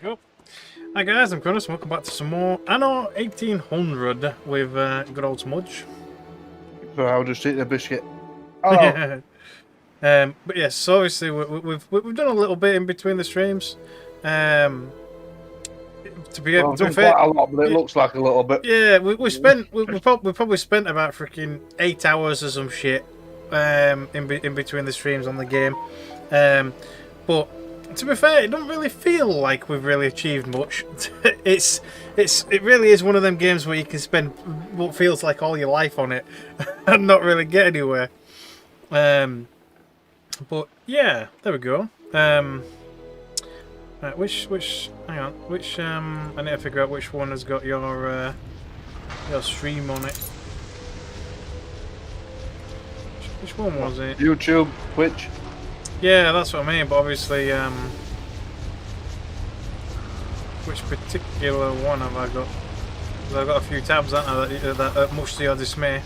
we go. Hi guys, I'm Crownos. Welcome back to some more Anno 1800 with good old Smudge. So I'll just eat the biscuit. Hello. But yes, so obviously we've done a little bit in between the streams. To be fair, quite a lot, but it looks like a little bit. Yeah, we probably spent about freaking 8 hours or some shit in between the streams on the game. But to be fair, it doesn't really feel like we've really achieved much. It really is one of them games where you can spend what feels like all your life on it and not really get anywhere. But yeah, there we go. Right, hang on, I need to figure out which one has got your stream on it. Which one was it? YouTube, Twitch. Yeah, that's what I mean, but obviously, which particular one have I got? 'Cause I've got a few tabs, haven't I, that much to your dismay.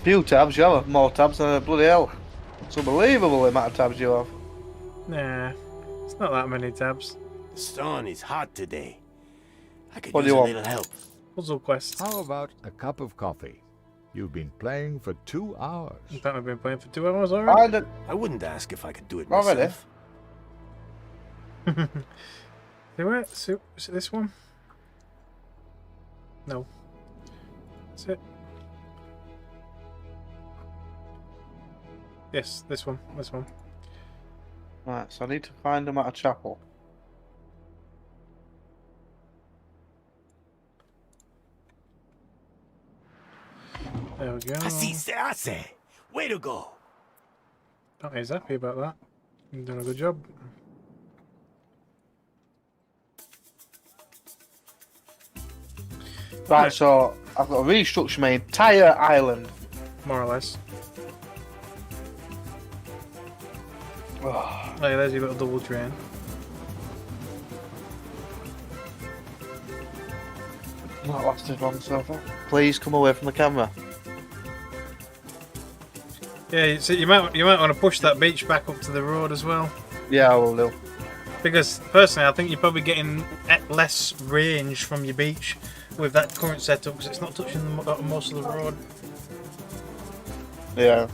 Few tabs, you have more tabs than a bloody hell. It's unbelievable the amount of tabs you have. Nah, it's not that many tabs. The sun is hot today. I could What do use you a want? little help. Puzzle quest. How about a cup of coffee? You've been playing for 2 hours. In fact, we've been playing for 2 hours already. I wouldn't ask if I could do it Already? myself. Do it? Is it this one? No. Is it? Yes, this one. This one. Right, so I need to find them at a chapel. There we go. Así se hace. Way to go. Oh, he's happy about that. You're doing a good job. Right, so I've got to restructure my entire island. More or less. Oh, Oh, yeah, there's your little double train. not lasted long so far. Please come away from the camera. Yeah, so you might want to push that beach back up to the road as well. Yeah, I will do. Because personally, I think you're probably getting less range from your beach with that current setup because it's not touching most of the road. Yeah.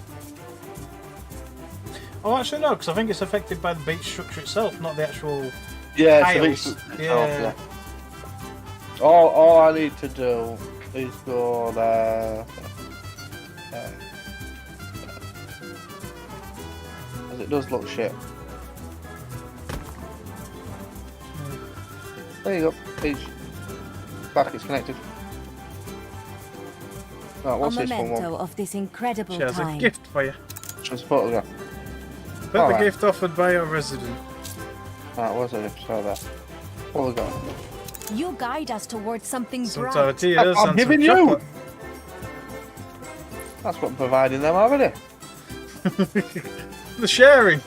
Oh, actually no, because I think it's affected by the beach structure itself, not the actual Yeah, tiles. it's a bit Yeah. All I need to do is go there. As it does look shit. There you go. Beach. Back, it's connected. Right, A what's this one? memento of this incredible She has a time. gift for you. Just a photograph. Put the Alright. gift offered by your resident. Right, what's it? So there. What we got? You guide us towards something Some bright. tortillas I'm and giving some you. chocolate. That's what I'm providing them already. The sharing.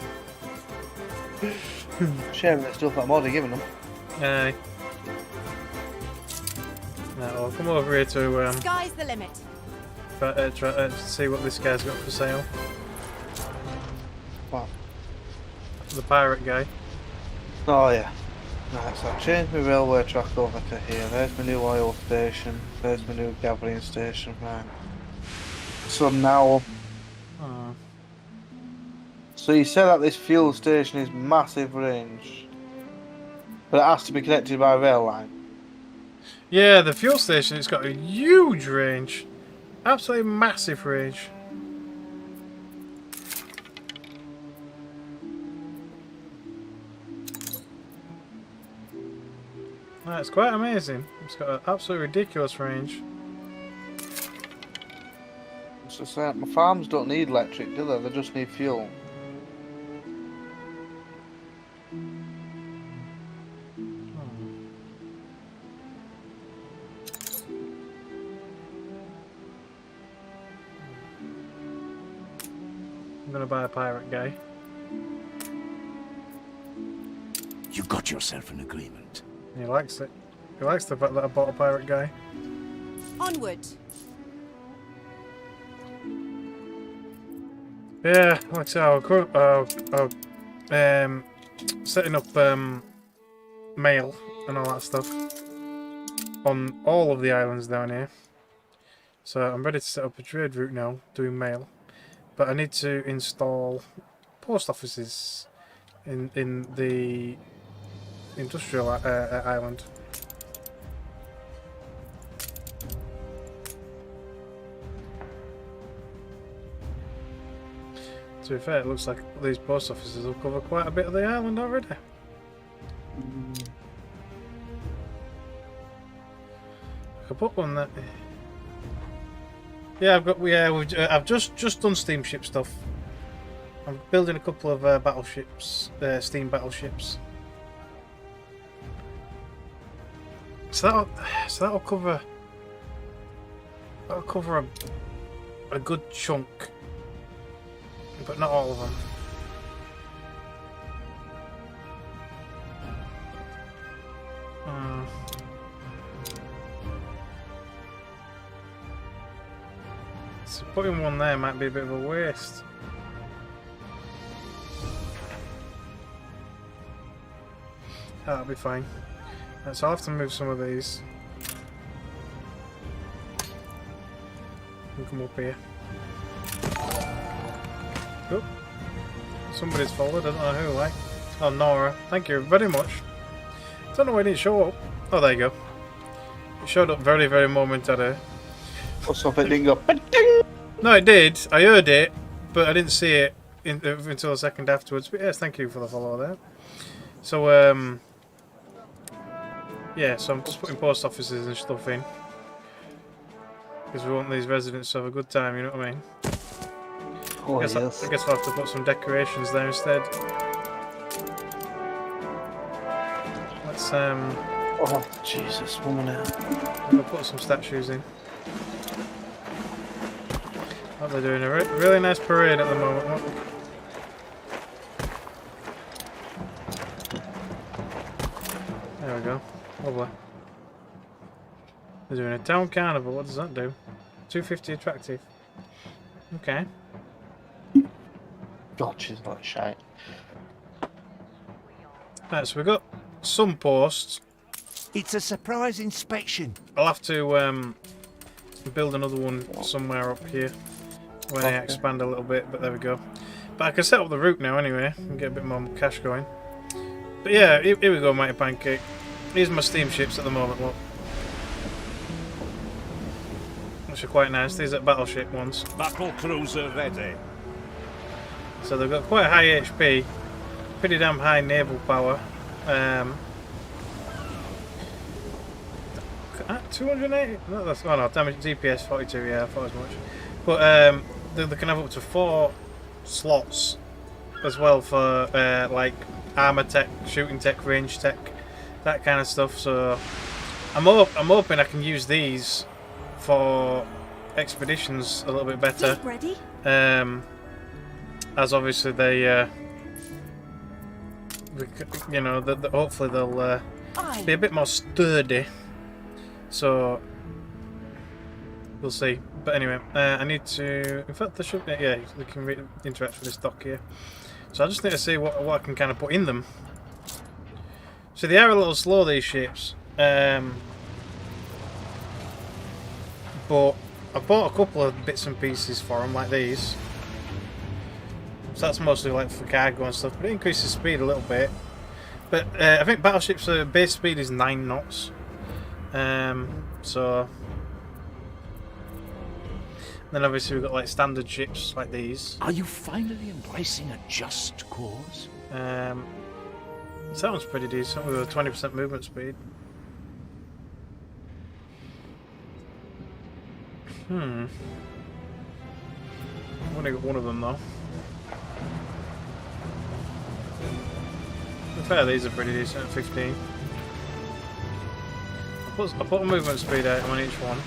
Sharing the stuff that I'm already giving them. Aye. Now, I'll come over here to Sky's the limit. try to see what this guy's got for sale. What? The pirate guy. Oh yeah. Right, so I've changed my railway track over to here. There's my new oil station. There's my new gathering station. Right. So now, Oh. so you said that this fuel station is massive range, but it has to be connected by rail line. Yeah, the fuel station, it's got a huge range. Absolutely massive range. It's quite amazing. It's got an absolutely ridiculous range. It's just that my farms don't need electric, do they? They just need fuel. I'm gonna buy a pirate guy. You got yourself an agreement. He likes it. He likes the fact that I bought a pirate guy. Onward. Yeah, like I say, setting up mail and all that stuff on all of the islands down here. So I'm ready to set up a trade route now, doing mail. But I need to install post offices in the industrial island. To be fair, it looks like these post offices will cover quite a bit of the island already. I could put one there. Yeah, I've just done steamship stuff. I'm building a couple of battleships, steam battleships. So that'll cover a good chunk, but not all of them. So putting one there might be a bit of a waste. That'll be fine. Right, so I'll have to move some of these. And come up here. Oh, somebody's followed. I don't know who. Like, oh, Nora. Thank you very much. Don't know why it didn't show up. Oh, there you go. It showed up very, very momentarily. Or something didn't go. No, it did. I heard it, but I didn't see it until a second afterwards. But yes, thank you for the follow there. So, yeah, so I'm just putting post offices and stuff in. Because we want these residents to have a good time, you know what I mean? Oh, I guess I'll have to put some decorations there instead. Let's, oh, Jesus, woman out. I'll put some statues in. Oh, they're doing a really nice parade at the moment. Look. There we go. Lovely. They're doing a town carnival. What does that do? 250 attractive. Okay. God, she's like shite. Right, so we've got some posts. It's a surprise inspection. I'll have to build another one somewhere up here when I expand a little bit, but there we go. But I can set up the route now anyway and get a bit more cash going. But yeah, here we go, Mighty Pancake. Here's my steamships at the moment, look. Which are quite nice. These are battleship ones. Battle cruiser ready. So they've got quite high HP, pretty damn high naval power. 280? No, that's, oh no, damage DPS 42, yeah, I thought as much. But they can have up to 4 slots as well for like armor tech, shooting tech, range tech, that kind of stuff. So I'm hoping I can use these for expeditions a little bit better. Ready? As obviously they, you know, hopefully they'll be a bit more sturdy. So we'll see. But anyway, I need to. In fact, they should. Yeah, they can interact with this dock here. So I just need to see what I can kind of put in them. So they are a little slow, these ships. But I bought a couple of bits and pieces for them, like these. So that's mostly like for cargo and stuff, but it increases speed a little bit. But I think battleships' base speed is 9 knots. So then obviously we've got like standard ships like these. Are you finally embracing a just cause? Sounds pretty decent with a 20% movement speed. I've only got one of them though. To be fair, these are pretty decent at 15. I put a movement speed item on each one.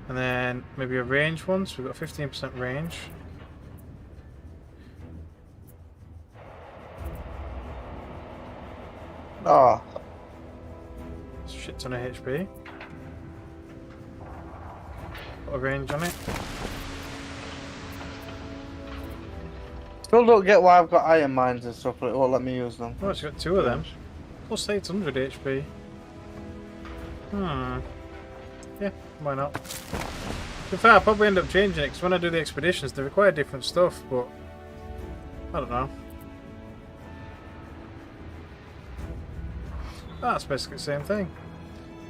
And then maybe a range one, so we've got 15% range. Oh. Shit ton of HP. Got a range on it. Still don't get why I've got iron mines and stuff, but it won't let me use them. Oh, it's got 2 of them. Plus 800 HP. Yeah, why not? In fact, I'll probably end up changing it, because when I do the expeditions, they require different stuff, but... I don't know. That's basically the same thing.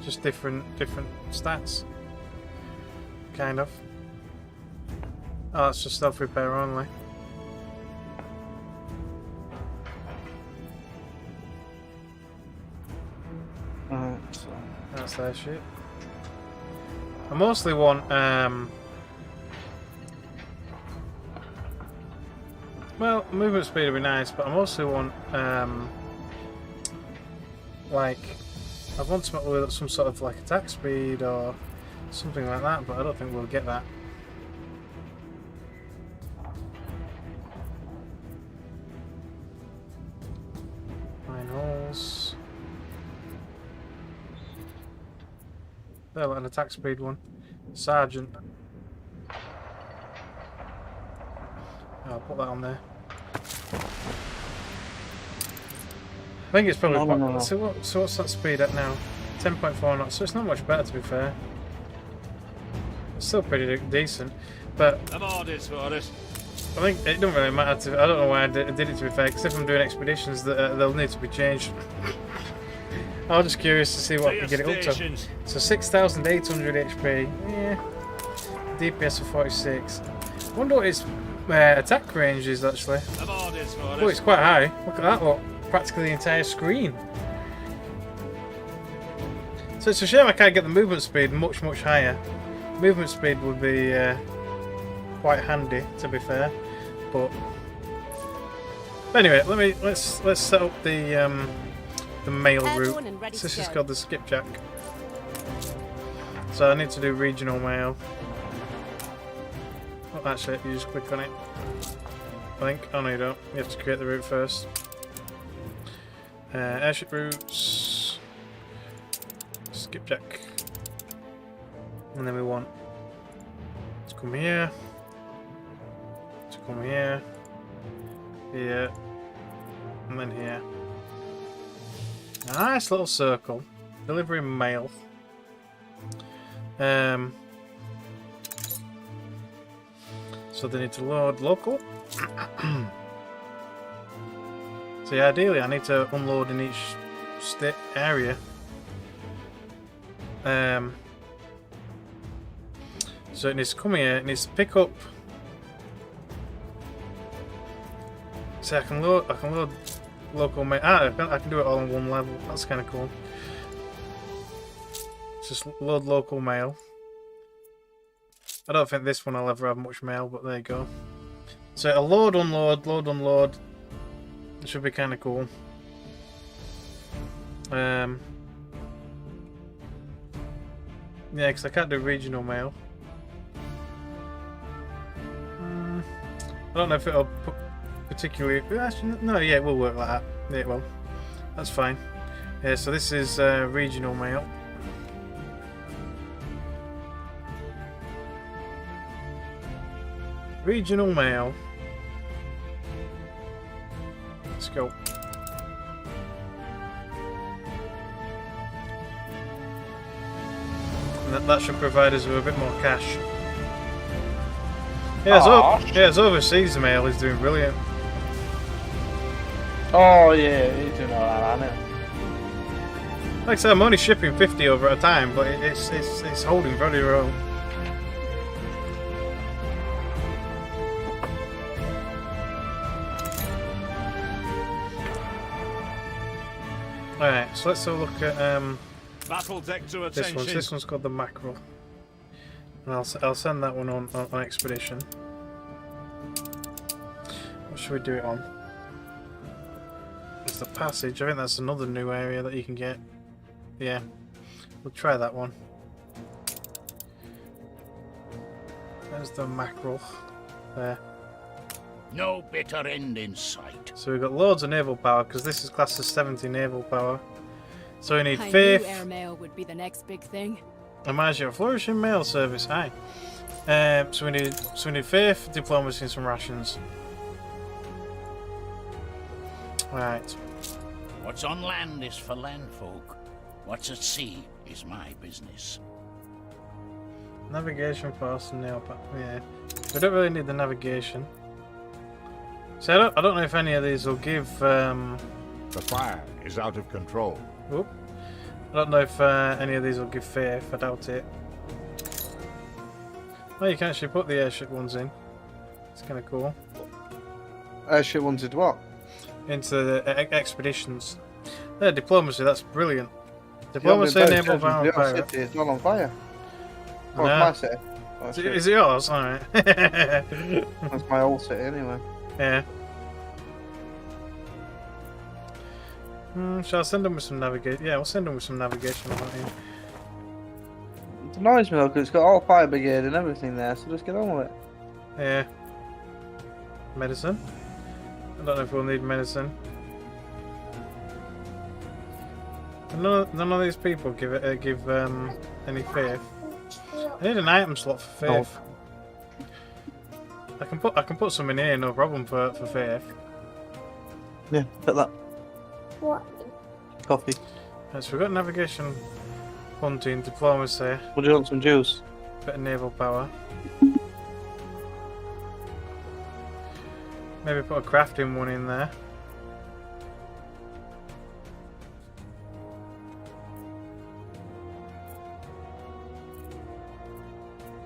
Just different stats. Kind of. Oh, that's just self-repair only. Alright, so... That's that shit. I mostly want, well, movement speed would be nice, but I mostly want, like, I want something with some sort of, like, attack speed or something like that, but I don't think we'll get that. Mine holes. There, like an attack speed one. Sergeant. I'll put that on there. I think it's probably... No. So what's that speed at now? 10.4 knots, so it's not much better to be fair. It's still pretty decent, but... I'm orders for it. I think it doesn't really matter to... I don't know why I did it to be fair, because if I'm doing expeditions, they'll need to be changed. I was just curious to see what I could get it up to. So 6,800 HP. Yeah. DPS of 46. I wonder what its attack range is actually. Oh, it's quite high. Look at that, look. Practically the entire screen. So it's a shame I can't get the movement speed much higher. Movement speed would be quite handy, to be fair. But anyway, let's set up the mail route. This is called the skipjack. So I need to do regional mail. Oh, actually, you just click on it. I think. Oh no, you don't. You have to create the route first. Airship routes. Skipjack. And then we want to come here. To come here. Here. And then here. Nice little circle. Delivering mail. So they need to load local. So yeah, ideally I need to unload in each state area. So it needs to come here, it needs to pick up. So I can load local mail. I can do it all on one level. That's kind of cool. Just load local mail. I don't think this one will ever have much mail, but there you go. So it'll load, unload. It should be kind of cool. Yeah, because I can't do regional mail. I don't know if it'll particularly... Actually, no, yeah, it will work like that. Yeah, it will. That's fine. Yeah, so this is regional mail. Regional mail. Let's go. And that should provide us with a bit more cash. Yeah, it's overseas mail is doing brilliant. Oh yeah, he's doing alright, isn't it? Like I said, I'm only shipping 50 over at a time, but it's holding very well. Alright, so let's have a look at Battle deck to this attention. one. This one's called the mackerel. And I'll send that one on expedition. What should we do it on? It's the passage. I think that's another new area that you can get. Yeah, we'll try that one. There's the mackerel. There. No bitter end in sight. So we've got loads of naval power because this is classed as 70 naval power. So we need I knew faith. airmail would be the next big thing. Imagine your flourishing mail service. Aye. So we need faith, diplomacy, and some rations. Right. What's on land is for landfolk. What's at sea is my business. Navigation fast and nail pack. Yeah. We don't really need the navigation. So I don't know if any of these will give. The fire is out of control. Oop. I don't know if any of these will give faith. I doubt it. Oh, you can actually put the airship ones in. It's kind of cool. Airship wanted what? Into the expeditions. Yeah, diplomacy. That's brilliant. Diplomacy enabled by pirate. It's not on fire. Oh, No. it's my city. Oh, shit. Is it yours? Alright. That's my old city anyway. Yeah. Shall I send them with some navigation? Yeah, we'll send them with some navigation on that. It annoys me though, because it's got all fire brigade and everything there, so just get on with it. Yeah. Medicine. I don't know if we'll need medicine. None of these people give any faith. I need an item slot for faith. Oh. I can put some in here, no problem for faith. Yeah, put that. What? Coffee. Right, so we've got navigation, hunting, diplomacy, Would you want some juice? bit of naval power. Maybe put a crafting one in there.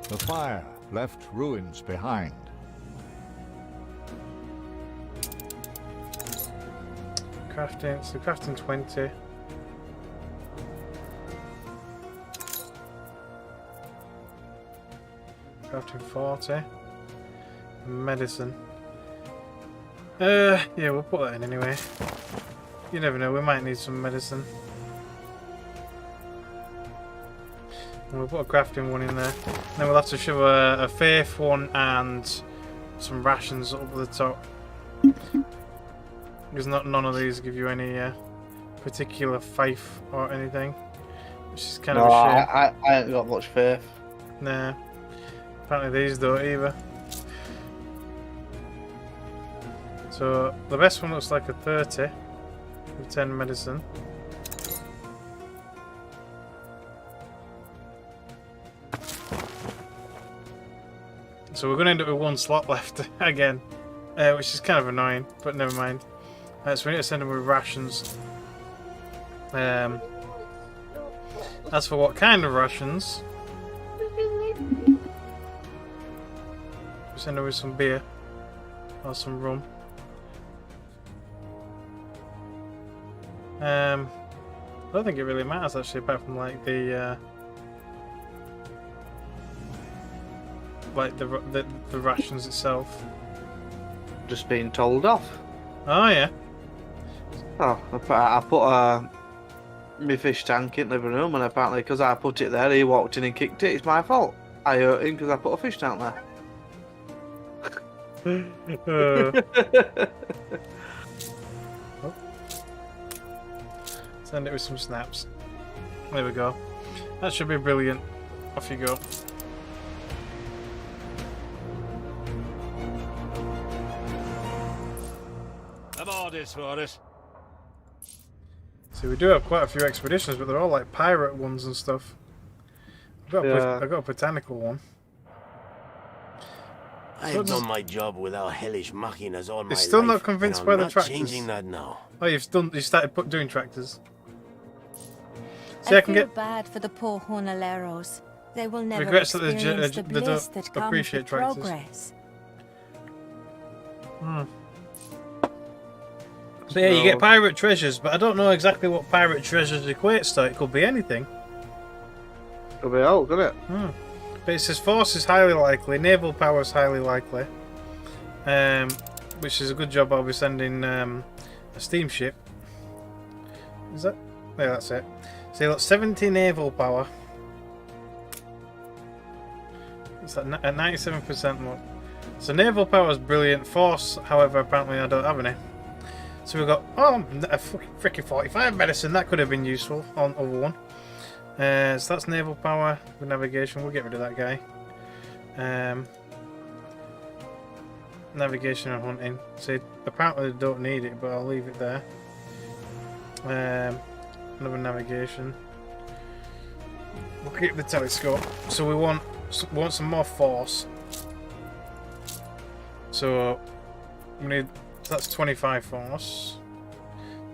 The fire left ruins behind. Crafting, so crafting 20. Crafting 40. Medicine. Yeah, we'll put that in anyway. You never know, we might need some medicine. And we'll put a crafting one in there. Then we'll have to shove a faith one and some rations up the top. Because none of these give you any particular faith or anything. Which is kind of a shame. I ain't got much faith. Nah. Apparently these don't either. So the best one looks like a 30 with 10 medicine. So we're going to end up with one slot left again, which is kind of annoying, but never mind. So we need to send them with rations. As for what kind of rations, we send them with some beer or some rum. I don't think it really matters actually, apart from like the rations itself. Just being told off. Oh yeah. Oh, I put my fish tank in the living room, and apparently because I put it there, he walked in and kicked it. It's my fault. I hurt him because I put a fish tank there. Oh. Send it with some snaps. There we go. That should be brilliant. Off you go. I'm orders for it. So we do have quite a few expeditions, but they're all like pirate ones and stuff. I've got a botanical one. I've done my job without hellish machinas all my life. Still not convinced by the not tractors. changing that now. Oh, you started doing tractors. See, I I can feel get bad for the poor Hornaleros. They will never regrets that experience the they bliss don't that comes appreciate with tractors. progress. So yeah, you get pirate treasures, but I don't know exactly what pirate treasures equates to. It could be anything. Could be out, could it? But it says force is highly likely, naval power is highly likely, which is a good job. I'll be sending a steamship. Is that? Yeah, that's it. So you got 70 naval power. It's at 97% more. So naval power is brilliant. Force, however, apparently I don't have any. So we've got a freaking 45 medicine. That could have been useful on other one. So that's naval power with navigation. We'll get rid of that guy. navigation and hunting. So apparently they don't need it, but I'll leave it there. Another navigation. We'll keep the telescope. So we want some more force. So we need, that's 25 force.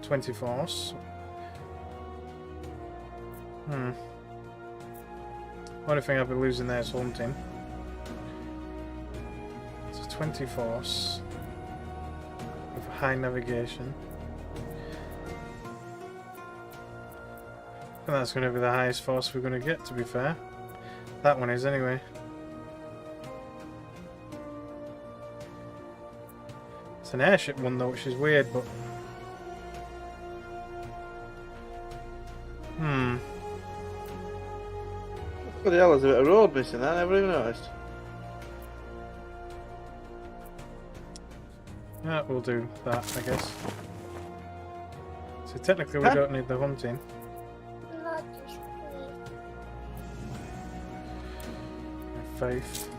20 force. Only thing I'll be losing there is hunting. So 20 force with high navigation. And that's going to be the highest force we're going to get, to be fair. That one is, anyway. It's an airship one, though, which is weird, but... What the hell, there's a bit of road missing there, I never even noticed. Yeah, we'll do that, I guess. So technically we don't need the hunting. Faith.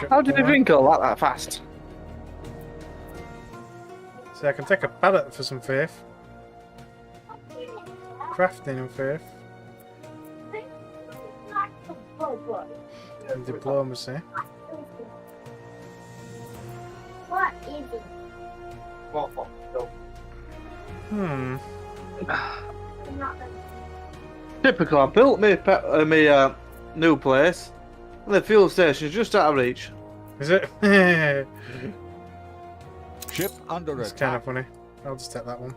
How did you drink all that fast? So I can take a pallet for some faith. Crafting and faith. And diplomacy. What is it? Typical, I built me new place, and the fuel station's just out of reach. Is it? Ship under It's attack. kind of funny. I'll just take that one.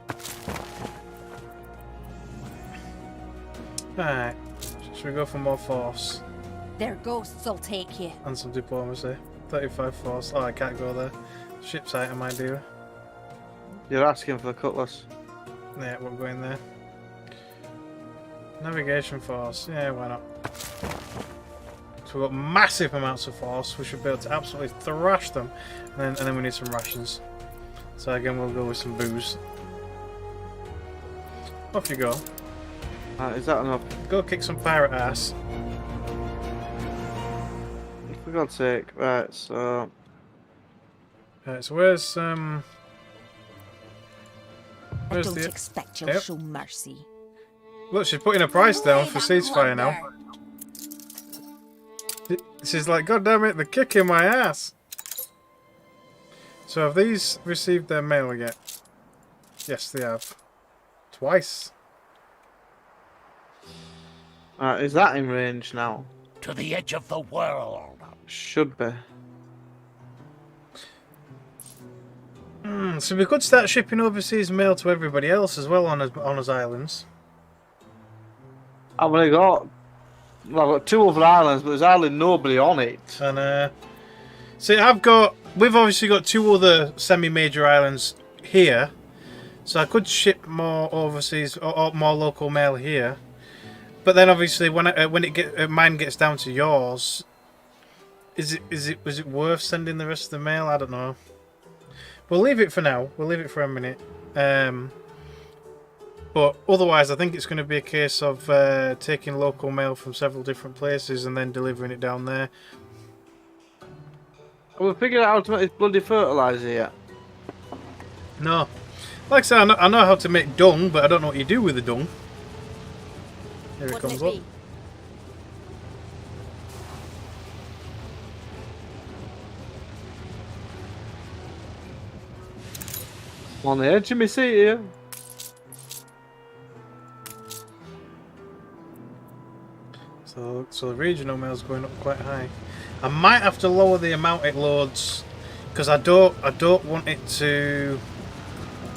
Alright. Should we go for more force? Their ghosts will take you. And some diplomacy. 35 force. Oh, I can't go there. Ship's item idea. You're asking for the cutlass. Yeah, we'll go in there. Navigation force. Yeah, why not? So we've got massive amounts of force. We should be able to absolutely thrash them. And then we need some rations. So again, we'll go with some booze. Off you go. Is that enough? Go kick some pirate ass. For God's sake. Right, so... Right, so where's I don't the... expect you'll Yep. show mercy. Look, she's putting a price down for ceasefire now. She's like, God damn it, they're kicking my ass. So have these received their mail yet? Yes, they have. Twice. Is that in range now? To the edge of the world. Should be. So we could start shipping overseas mail to everybody else as well on us islands. I've only got... Well, I've got 2 other islands, but there's hardly nobody on it. And see, we've obviously got 2 other semi-major islands here, so I could ship more overseas or more local mail here. But then obviously when mine gets down to yours, was it worth sending the rest of the mail? I don't know. We'll leave it for now. We'll leave it for a minute. But otherwise, I think it's going to be a case of taking local mail from several different places and then delivering it down there. Have we figured out how to make this bloody fertiliser yet? No. Like I said, I know how to make dung, but I don't know what you do with the dung. Here it What'll comes it up. be? I'm on the edge of my seat here. So the regional mail's going up quite high. I might have to lower the amount it loads because I don't want it to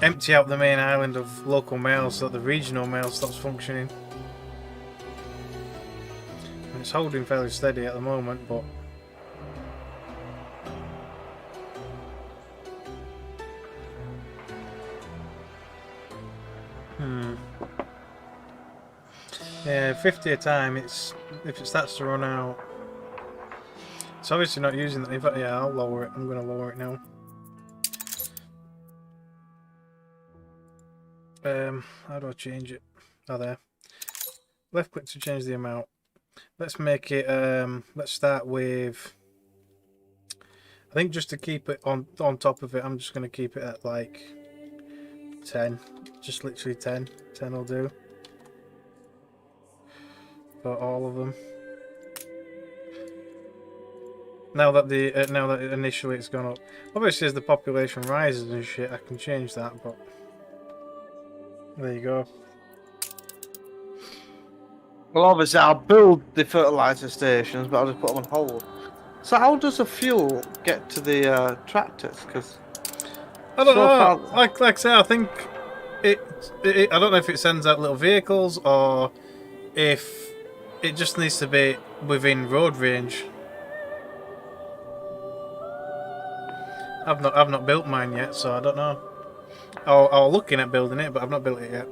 empty out the main island of local mail so that the regional mail stops functioning. And it's holding fairly steady at the moment, but yeah, 50 a time. If it starts to run out, it's obviously not using that. In fact, yeah, I'll lower it. I'm going to lower it now. How do I change it? Oh, there. Left click to change the amount. Let's make it. Let's start with I think just to keep it on top of it, I'm just going to keep it at like 10. Just literally 10. 10 will do. For all of them. Now that initially it's gone up. Obviously as the population rises and shit, I can change that, but there you go. Well, obviously I'll build the fertilizer stations, but I'll just put them on hold. So how does the fuel get to the tractors? Because I don't know. Like I say, I think it. I don't know if it sends out little vehicles or if it just needs to be within road range. I've not built mine yet, so I don't know. I'm looking at building it, but I've not built it yet.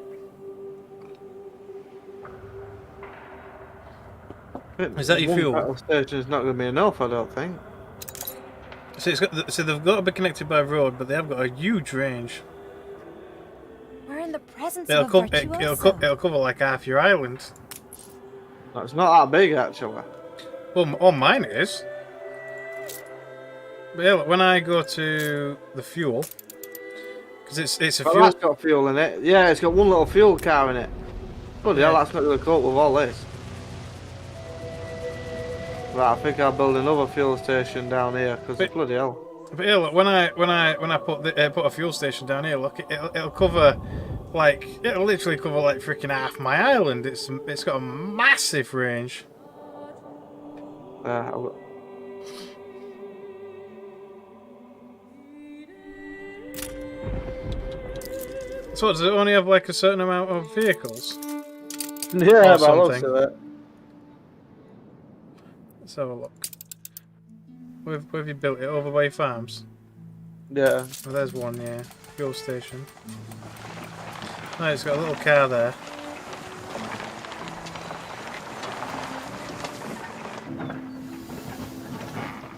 Is that your fuel? Battle station is not going to be enough, I don't think. So they've got to be connected by road, but they have got a huge range. We're in the presence of a virtuoso. It'll cover like half your island. No, it's not that big actually. Well, on mine it is. But yeah, look, when I go to the fuel, because it's a fuel. That's got fuel in it. Yeah, it's got one little fuel car in it. Bloody hell, that's not going to cope with all this. Right, I think I'll build another fuel station down here because bloody hell. But yeah, look, when I put a fuel station down here, look, it'll cover like it'll literally cover like freaking half my island. It's got a massive range. So does it only have like a certain amount of vehicles? Yeah, but I love it. Let's have a look. Where have you built it? Over by your farms? Yeah. Oh, there's one, yeah. Fuel station. No, it's got a little car there.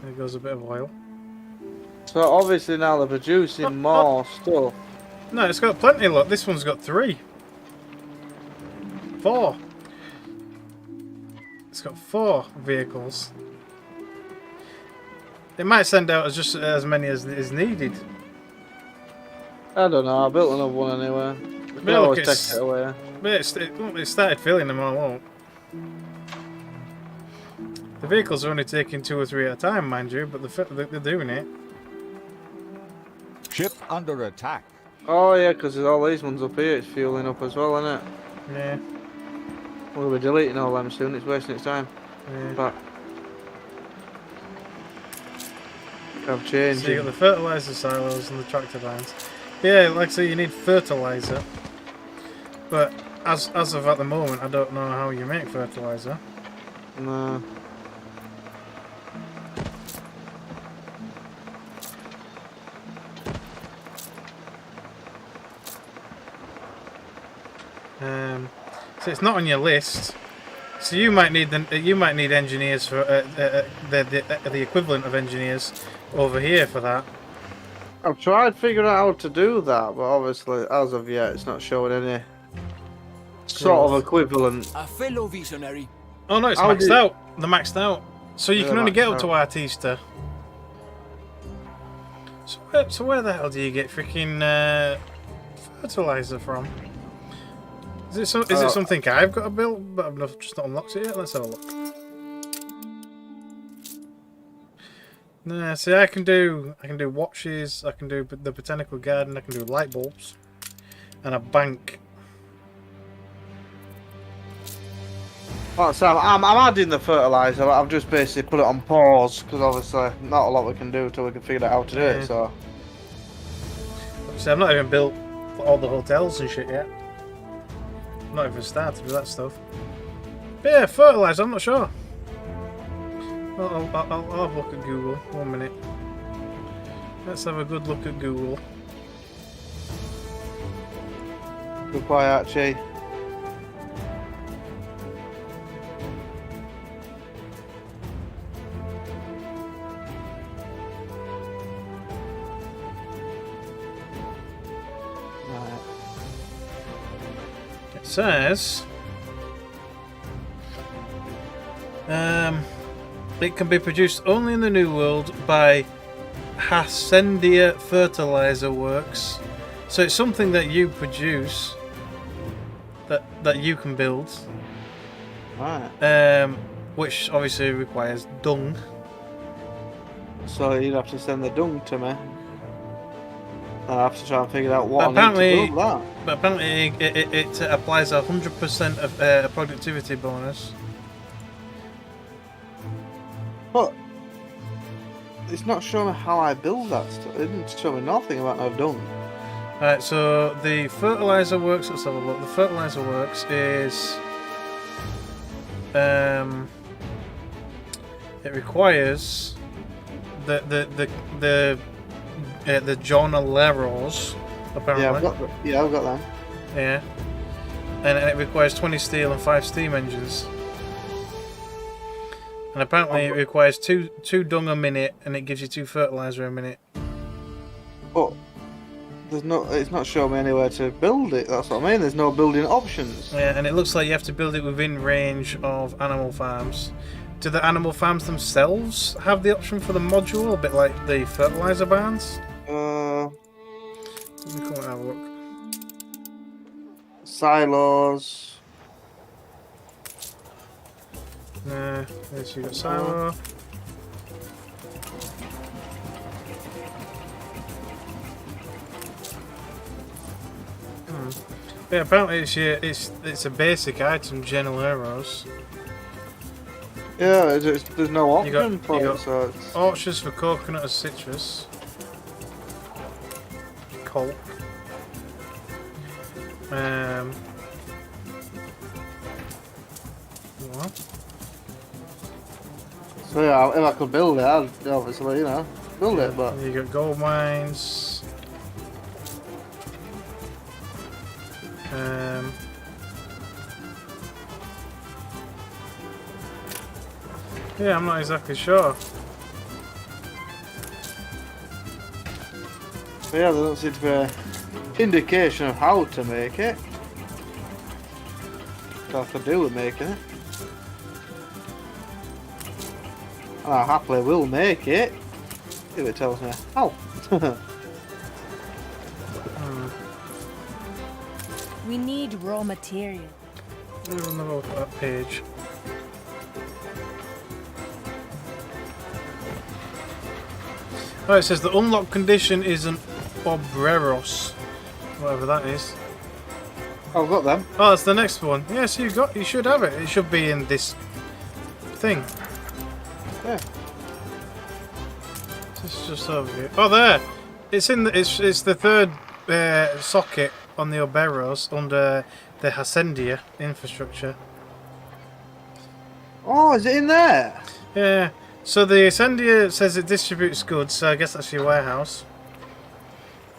There goes a bit of oil. So obviously now they're producing more stuff. No, it's got plenty. Look, this one's got 3. 4. It's got 4 vehicles. It might send out just as many as is needed. I don't know. I built another one anyway. But look, take it away. But it started filling them all up. The vehicles are only taking 2 or 3 at a time, mind you, but they're doing it. Ship under attack. Oh yeah, because there's all these ones up here. It's fueling up as well, isn't it? Yeah. We'll be deleting all them soon. It's wasting its time. Yeah. But I'm changing. So you got the fertilizer silos and the tractor lines. Yeah, like I say, you need fertilizer. But as of at the moment, I don't know how you make fertilizer. No. So it's not on your list. So you might need engineers for the equivalent of engineers over here for that. I've tried figuring out how to do that, but obviously, as of yet, it's not showing any sort of equivalent. A fellow visionary. Oh no, it's maxed out. They're maxed out. So you can only get up to Artista. So where the hell do you get freaking fertilizer from? Is it something I've got to build, but I've just not unlocked it yet? Let's have a look. Nah, see, I can do watches, I can do the botanical garden, I can do light bulbs, and a bank. Right, so I'm adding the fertilizer. I've just basically put it on pause because obviously not a lot we can do till we can figure out how to do it. So, obviously, I've not even built all the hotels and shit yet. Not even started with that stuff. But yeah, fertilizer, I'm not sure. I'll have a look at Google. 1 minute. Let's have a good look at Google. goodbye, Archie. It says it can be produced only in the New World by Hacendia Fertilizer Works. So it's something that you produce that you can build. Right. Which obviously requires dung. So you'd have to send the dung to me. I have to try and figure out what But I need to build that. But apparently it applies 100% of a productivity bonus. But it's not showing me how I build that stuff. It didn't show me nothing about no dung. Right, so the fertilizer works. Let's have a look. The fertilizer works is it requires the Jonaleros apparently. Yeah, I've got them. Yeah, and it requires 20 steel and 5 steam engines. And apparently it requires two dung a minute, and it gives you 2 fertilizer a minute. But it's not showing me anywhere to build it. That's what I mean. There's no building options. Yeah, and it looks like you have to build it within range of animal farms. Do the animal farms themselves have the option for the module, a bit like the fertilizer barns? Let me come and have a look. Silos. Yes, you got silo. Yeah, apparently it's a basic item, Geneleros. Yeah, there's no option for it, so it's... Orchards for coconut and citrus. Colk. What? So yeah, if I could build it, I'd obviously, build it, but... You got gold mines. Yeah, I'm not exactly sure. But yeah, there doesn't seem to be an indication of how to make it. What I could do with making it. And I happily will make it if it tells me how. We need raw material. We're on the road to that page. Oh, it says the unlock condition is an obreros, whatever that is. I've got them. Oh, that's the next one. Yeah, so you should have it. It should be in this thing. Yeah. It's just over here. Oh, there. It's in. It's the third socket on the obreros under the Hacendia infrastructure. Oh, is it in there? Yeah. So the Hacendia says it distributes goods, so I guess that's your warehouse.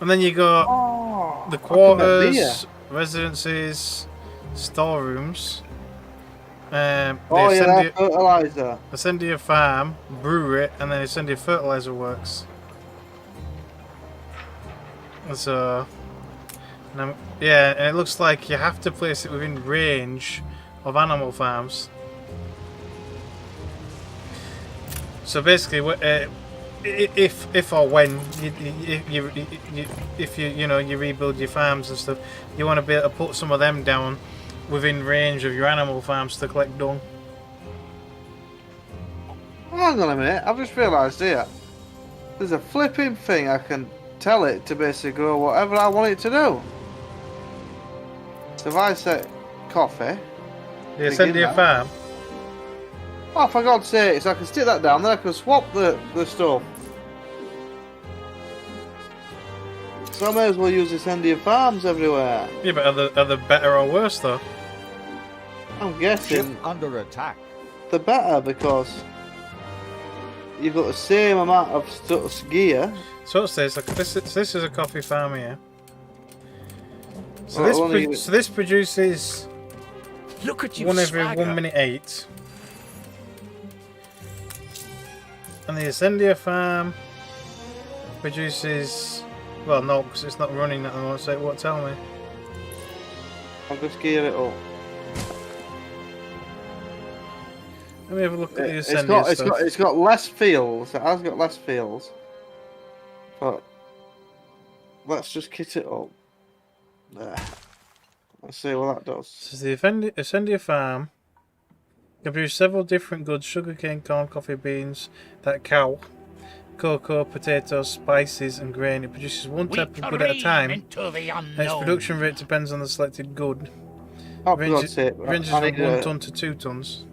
And then you got the quarters, residences, storerooms. Fertilizer. Hacendia Farm, Brewery, and then Hacendia Fertilizer Works. And so, and it looks like you have to place it within range of animal farms. So basically, if or when you rebuild your farms and stuff, you want to be able to put some of them down within range of your animal farms to collect dung. Hang on a minute, I've just realised here. There's a flipping thing I can tell it to basically grow whatever I want it to do. So if I set coffee... The Hacendia Farm? Oh, for God's sake, so I can stick that down, then I can swap the stuff. So I may as well use the Hacendia Farms everywhere. Yeah, but are they better or worse though? I'm guessing Ship under attack. they're better because you've got the same amount of gear. So it says like this is a coffee farm here. So Well, this produces Look at you, one every swagger. 1 minute 8. And the Hacendia Farm produces, well, no, because it's not running at the moment. So what? Tell me. I'll just gear it up. Let me have a look at the Hacendia stuff. It's got less fields. It has got less fields. But let's just kit it up. There. Let's see what that does. This is the Ascendia farm. Can produce several different goods: sugarcane, corn, coffee, beans, that cow, cocoa, potatoes, spices, and grain. It produces one type of good at a time. Into the Its unknown. production rate depends on the selected good. Oh, for God's sake. Ranges I from need 1 ton to 2 tons.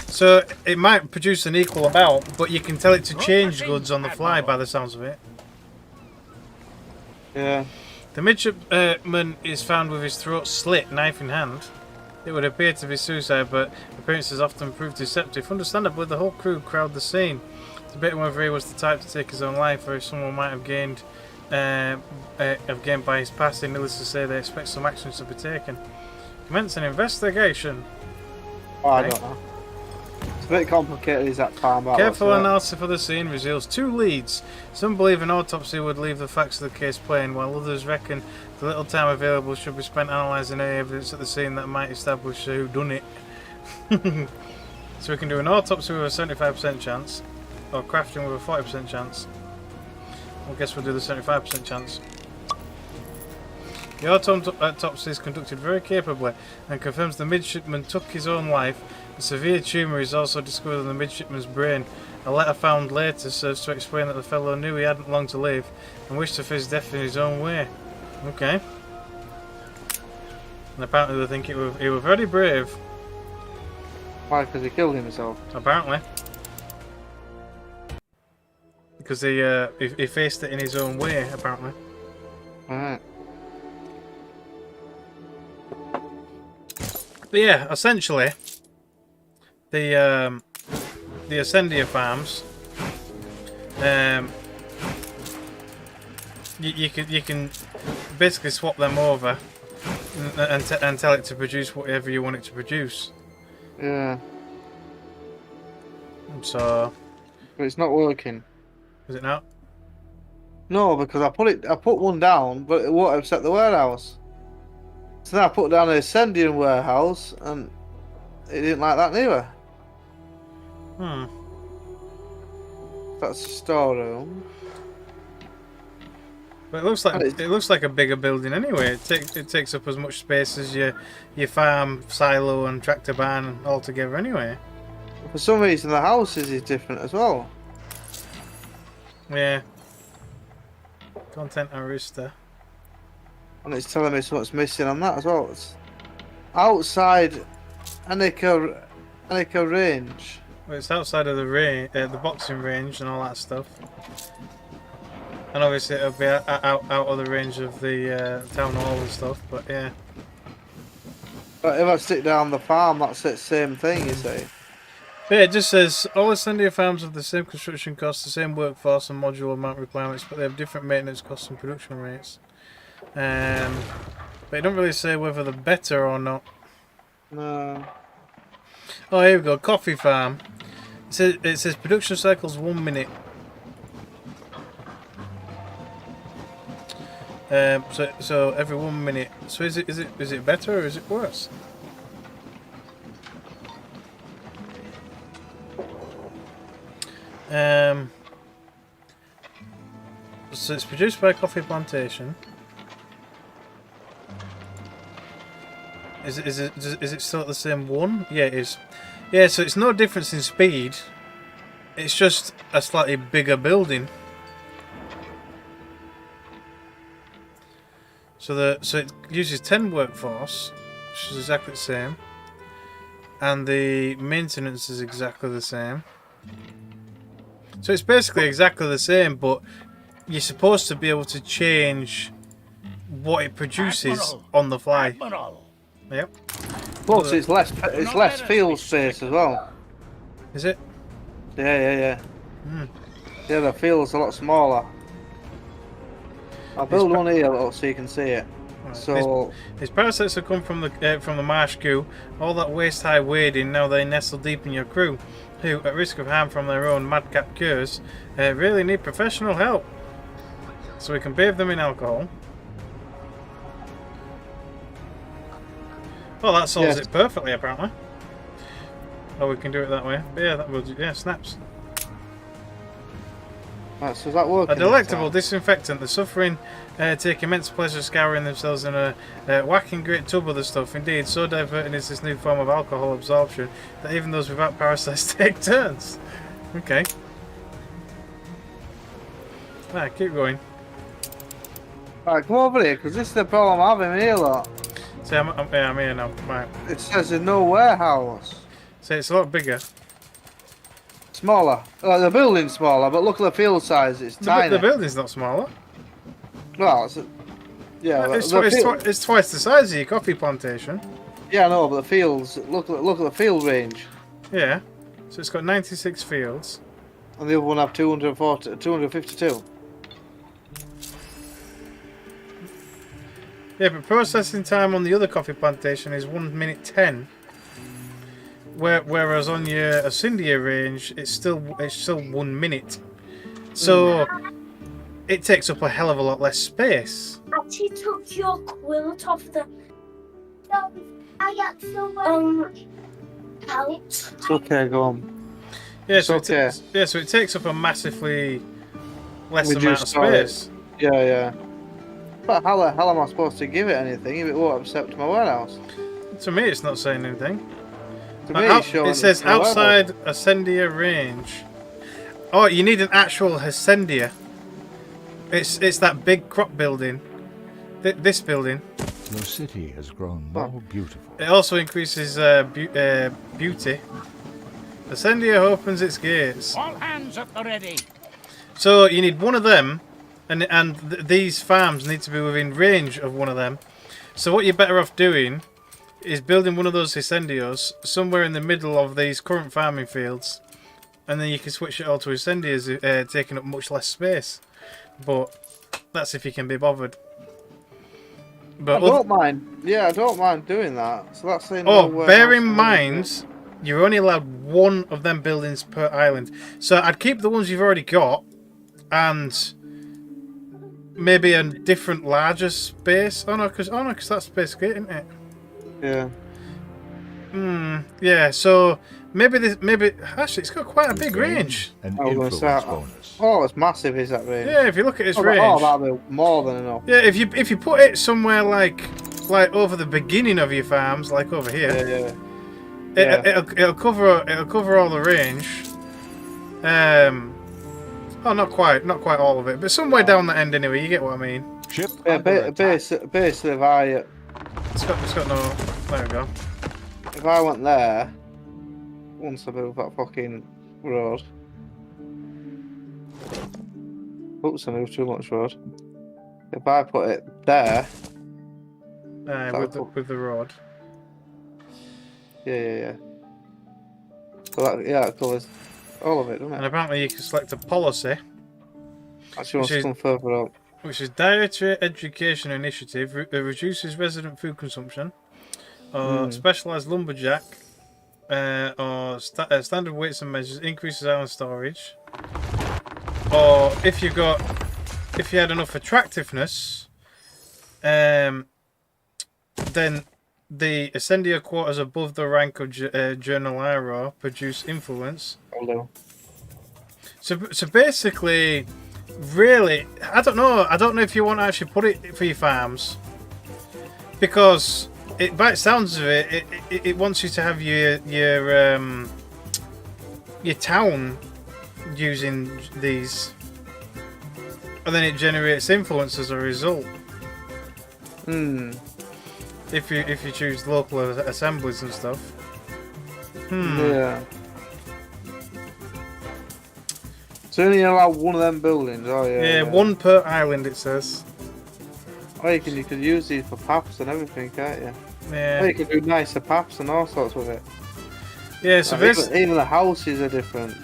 So it might produce an equal amount, but you can tell it to change goods on the fly by the sounds of it. Yeah. The midshipman is found with his throat slit, knife in hand. It would appear to be suicide, but appearances often prove deceptive. Understandably, the whole crew crowd the scene, debating whether he was the type to take his own life, or if someone might have gained by his passing. Needless to say, they expect some actions to be taken. Commence an investigation. Oh, I don't know. It's a bit complicated, is that farm out? Careful analysis of the scene reveals 2 leads. Some believe an autopsy would leave the facts of the case plain, while others reckon the little time available should be spent analysing any evidence at the scene that might establish who done it. So we can do an autopsy with a 75% chance, or crafting with a 40% chance. I guess we'll do the 75% chance. The autopsy is conducted very capably and confirms the midshipman took his own life. A severe tumour is also discovered in the midshipman's brain. A letter found later serves to explain that the fellow knew he hadn't long to live and wished to face death in his own way. Okay. And apparently they think he was very brave. Why? Because he killed himself. Apparently. Because he faced it in his own way, apparently. Alright. But yeah, essentially, the Ascendia farms, you can basically swap them over and tell it to produce whatever you want it to produce. Yeah. So, But it's not working. is it not? No, because I put one down, but it won't upset the warehouse. So then I put down an Ascendian warehouse, and it didn't like that neither. That's the storeroom. But it looks like a bigger building anyway. It takes up as much space as your farm, silo, and tractor barn all together anyway. For some reason, the houses is different as well. Yeah. Content Arista. And it's telling me what's missing on that as well. It's outside Annika range. Well, it's outside of the boxing range and all that stuff. And obviously it'll be out of the range of the town hall and stuff, but yeah. But if I stick down the farm, that's the same thing, you see. But yeah, it just says, all Ascendia farms have the same construction costs, the same workforce and module amount requirements, but they have different maintenance costs and production rates. But it don't really say whether they're better or not. No. Oh, here we go, coffee farm. It says production cycles 1 minute. So every 1 minute. So is it better or is it worse? So it's produced by a coffee plantation. Is it still at the same one? Yeah, it is. Yeah, so it's no difference in speed. It's just a slightly bigger building. So it uses 10 workforce, which is exactly the same, and the maintenance is exactly the same. So it's basically exactly the same, but you're supposed to be able to change what it produces on the fly. Admiral. Yep. Plus, it's less field space as well. Is it? Yeah. Yeah, the field's a lot smaller. I'll build one here so you can see it. Right. So His parasites have come from the marsh goo. All that waist-high wading, now they nestle deep in your crew, who, at risk of harm from their own madcap cures, really need professional help. So we can bathe them in alcohol. Well, that solves it perfectly, apparently. Oh, we can do it that way. But yeah, that will do. Yeah, snaps. Right, so is that working? A delectable disinfectant. The suffering take immense pleasure scouring themselves in a whacking great tub of the stuff. Indeed, so diverting is this new form of alcohol absorption that even those without parasites take turns. Okay. Right, keep going. Right, come over here, because this is the problem I'm having here, look. See, I'm here now. Right. It says there's no warehouse. See, it's a lot bigger. Smaller. The building's smaller, but look at the field size, it's tiny. The building's not smaller. Well, yeah, It's twice the size of your coffee plantation. Yeah, I know, but the fields, look at the field range. Yeah. So it's got 96 fields. And the other one have 252. Yeah, but processing time on the other coffee plantation is 1 minute 10. Whereas on your Ascendia range, it's still 1 minute. So it takes up a hell of a lot less space. Actually took your quilt off the. I got so out. It's okay, go on. Yeah, It's so okay. so it takes up a massively less Reduced amount of space. Yeah. But how the hell am I supposed to give it anything if it won't accept my warehouse? To me, it's not saying anything. To me, it's showing It says it's my warehouse. outside Ascendia range. Oh, you need an actual Ascendia. It's that big crop building. This building. Your city has grown more beautiful. It also increases beauty. Ascendia opens its gates. All hands at the ready. So you need one of them, and these farms need to be within range of one of them. So what you're better off doing is building one of those Ascendios somewhere in the middle of these current farming fields, and then you can switch it all to Ascendias, taking up much less space. But that's if you can be bothered. But I don't mind. Yeah, I don't mind doing that. So that's saying. bear in mind, you're only allowed one of them buildings per island. So I'd keep the ones you've already got, and maybe a different larger space. Oh no, because that's basically it, isn't it? Yeah. Yeah. So maybe actually it's got quite a big range. An I was influence gonna say, bonus. Oh, it's massive, is that range? Yeah, if you look at its range. Oh, that'll be more than enough. Yeah, if you put it somewhere like over the beginning of your farms, like over here. Yeah. It'll cover all the range. Oh, not quite all of it, but somewhere down the end anyway. You get what I mean? Ship Yeah, under attack. basically, if I It's got no. There we go. if I went there, once I move that fucking road. Oops, I moved too much road. If I put it there, With the rod. yeah. So that covers all of it, doesn't And it? apparently you can select a policy, Actually, wants which to come further up. which is Dietary Education Initiative, reduces resident food consumption, or specialised lumberjack, or standard weights and measures, increases island storage, or if you had enough attractiveness, then the Ascendia quarters above the rank of Journal Iro produce influence. Although, So basically, really, I don't know if you want to actually put it for your farms, because by the sounds of it wants you to have your town using these, and then it generates influence as a result. If you choose local assemblies and stuff. Yeah. So only allow one of them buildings. Oh yeah. Yeah, one per island it says. Oh, you could use these for paths and everything, can't you? Yeah. Oh, you could do nicer paths and all sorts with it. Yeah. So Even the houses are different.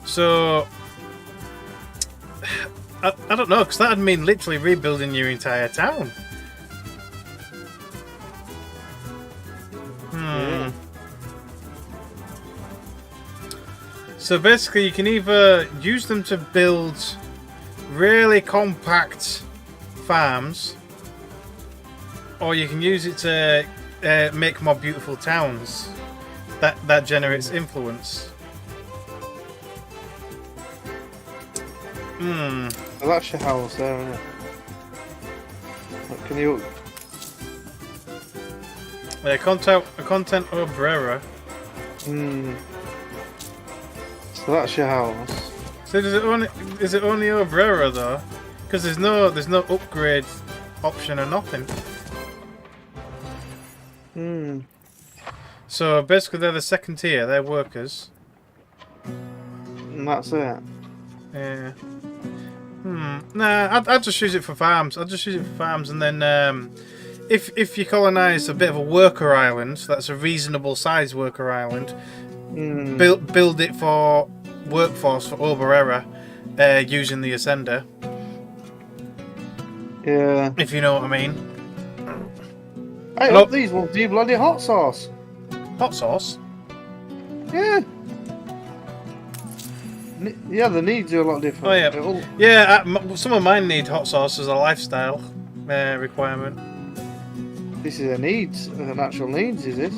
So I don't know, because that'd mean literally rebuilding your entire town. So basically, you can either use them to build really compact farms, or you can use it to make more beautiful towns. That generates influence. Hmm. Well, that's your house there, isn't it? What can you... Yeah, content Obrera. Hmm. So that's your house. So is it only Obrera though? Because there's no upgrade option or nothing. Hmm. So basically they're the second tier, they're workers. And that's it. Yeah. Nah, I'd just use it for farms. I'd just use it for farms, and then if you colonise a bit of a worker island, that's a reasonable size worker island, build it for workforce for Oberera, using the Ascender. Yeah. If you know what I mean. Hey, look, these won't do bloody hot sauce. Hot sauce? Yeah. Yeah, the needs are a lot different. Oh yeah. Yeah, some of mine need hot sauce as a lifestyle requirement. This is a needs, an actual needs, is it?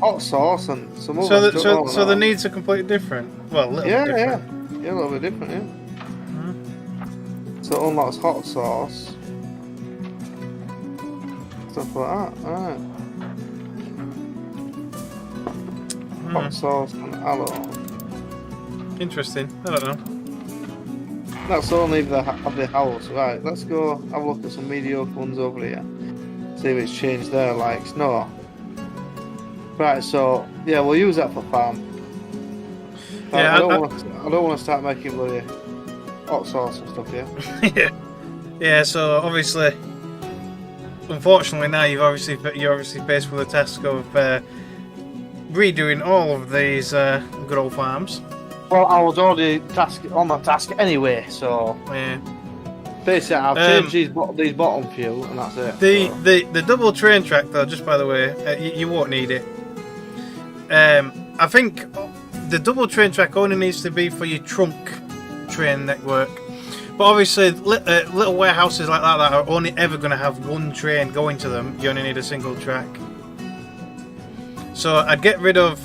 Hot sauce and some other So stuff. So the needs are completely different. Well, a little bit different. Yeah, a little bit different, yeah. So it unlocks hot sauce. Stuff like that, alright. Hot sauce and aloe. Interesting. I don't know. That's only the house, right? Let's go have a look at some mediocre ones over here. See if it's changed their likes. No. Right, so yeah, we'll use that for farm. Yeah, I don't want to start making bloody hot sauce and stuff, yeah. Yeah. Yeah. So obviously, unfortunately, now you're obviously faced with the task of redoing all of these good old farms. Well, I was already on my task anyway, so yeah. Basically, I've changed these bottom few, and that's it. The double train track, though, just by the way, you won't need it. I think the double train track only needs to be for your trunk train network. But obviously, little warehouses like that are only ever going to have one train going to them. You only need a single track. So I'd get rid of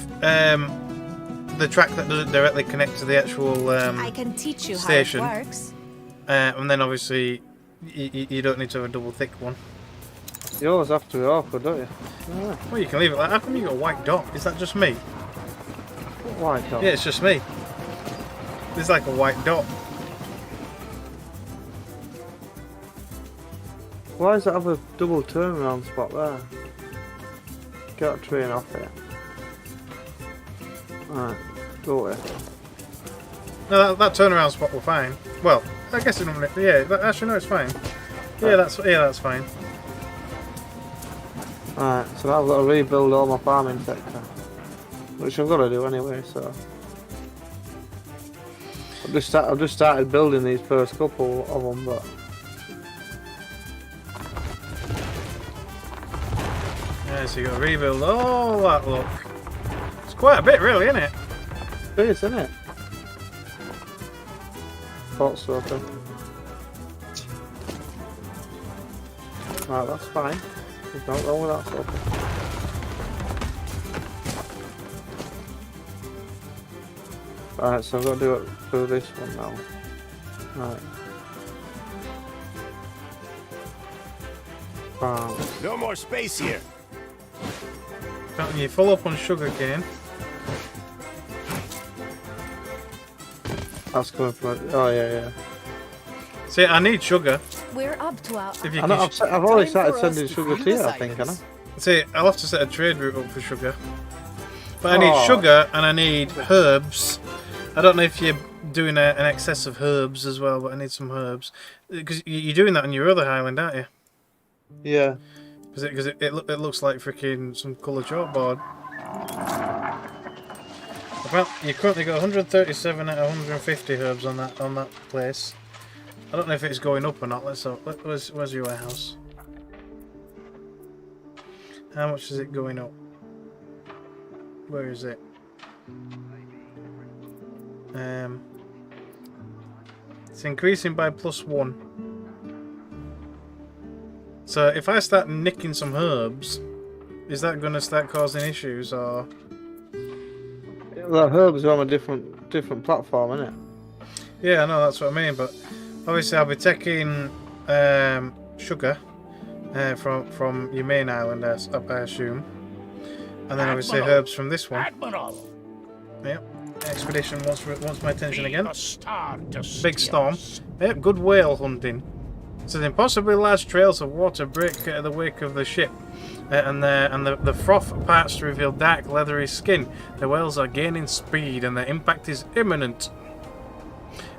the track that doesn't directly connect to the actual I can teach you station. how it works. And then obviously you don't need to have a double thick one. You always have to be awkward, don't you? Yeah. Well, you can leave it like that. How come you got a white dot? Is that just me? What white dot? Yeah, it's just me. There's like a white dot. Why does it have a double turnaround spot there? Get a train off here. Alright, go away. No, that turnaround spot will fine. Well, I guess it normally. Yeah, actually no, it's fine. Yeah, that's fine. Alright, so now I've got to rebuild all my farming sector, which I'm gonna do anyway. So I've just started building these first couple of them, but Yeah, so you got to rebuild all that. Look, it's quite a bit, really, isn't it? it is, isn't it? Thought so. Right, that's fine. There's nothing wrong with that sort of thing. Right, so I've got to do it through this one now. Right. No more space here. You full up on sugar cane. That's coming from. Oh yeah. See, I need sugar. We're up to our. If you I can know, I've already started sending sugar to you, I think, haven't I? See, I'll have to set a trade route up for sugar. But I need sugar and I need herbs. I don't know if you're doing an excess of herbs as well, but I need some herbs. Because you're doing that on your other island, aren't you? Yeah. Because it looks like freaking some coloured chalkboard. Well, you currently got 137 out of 150 herbs on that place. I don't know if it's going up or not. Let's have. Where's your warehouse? How much is it going up? Where is it? It's increasing by +1. So if I start nicking some herbs, is that going to start causing issues, or? The herbs are on a different platform, isn't it? Yeah, I know, that's what I mean, but obviously I'll be taking sugar from your main island, I assume. And then obviously Admiral. herbs from this one. Admiral. Yep. Expedition wants my attention again. Be the star to Big steer storm. us. Yep, good whale hunting. So the impossibly large trails of water break the wake of the ship. And the froth parts to reveal dark, leathery skin. The whales are gaining speed and their impact is imminent.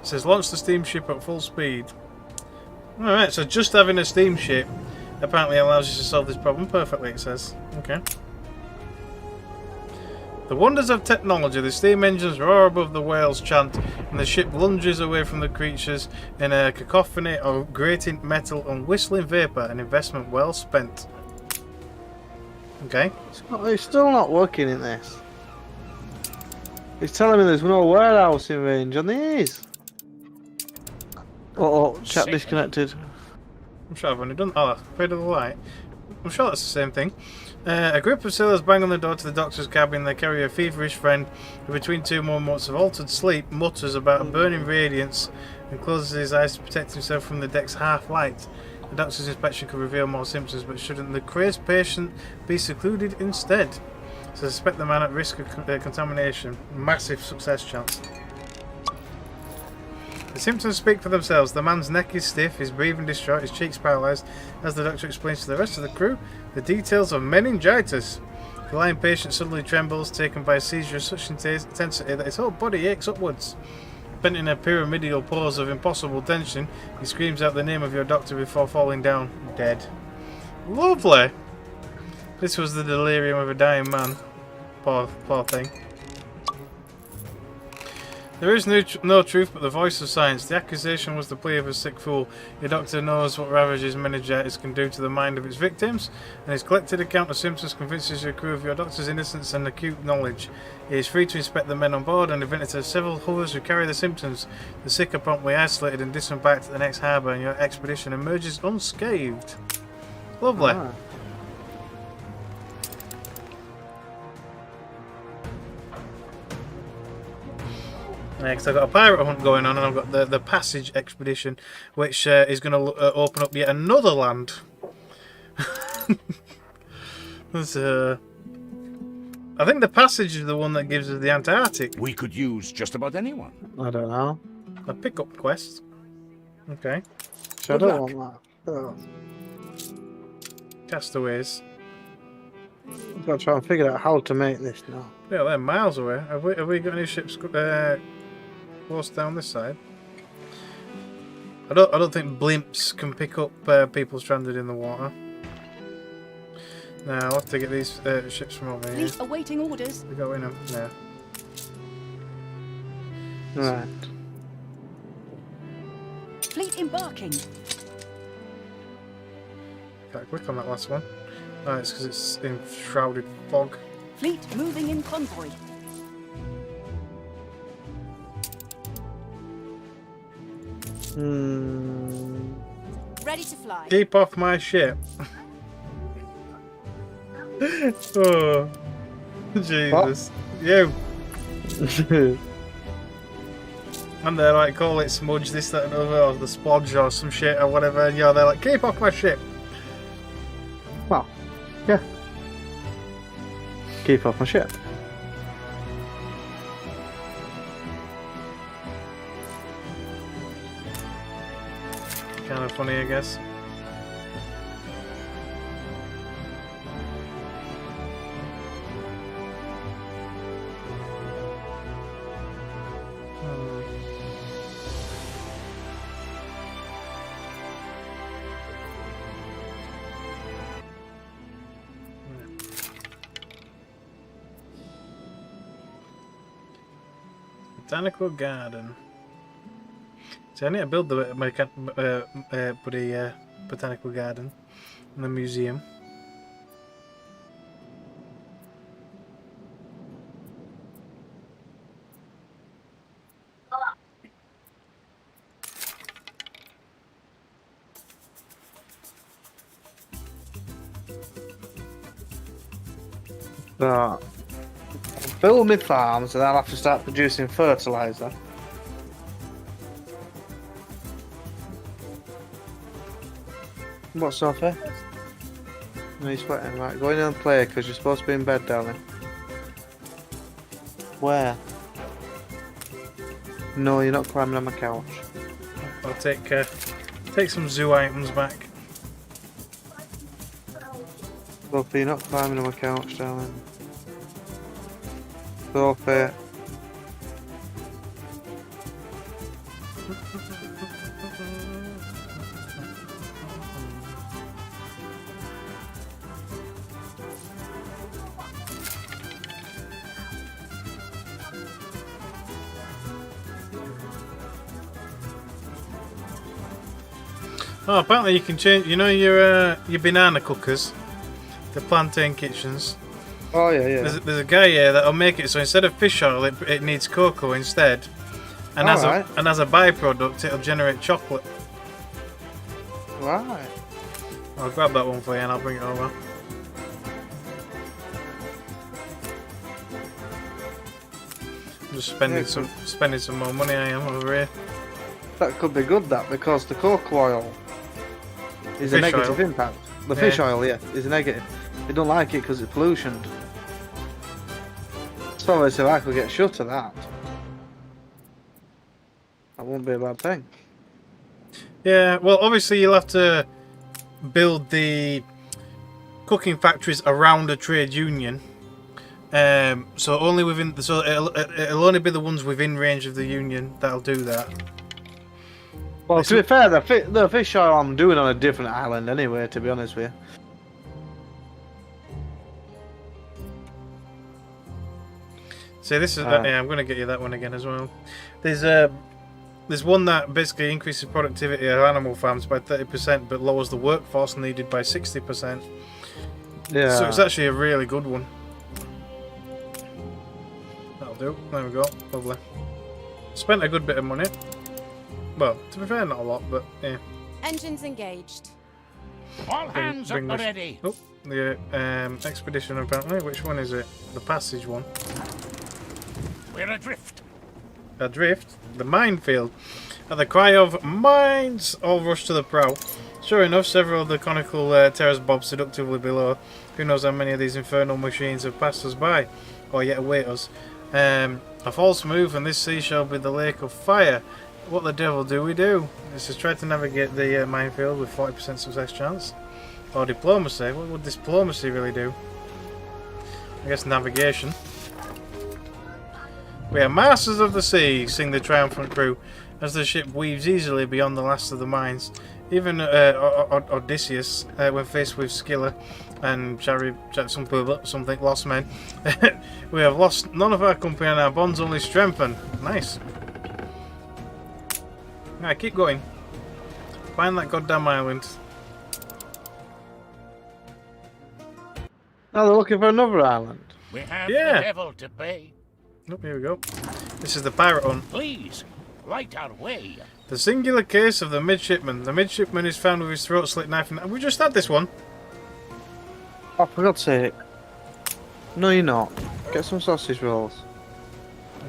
It says launch the steamship at full speed. Alright, so just having a steamship apparently allows you to solve this problem perfectly, it says. Okay. The wonders of technology. The steam engines roar above the whale's chant, and the ship lunges away from the creatures in a cacophony of grating metal and whistling vapour, an investment well spent. Okay. It's still not working in this. It's telling me there's no warehouse in range, and there is. Oh, chat Sick. disconnected. I'm sure I've only done. Oh, afraid of the light. I'm sure that's the same thing. A group of sailors bang on the door to the doctor's cabin. They carry a feverish friend who, between 2 moments of altered sleep, mutters about a burning radiance and closes his eyes to protect himself from the deck's half-light. The doctor's inspection could reveal more symptoms, but shouldn't the crazed patient be secluded instead? So suspect the man at risk of contamination. Massive success chance. The symptoms speak for themselves. The man's neck is stiff, his breathing distraught, his cheeks paralysed. As the doctor explains to the rest of the crew the details of meningitis. The lying patient suddenly trembles, taken by a seizure of such intensity that his whole body aches upwards. Bent in a pyramidal pose of impossible tension, he screams out the name of your doctor before falling down, dead. Lovely! This was the delirium of a dying man. Poor thing. There is no truth but the voice of science. The accusation was the plea of a sick fool. Your doctor knows what ravages meningitis can do to the mind of its victims, and his collected account of symptoms convinces your crew of your doctor's innocence and acute knowledge. He is free to inspect the men on board, and if to several others who carry the symptoms, the sick are promptly isolated and disembarked at the next harbour, and your expedition emerges unscathed. Lovely. Ah. Next, I've got a pirate hunt going on, and I've got the Passage expedition, which is going to open up yet another land. I think the Passage is the one that gives us the Antarctic. We could use just about anyone. I don't know. A pickup quest. Okay. I don't want that. Oh. Castaways. I've got to try and figure out how to make this now. Yeah, they're miles away. Have we got any ships close down this side? I don't think blimps can pick up people stranded in the water. No, I'll have to get these ships from over here. Fleet awaiting orders. We go in them. No. Right. Fleet embarking. Can't click on that last one. Oh, it's because it's in shrouded fog. Fleet moving in convoy. Ready to fly. Keep off my ship. Oh, Jesus. You. And they're like, call it smudge, this, that, and other, or the splodge, or some shit, or whatever. And they're like, keep off my ship. Well, yeah. Keep off my ship. Kind of funny, I guess. Botanical garden. So I need to build the botanical garden and the museum. Right. Build my farms and I'll have to start producing fertiliser. What's Sophie? No, you're sweating. Right, go in and play because you're supposed to be in bed, darling. Where? No, you're not climbing on my couch. I'll take some zoo items back. Sophie, you're not climbing on my couch, darling. Sophie. Oh, apparently you can change. You know your banana cookers, the plantain kitchens. Oh yeah, yeah. There's a guy here that'll make it so instead of fish oil, it needs cocoa instead, and as a byproduct, it'll generate chocolate. Right. I'll grab that one for you and I'll bring it over. I'm just spending some more money. I am over here. That could be good, that, because the cocoa oil is a negative impact. The fish oil, yeah, is a negative. They don't like it because it's pollution. So obviously if I could get shut of that, that wouldn't be a bad thing. Yeah, well, obviously you'll have to build the cooking factories around a trade union. So only within, so it'll only be the ones within range of the union that'll do that. Well, to be fair, the fish oil I'm doing on a different island anyway, to be honest with you. See, this is yeah, I'm going to get you that one again as well. There's one that basically increases productivity of animal farms by 30%, but lowers the workforce needed by 60%. Yeah. So it's actually a really good one. That'll do. There we go. Lovely. Spent a good bit of money. Well, to be fair, not a lot, but yeah. Engines engaged. All hands are ready. Oh, the expedition apparently. Which one is it? The passage one. We're adrift. Adrift? The minefield. At the cry of mines, all rush to the prow. Sure enough, several of the conical terrors bob seductively below. Who knows how many of these infernal machines have passed us by, or yet await us. A false move, and this sea shall be the lake of fire. What the devil do we do? This is try to navigate the minefield with 40% success chance. Or diplomacy. What would diplomacy really do? I guess navigation. We are masters of the sea, sing the triumphant crew, as the ship weaves easily beyond the last of the mines. Even Odysseus, when faced with Scylla and something lost men, we have lost none of our company and our bonds only strengthen. Nice. Alright, keep going. Find that goddamn island. Now they're looking for another island. We have the devil to pay. Oh, here we go. This is the pirate hunt. Please, light our way. The singular case of the midshipman. The midshipman is found with his throat slit knife. And we just had this one. Oh, for God's sake. No, you're not. Get some sausage rolls.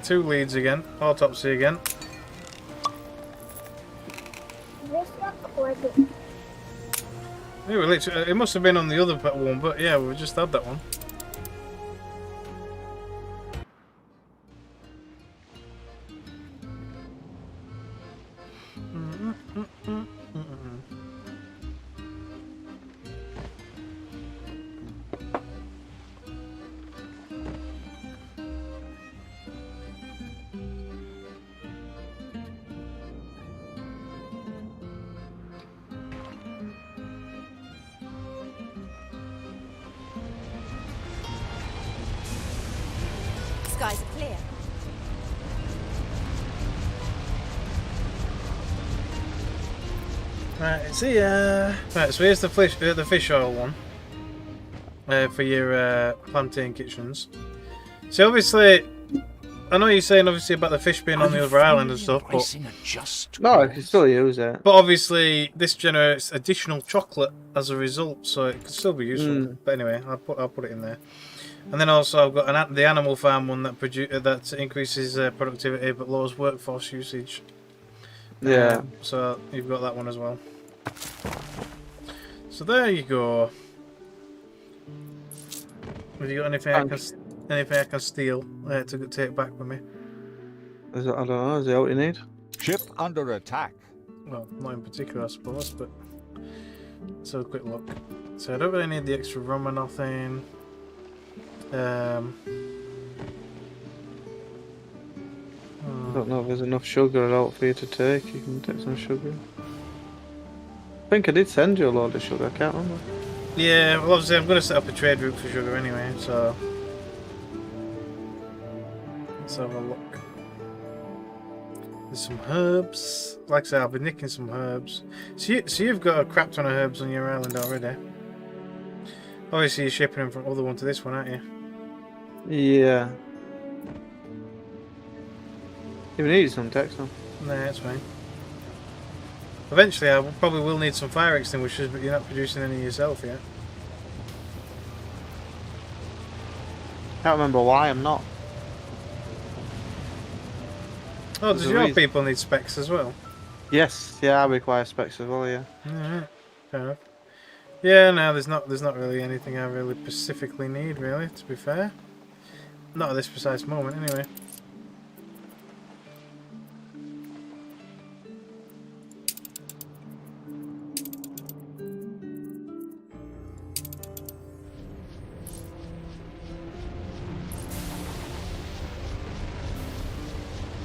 2 leads again. Autopsy again. It must have been on the other one, but yeah, we just had that one. Skies are clear. Right, see ya. Right, so here's the fish oil one for your plantain kitchens. So obviously, I know you're saying obviously about the fish being on the other island and stuff, but no, you can still use it. But obviously, this generates additional chocolate as a result, so it could still be useful. But anyway, I'll put it in there. And then also I've got the animal farm one that increases productivity but lowers workforce usage. Yeah. So you've got that one as well. So there you go. Have you got anything I can steal to take back with me? Is it, I don't know, is that what you need? Ship under attack. Well, not in particular, I suppose, but let's have a quick look. So I don't really need the extra rum or nothing. I don't know if there's enough sugar out for you to take. You can take some sugar. I think I did send you a load of sugar, I can't remember. Yeah, well obviously I'm going to set up a trade route for sugar anyway, so let's have a look. There's some herbs. Like I said, I'll be nicking some herbs. So you've got a crap ton of herbs on your island already. Obviously you're shipping them from other one to this one, aren't you? Yeah. If you need some, text them. Nah, that's fine. Eventually I probably will need some fire extinguishers, but you're not producing any yourself yet. Can't remember why I'm not. Oh, does your people need specs as well? Yes, yeah, I require specs as well, yeah. Alright, fair enough. Yeah, no, there's not really anything I really specifically need, really, to be fair. Not at this precise moment, anyway.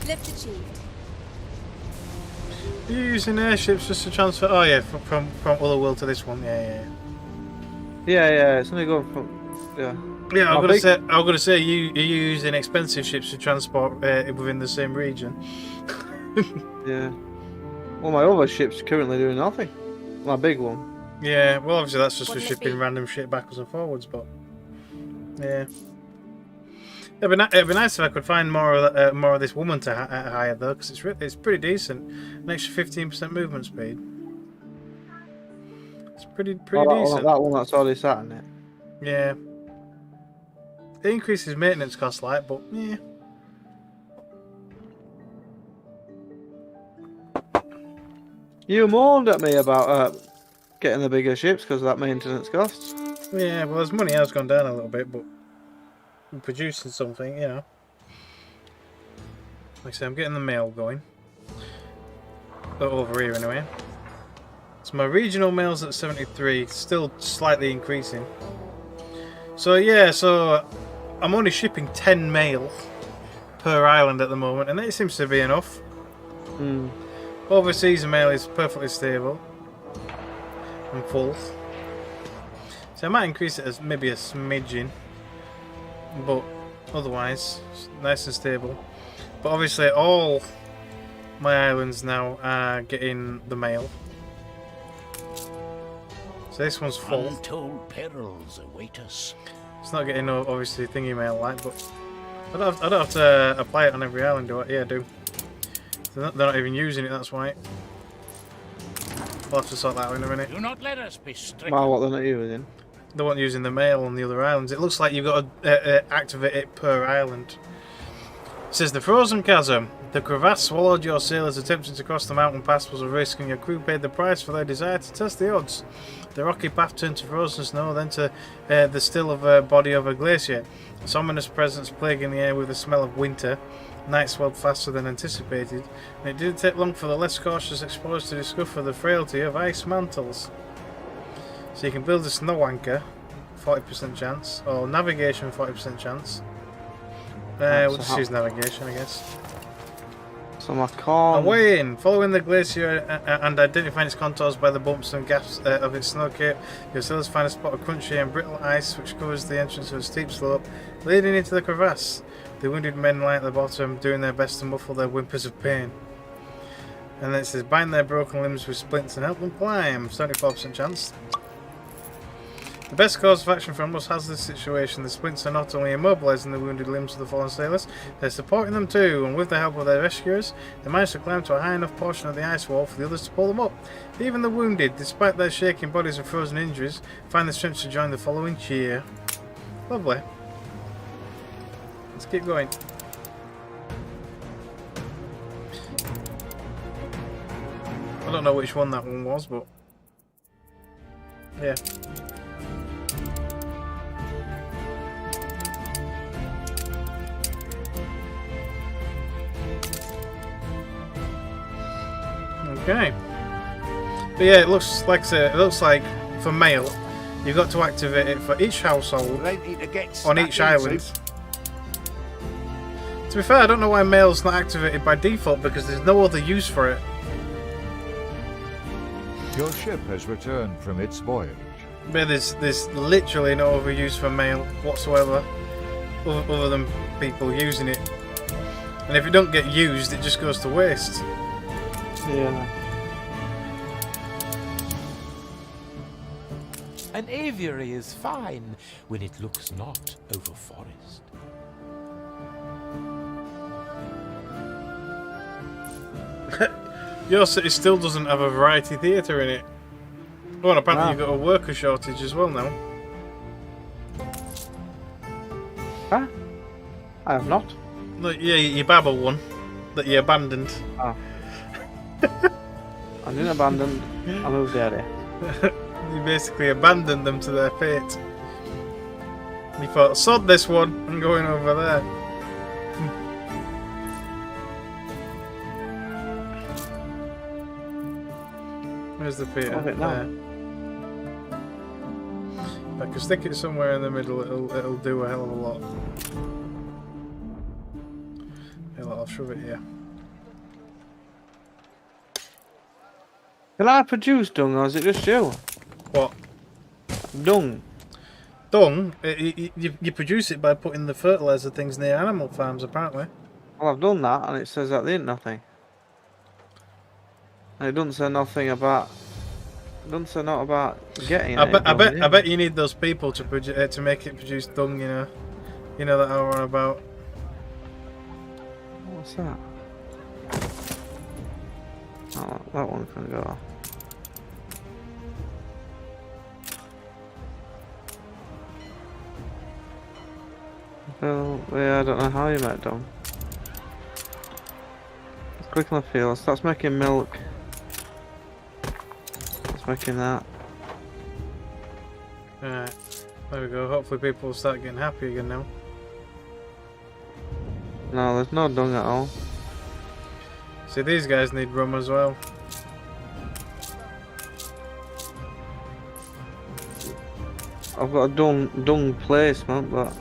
Lift achieved. Are you using airships just to transfer? Oh yeah, from other world to this one. Yeah. Yeah, it's only going from. Yeah. Yeah, I'm gonna say you using expensive ships to transport within the same region. Yeah. Well, my other ship's currently doing nothing. My big one. Yeah, well obviously that's just for Wouldn't it shipping be? random shit backwards and forwards, but yeah. It'd be nice if I could find more of this woman to hire though, because it's pretty decent. An extra 15% movement speed. It's pretty decent. That one that's already sat in it. Yeah. It increases maintenance costs, like, but yeah. You moaned at me about getting the bigger ships because of that maintenance costs. Yeah, well, his money has gone down a little bit, but I'm producing something, you know. Like I say, I'm getting the mail going. Over here, anyway. So my regional mail's at 73, still slightly increasing. So yeah, so I'm only shipping 10 mail per island at the moment, and it seems to be enough. Overseas mail is perfectly stable and full. So I might increase it as maybe a smidgen, but otherwise it's nice and stable. But obviously all my islands now are getting the mail. So this one's full. Untold perils await us. It's not getting no obviously thingy mail like, but I don't have to apply it on every island, do I? Yeah, I do. They're not even using it, that's why. We'll have to sort that out in a minute. Do not let us be stricken. Well, what they're not using. They weren't using the mail on the other islands. It looks like you've got to activate it per island. It says, the frozen chasm. The crevasse swallowed your sailors attempting to cross the mountain pass was a risk, and your crew paid the price for their desire to test the odds. The rocky path turned to frozen snow, then to the still of a body of a glacier. Its ominous presence plaguing the air with the smell of winter. Night swelled faster than anticipated, and it didn't take long for the less cautious explorers to discover the frailty of ice mantles. So you can build a snow anchor, 40% chance, or navigation, 40% chance. We'll just use navigation, I guess. So my car. Away in, following the glacier and identifying its contours by the bumps and gaps of its snow cape, your sailors find a spot of crunchy and brittle ice which covers the entrance of a steep slope leading into the crevasse. The wounded men lie at the bottom, doing their best to muffle their whimpers of pain. And then it says, bind their broken limbs with splints and help them climb. 74% chance. The best course of action for a most hazardous situation, the splints are not only immobilising the wounded limbs of the fallen sailors, they're supporting them too, and with the help of their rescuers, they manage to climb to a high enough portion of the ice wall for the others to pull them up. Even the wounded, despite their shaking bodies and frozen injuries, find the strength to join the following cheer. Lovely. Let's keep going. I don't know which one that one was, but Yeah. Okay. But yeah, it looks like for mail, you've got to activate it for each household Plenty to get on stuck each island. into. To be fair, I don't know why mail's not activated by default because there's no other use for it. Your ship has returned from its voyage. But there's literally no other use for mail whatsoever, other than people using it. And if it don't get used, it just goes to waste. Yeah. An aviary is fine when it looks not over forest. Your city still doesn't have a variety theatre in it. Oh, and apparently you've got a worker shortage as well now. Huh? I have not. No, yeah, your Babel one that you abandoned. Oh. I didn't abandon. I moved the area. You basically abandoned them to their fate. You thought, sod this one, I'm going over there. Where's the theatre? Have it now. There. If I can stick it somewhere in the middle, it'll do a hell of a lot. I'll shove it here. Can I produce dung or is it just you? What? Dung. Dung? You produce it by putting the fertilizer things near animal farms, apparently. Well, I've done that and it says that there ain't nothing. And it doesn't say nothing about. It doesn't say not about getting I it. bet you need those people to make it produce dung. You know that I'm on about. What's that? Oh, that one can go. Well, yeah, I don't know how you make dung. Let's click on the field. Starts making milk. It's making that. Alright, there we go. Hopefully people will start getting happy again now. No, there's no dung at all. See, these guys need rum as well. I've got a dung placement, but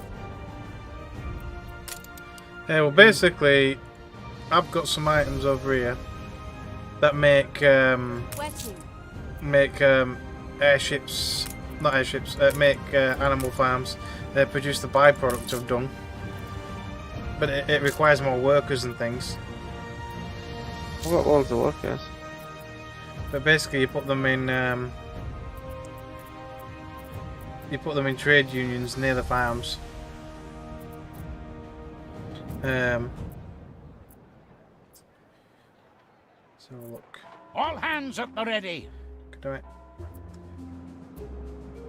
Yeah, well, basically, I've got some items over here that make airships, not airships, make animal farms produce the byproduct of dung. But it requires more workers and things. I've got loads of workers. But basically, you put them in trade unions near the farms. Let's have a look. All hands at the ready. Can do it.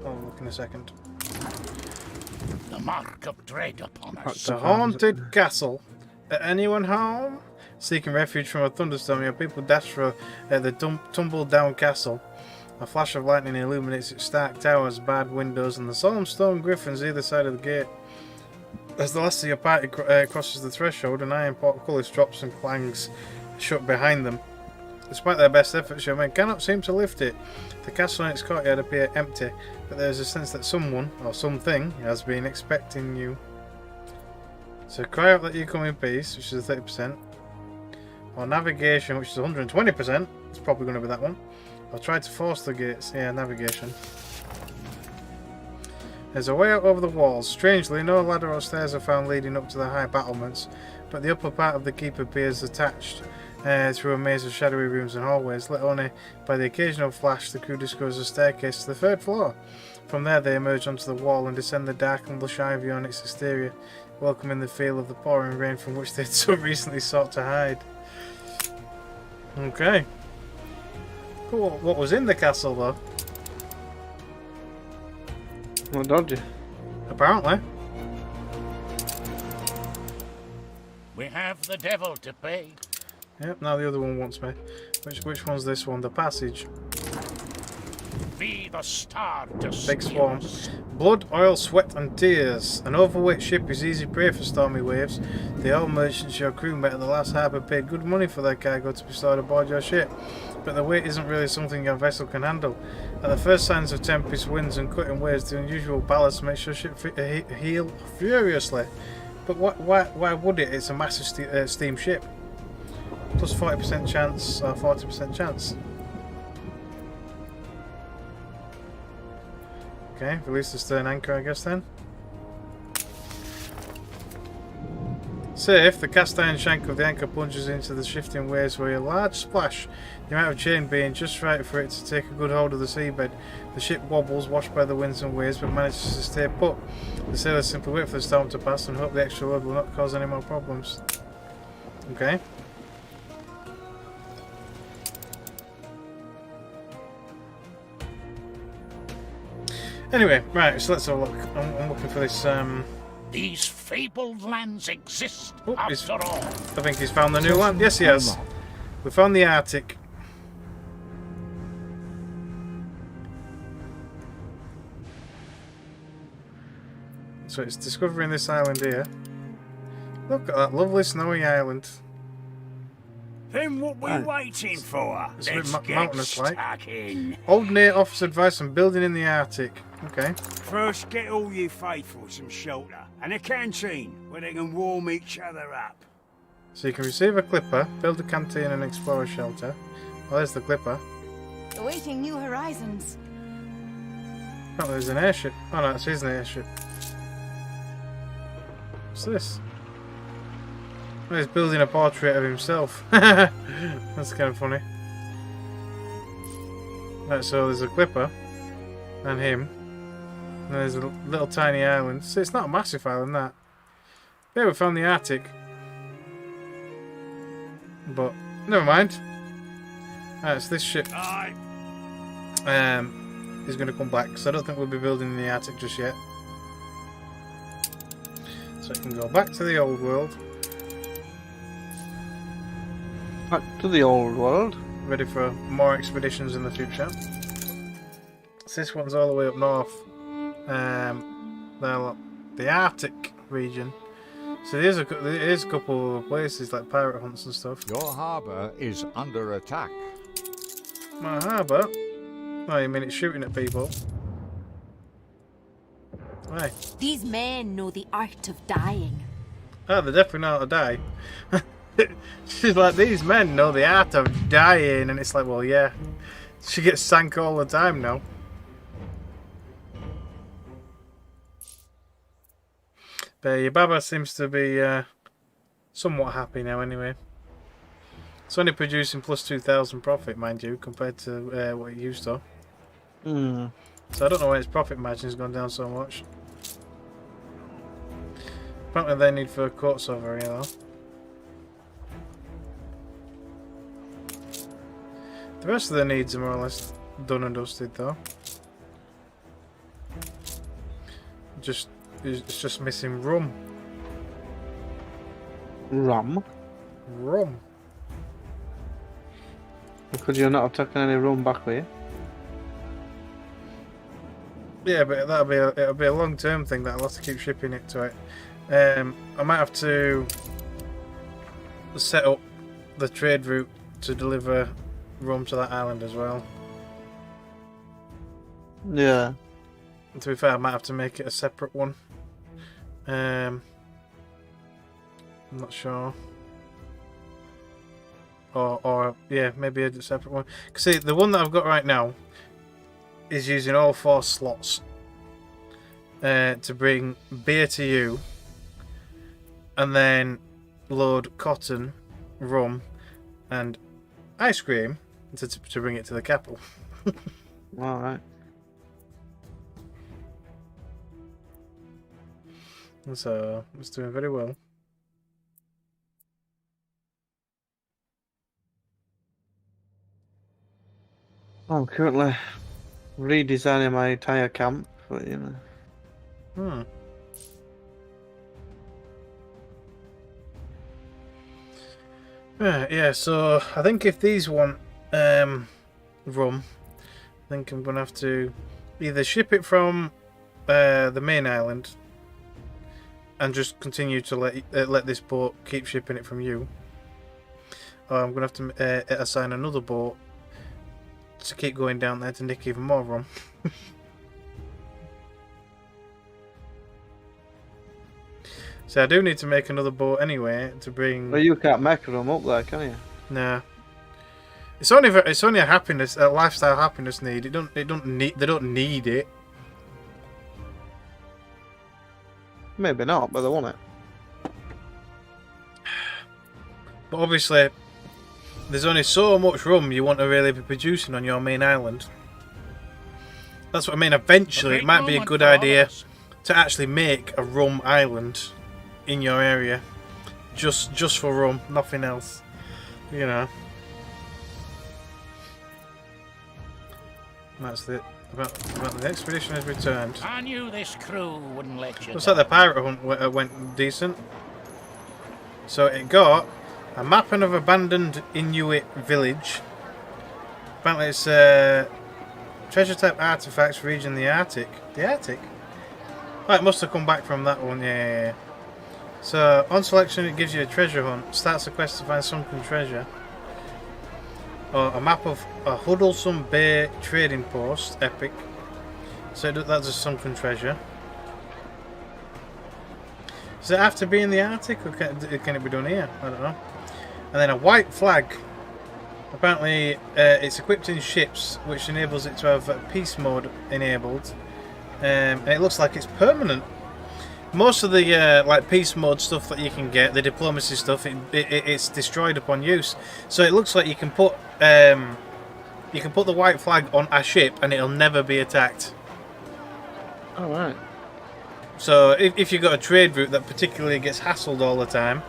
I'll look in a second. The mark of dread upon us. The haunted castle. Anyone home? Seeking refuge from a thunderstorm, your people dash for the tumbled down castle. A flash of lightning illuminates its stark towers, barred windows, and the solemn stone griffins either side of the gate. As the last of your party crosses the threshold, an iron portcullis drops and clangs shut behind them. Despite their best efforts, your men cannot seem to lift it. The castle and its courtyard appear empty, but there is a sense that someone, or something, has been expecting you. So cry out that you come in peace, which is a 30%. Or navigation, which is 120%. It's probably going to be that one. Or try to force the gates. Yeah, navigation. There's a way out over the walls. Strangely, no ladder or stairs are found leading up to the high battlements, but the upper part of the keep appears attached through a maze of shadowy rooms and hallways. Lit only by the occasional flash, the crew discovers a staircase to the third floor. From there, they emerge onto the wall and descend the dark and lush ivy on its exterior, welcoming the feel of the pouring rain from which they'd so recently sought to hide. Okay. Cool. What was in the castle, though? What dodgy? Apparently. We have the devil to pay. Yep, now the other one wants me. Which one's this one? The passage. be the star to Big steer swarm. us. Blood, oil, sweat, and tears. An overweight ship is easy prey for stormy waves. The oil merchants your crew met at the last harbour paid good money for their cargo to be stored aboard your ship, but the weight isn't really something your vessel can handle. At the first signs of tempest, winds, and cutting waves, the unusual ballast makes your ship heal furiously. But why would it? It's a massive steam ship. Plus 40% chance or 40% chance. Okay, release the stern anchor, I guess then. Safe, the cast iron shank of the anchor plunges into the shifting waves with a large splash, the amount of chain being just right for it to take a good hold of the seabed. The ship wobbles, washed by the winds and waves, but manages to stay put. The sailors simply wait for the storm to pass and hope the extra load will not cause any more problems. Okay. Anyway, right, so let's have a look. I'm looking for this, These fabled lands exist Oh, after all. I think he's found the new land. Yes, he has. We found the Arctic. So it's discovering this island here. Look at that lovely snowy island. Then what we Right. waiting for? It's a bit Let's get mountainous like. stuck in. Old Nate offers advice on building in the Arctic. Okay. First, get all you faithful some shelter and a canteen where they can warm each other up. So you can receive a clipper, build a canteen and explore a shelter. Well, there's the clipper. Awaiting new horizons. Oh, there's an airship. Oh no, it is an airship. What's this? Oh, he's building a portrait of himself. That's kind of funny. Right, so there's a clipper and him. And there's a little tiny island. So it's not a massive island, that. Yeah, we found the Arctic. But never mind. Alright, so this ship is going to come back. So I don't think we'll be building in the Arctic just yet. So it can go back to the old world. Back to the old world. Ready for more expeditions in the future. So this one's all the way up north. The Arctic region. So there is a couple of places like pirate hunts and stuff. Your harbour is under attack. My harbour? Oh, you mean it's shooting at people? Why? These men know the art of dying. Oh, they definitely know how to die. She's like, these men know the art of dying, and it's like, well, yeah. She gets sank all the time now. But your Baba seems to be somewhat happy now anyway. It's only producing plus 2,000 profit, mind you, compared to what it used to. Hmm. So I don't know why its profit margin's gone down so much. Apparently they need fur coats over here though. The rest of the needs are more or less done and dusted though. It's just missing rum. Rum? Rum. Could you not have taken any rum back with you? Yeah, but it'll be a long term thing that I'll have to keep shipping it to it. I might have to set up the trade route to deliver rum to that island as well. Yeah. And to be fair, I might have to make it a separate one. I'm not sure. Or yeah, maybe a separate one. Cause see, the one that I've got right now is using all 4 slots to bring beer to you, and then load cotton, rum, and ice cream to bring it to the capital. All right. So it's doing very well. I'm currently redesigning my entire camp, but you know. Yeah, so I think if these want rum, think I'm going to have to either ship it from the main island and just continue to let this boat keep shipping it from you, or I'm going to have to assign another boat to keep going down there to nick even more rum. So I do need to make another boat anyway to bring. Well, you can't make them up there, can you? No. It's only a happiness, a lifestyle happiness need. They don't need it. Maybe not, but they want it. But obviously, there's only so much rum you want to really be producing on your main island. That's what I mean. Eventually, it might be a good idea to actually make a rum island in your area, just for rum, nothing else. You know. That's it. About the expedition has returned. I knew this crew wouldn't let you. Looks like the pirate hunt went decent. So it got a mapping of abandoned Inuit village. Apparently it's treasure type artifacts region the Arctic. The Arctic? Oh, it must have come back from that one, yeah. So on selection it gives you a treasure hunt. Starts the quest to find sunken treasure. Or a map of a Huddlesome Bay trading post. Epic. So that's a sunken treasure. Does it have to be in the Arctic, or can it be done here? I don't know. And then a white flag. Apparently it's equipped in ships, which enables it to have peace mode enabled. And it looks like it's permanent. Most of the like peace mode stuff that you can get, the diplomacy stuff, it's destroyed upon use. So it looks like you can put the white flag on a ship and it'll never be attacked. All right. So if you've got a trade route that particularly gets hassled all the time,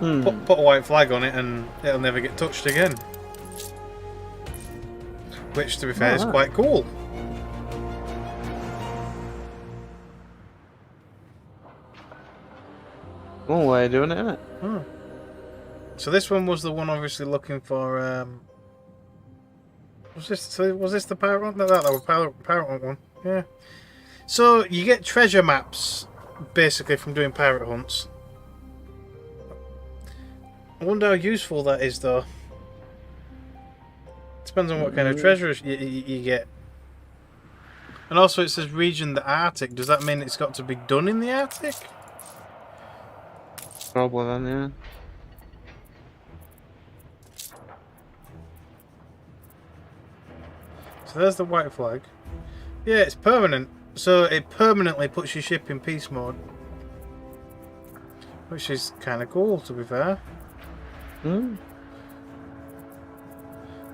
put a white flag on it and it'll never get touched again. Which, to be fair, is quite cool. One way of doing it, isn't it? So this one was the one obviously looking for. Was this the pirate one? No, that was pirate one. Yeah. So you get treasure maps basically from doing pirate hunts. I wonder how useful that is, though. Depends on what kind of treasures you get. And also it says region the Arctic. Does that mean it's got to be done in the Arctic? Probably then, yeah. So there's the white flag. Yeah, it's permanent. So it permanently puts your ship in peace mode. Which is kind of cool, to be fair.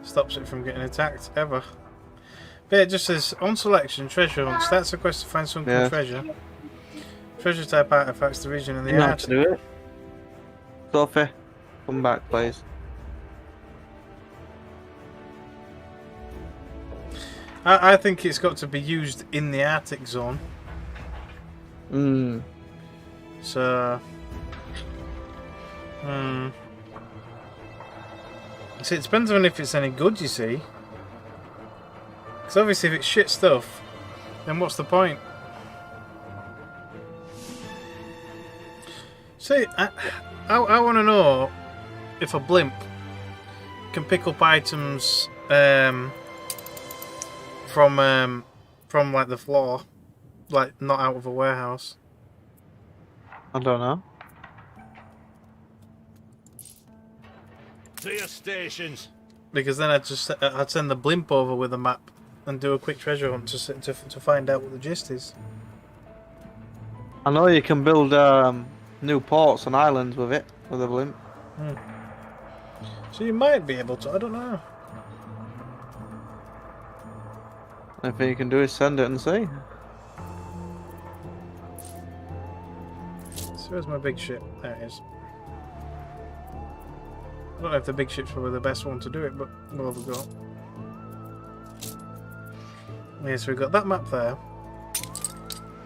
Stops it from getting attacked, ever. But yeah, it just says, on selection, treasure hunt. Starts a quest to find sunken treasure. Treasure type artifacts, the region in the Arctic. You know how to do it. Sophie, come back, please. I think it's got to be used in the Arctic zone. So... See, it depends on if it's any good, you see. Because obviously if it's shit stuff, then what's the point? See, I want to know if a blimp can pick up items from like the floor, like not out of a warehouse. I don't know. To your stations. Because then I'd send the blimp over with a map and do a quick treasure hunt to find out what the gist is. I know you can build new ports and islands with it, with a blimp. So you might be able to, I don't know. Anything you can do is send it and see. So where's my big ship? There it is. I don't know if the big ship's probably the best one to do it, but we'll have a go. Yeah, so we've got that map there.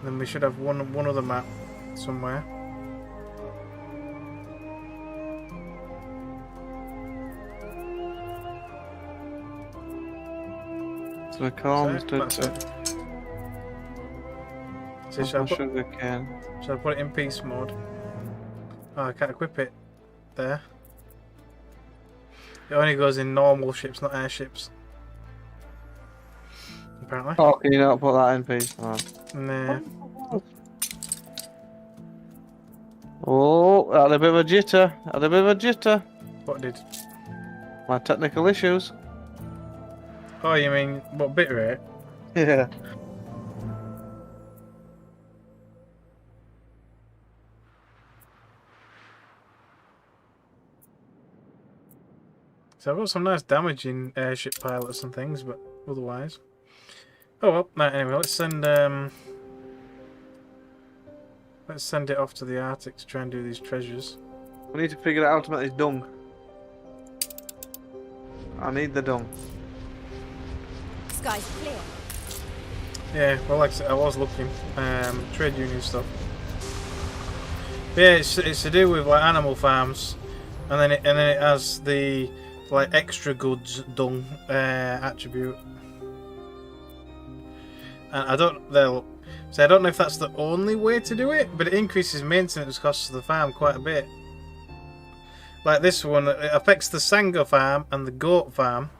Then we should have one other map somewhere. So the corn's done That's it. it. So That's shall I my put, sugar cane. shall I put it in peace mode? Oh, I can't equip it there. It only goes in normal ships, not airships. Apparently. Oh, can you not put that in peace mode? Nah. Oh, had a bit of a jitter. Had a bit of a jitter. What did? My technical issues. Oh, you mean what bit rate? Yeah. So I've got some nice damage in airship pilots and things, but otherwise. Oh well. Right, anyway, let's send it off to the Arctic to try and do these treasures. We need to figure out how to make this dung. I need the dung. Sky's clear. Yeah, well, like I said, I was looking trade union stuff. Yeah, it's to do with like animal farms, and then it has the like extra goods dung attribute. And I don't know if that's the only way to do it, but it increases maintenance costs of the farm quite a bit. Like this one, it affects the Sangha farm and the goat farm.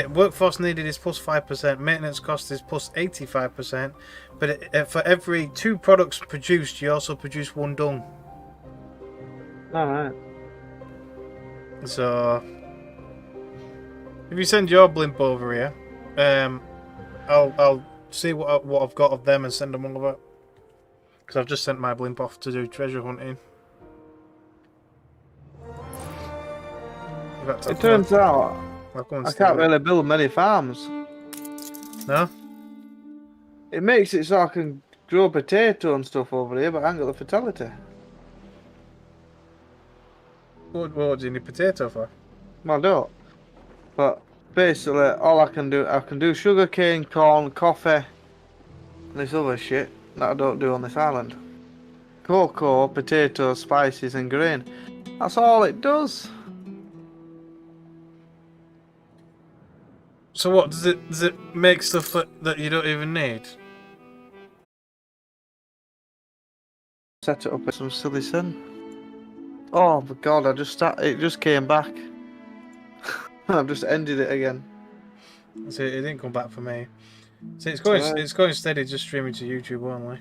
Workforce needed is plus 5%, maintenance cost is plus 85%, but for every 2 products produced, you also produce 1 dung. Alright. So, if you send your blimp over here, I'll see what I've got of them and send them over. Because I've just sent my blimp off to do treasure hunting. It turns out I can't really build many farms. No? It makes it so I can grow potato and stuff over here, but I ain't got the fertility. What do you need potato for? Well, I don't. But basically, all I can do sugarcane, corn, coffee, and this other shit that I don't do on this island. Cocoa, potatoes, spices, and grain. That's all it does. So what does it make stuff that you don't even need? Set it up with some silly sin. Oh my god! It just came back. I've just ended it again. So it didn't come back for me. So it's going steady, just streaming to YouTube only.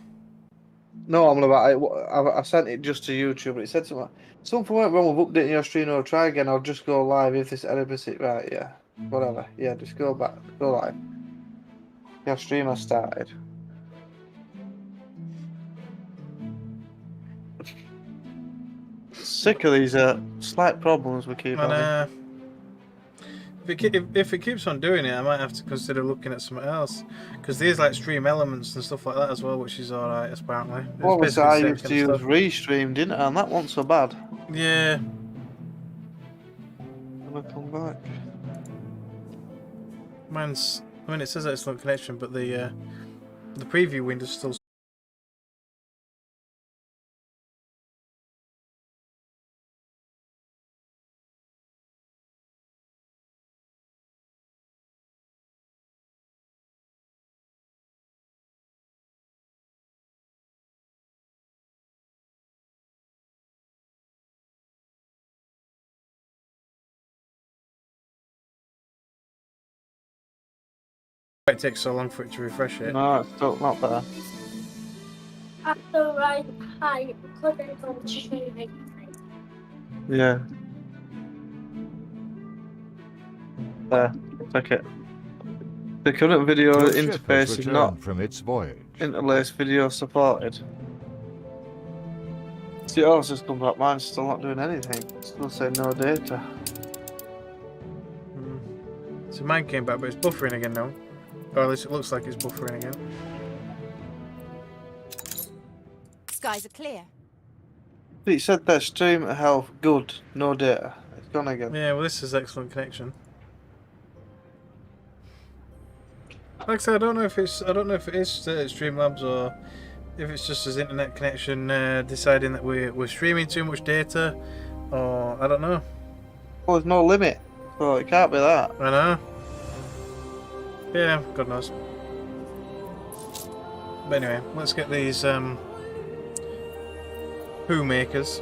No, I'm about it. I sent it just to YouTube, but it said something went wrong with updating your stream. Or try again. I'll just go live if this error is right. Yeah, whatever. Yeah, just go back, go live. Your stream has started. Sick of these slight problems we keep having. If it keeps on doing it, I might have to consider looking at something else. Because there's like stream elements and stuff like that as well, which is alright, apparently. What was I used to use Restream, didn't I? And that wasn't so bad. Yeah. I'm gonna come back. It says excellent connection, but the preview window's still. It takes so long for it to refresh it. No, it's still not there. At the right height, click on streaming. Yeah. There, take it. The current video Your ship interface has is returned not from its voyage. interlace video supported. See, yours has come back. Mine's still not doing anything. Still saying no data. So mine came back, but it's buffering again now. Or at least it looks like it's buffering again. Skies are clear. It said that stream health good, no data. It's gone again. Yeah, well, this is excellent connection. Like I said, I don't know if it is Streamlabs or if it's just his internet connection deciding that we're streaming too much data, or I don't know. Well, there's no limit, so it can't be that. I know. Yeah, God knows. But anyway, let's get these poo makers.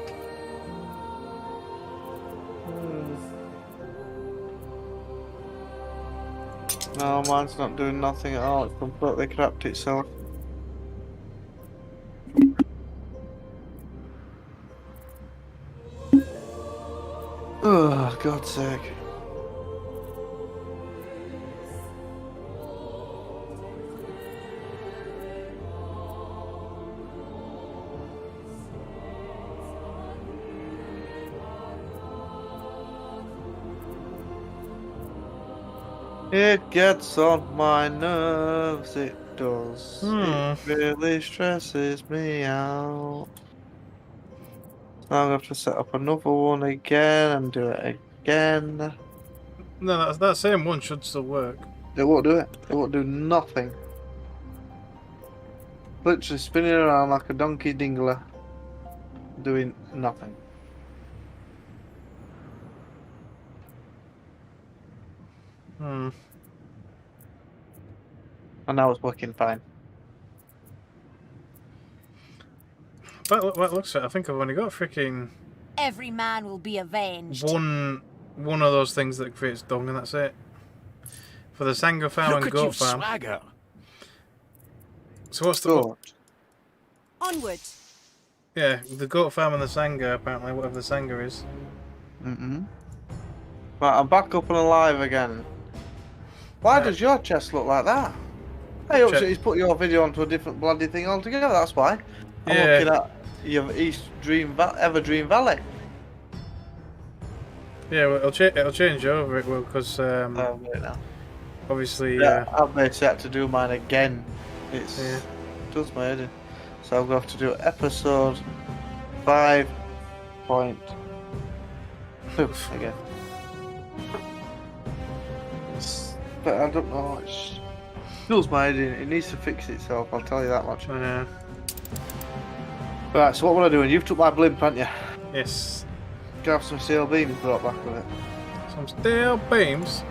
No, mine's not doing nothing at all. It's completely crapped itself. Oh, God's sake. It gets on my nerves, it does. It really stresses me out. Now I'm going to have to set up another one again and do it again. No, that same one should still work. It won't do it. It won't do nothing. Literally spinning around like a donkey dingler. Doing nothing. And now it's working fine. That looks at it. I think I've only got freaking Every man will be avenged. one of those things that creates dung, and that's it. For the Sangha farm and goat farm. Swagger. So what's the Goat. Onward. Yeah, the goat farm and the Sangha, apparently, whatever the Sangha is. Right, I'm back up and alive again. Why does your chest look like that? Hey, he's put your video onto a different bloody thing altogether, that's why. I'm looking at your Everdream Valley. Yeah, well, it'll change over, it will, because wait now. obviously... I've made set to do mine again. It does my head in. So I'm going to have to do episode 5.2 again. But I don't know, it does my head in. It needs to fix itself, I'll tell you that much. Right, so what will I do? You've took my blimp, haven't you? Yes. Can I have some steel beams brought back with it? Some steel beams?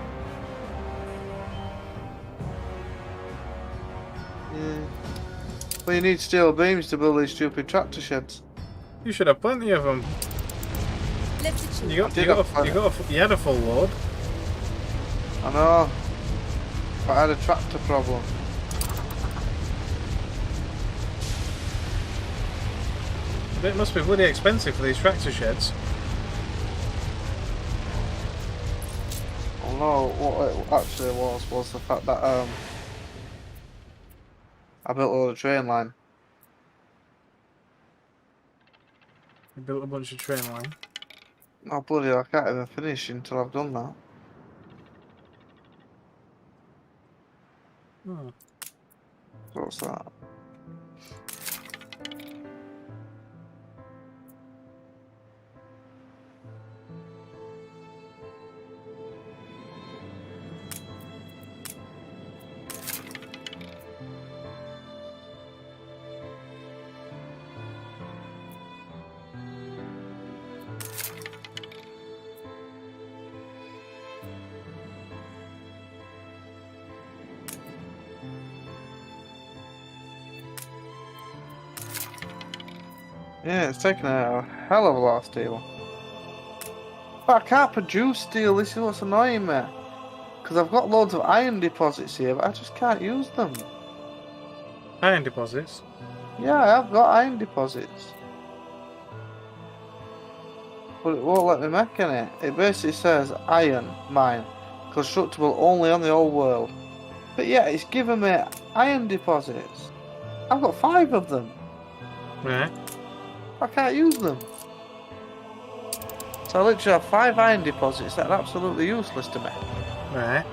Yeah. Well, you need steel beams to build these stupid tractor sheds. You should have plenty of them. You had a full load. I know. But I had a tractor problem. It must be bloody expensive for these tractor sheds. Oh no, what it actually was the fact that I built a little train line. You built a bunch of train line. Oh bloody hell, I can't even finish until I've done that. What's that? Yeah, it's taking a hell of a lot of steel. But I can't produce steel, this is what's annoying me. Because I've got loads of iron deposits here, but I just can't use them. Iron deposits? Yeah, I've got iron deposits. But it won't let me make any. It basically says iron mine, constructible only on the old world. But yeah, it's giving me iron deposits. I've got 5 of them. Right. I can't use them. So I literally have 5 iron deposits that are absolutely useless to me. Right.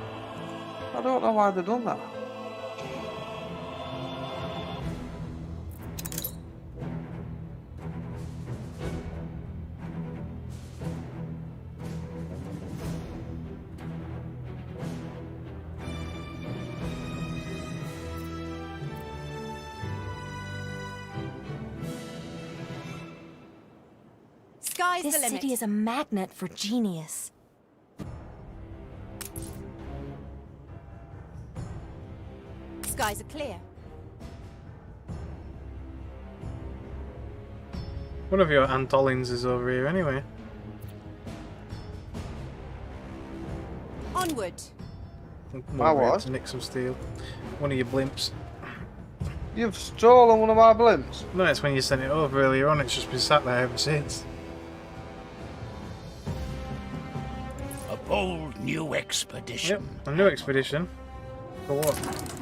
I don't know why they've done that. Sky's This the limit. city is a magnet for genius. Skies are clear. One of your Antolins is over here anyway. Onward. My Over here what? to nick some steel. One of your blimps. You've stolen one of my blimps. No, it's when you sent it over earlier on. It's just been sat there ever since. A bold new expedition. Yep, a new expedition. For what?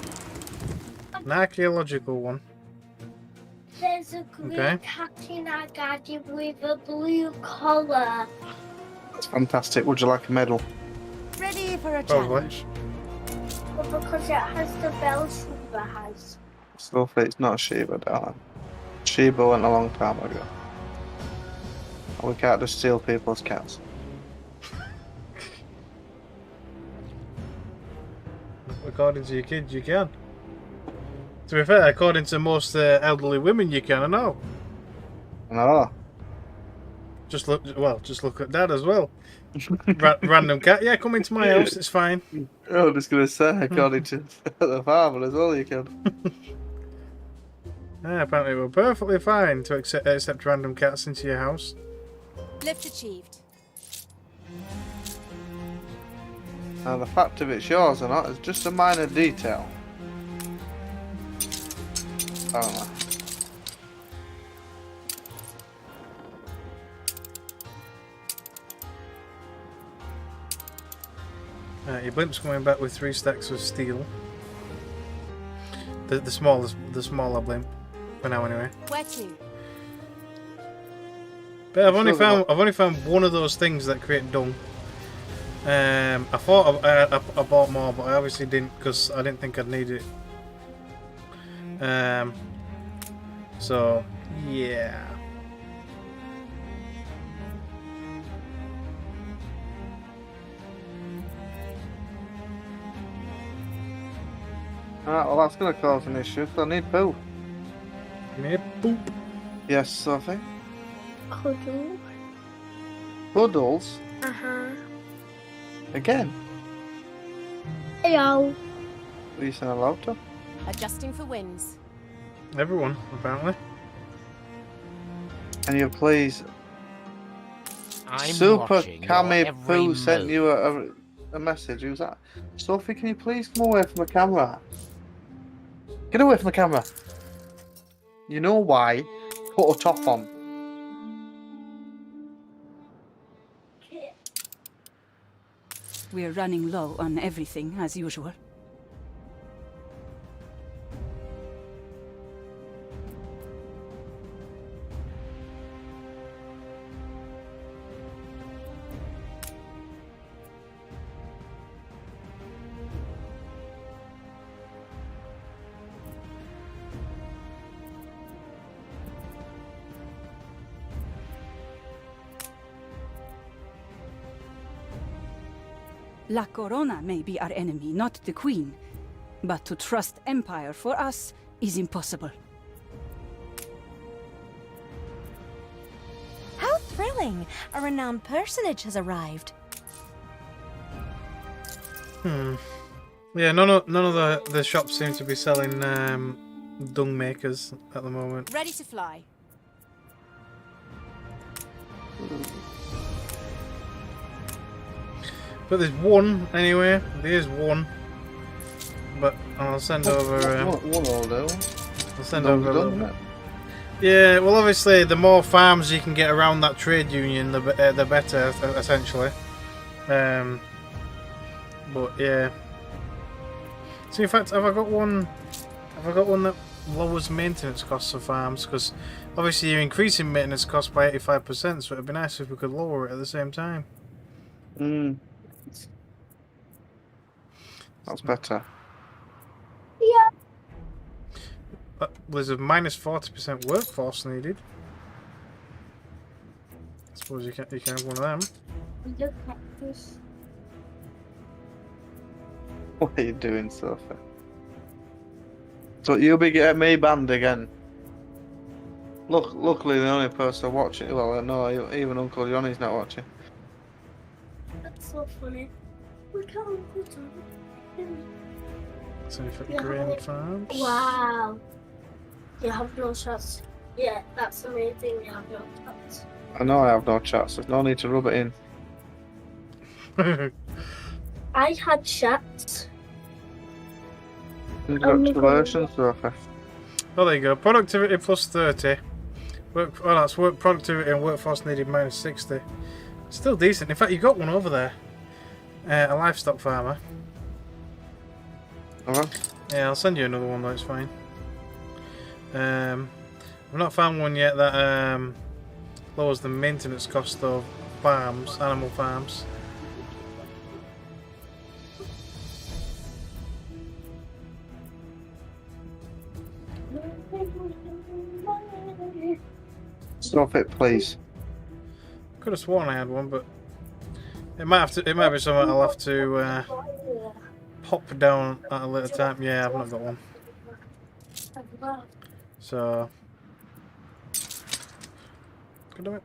An archaeological one. There's a green Okay. cat in our garden with a blue collar. That's fantastic. Would you like a medal? Ready for a Probably. challenge. But because it has the bell Sheba has. Sophie, it's not Sheba, darling. Sheba went a long time ago. And we can't just steal people's cats. According to your kids, you can. To be fair, according to most elderly women, you can. I know. No. Just look. Well, just look at Dad as well. Random cat. Yeah, come into my house. It's fine. I was just going to say, according to the farmer as well, you can. Yeah, apparently we're perfectly fine to accept random cats into your house. Lift achieved. Now, the fact of it's yours or not is just a minor detail. I don't know. Your blimp's coming back with 3 stacks of steel. The smaller blimp, for now anyway. Where to? But I've only found one of those things that create dung. I thought I bought more, but I obviously didn't because I didn't think I'd need it. So yeah. Alright, well that's going to cause an issue, so I need poo. Yep, boop. Yes, Sophie? Cuddle. Puddles? Uh-huh. Again? Hello. Are you saying hello to? Adjusting for winds. Everyone, apparently. Can you please... I'm Super watching your Cammy every Poo sent move. you a message. Who's that? Sophie, can you please come away from the camera? Get away from the camera. You know why? Put a top on. We're running low on everything, as usual. La Corona may be our enemy, not the Queen. But to trust Empire for us is impossible. How thrilling! A renowned personage has arrived. Yeah, none of the shops seem to be selling dung makers at the moment. Ready to fly. But there's one anyway. There's one. But I'll send over. One will do. I'll send over a little bit. Yeah, well, obviously, the more farms you can get around that trade union, the better, essentially. But yeah. So in fact, have I got one that lowers maintenance costs of farms? Because obviously you're increasing maintenance costs by 85%, so it'd be nice if we could lower it at the same time. That's better. Yeah. But there's a minus 40% workforce needed. I suppose you can have one of them. Look at this. What are you doing, Sophie? So you'll be getting me banned again. Luckily the only person watching, well no, even Uncle Johnny's not watching. That's so funny. Look at Uncle John. So for the grain farms. Wow. You have no chance. Yeah, that's amazing. You have no chance. I know I have no chance. There's no need to rub it in. I had chats. Congratulations, Sophie. Oh, there you go. Productivity plus 30. That's work productivity and workforce needed minus 60. Still decent. In fact, you got one over there. A livestock farmer. Okay. Yeah, I'll send you another one though, it's fine. I've not found one yet that lowers the maintenance cost of farms, animal farms. Stop it, please. Could have sworn I had one, but it might be something I'll have to pop down at a later time. Yeah, I've not got one. So could do it.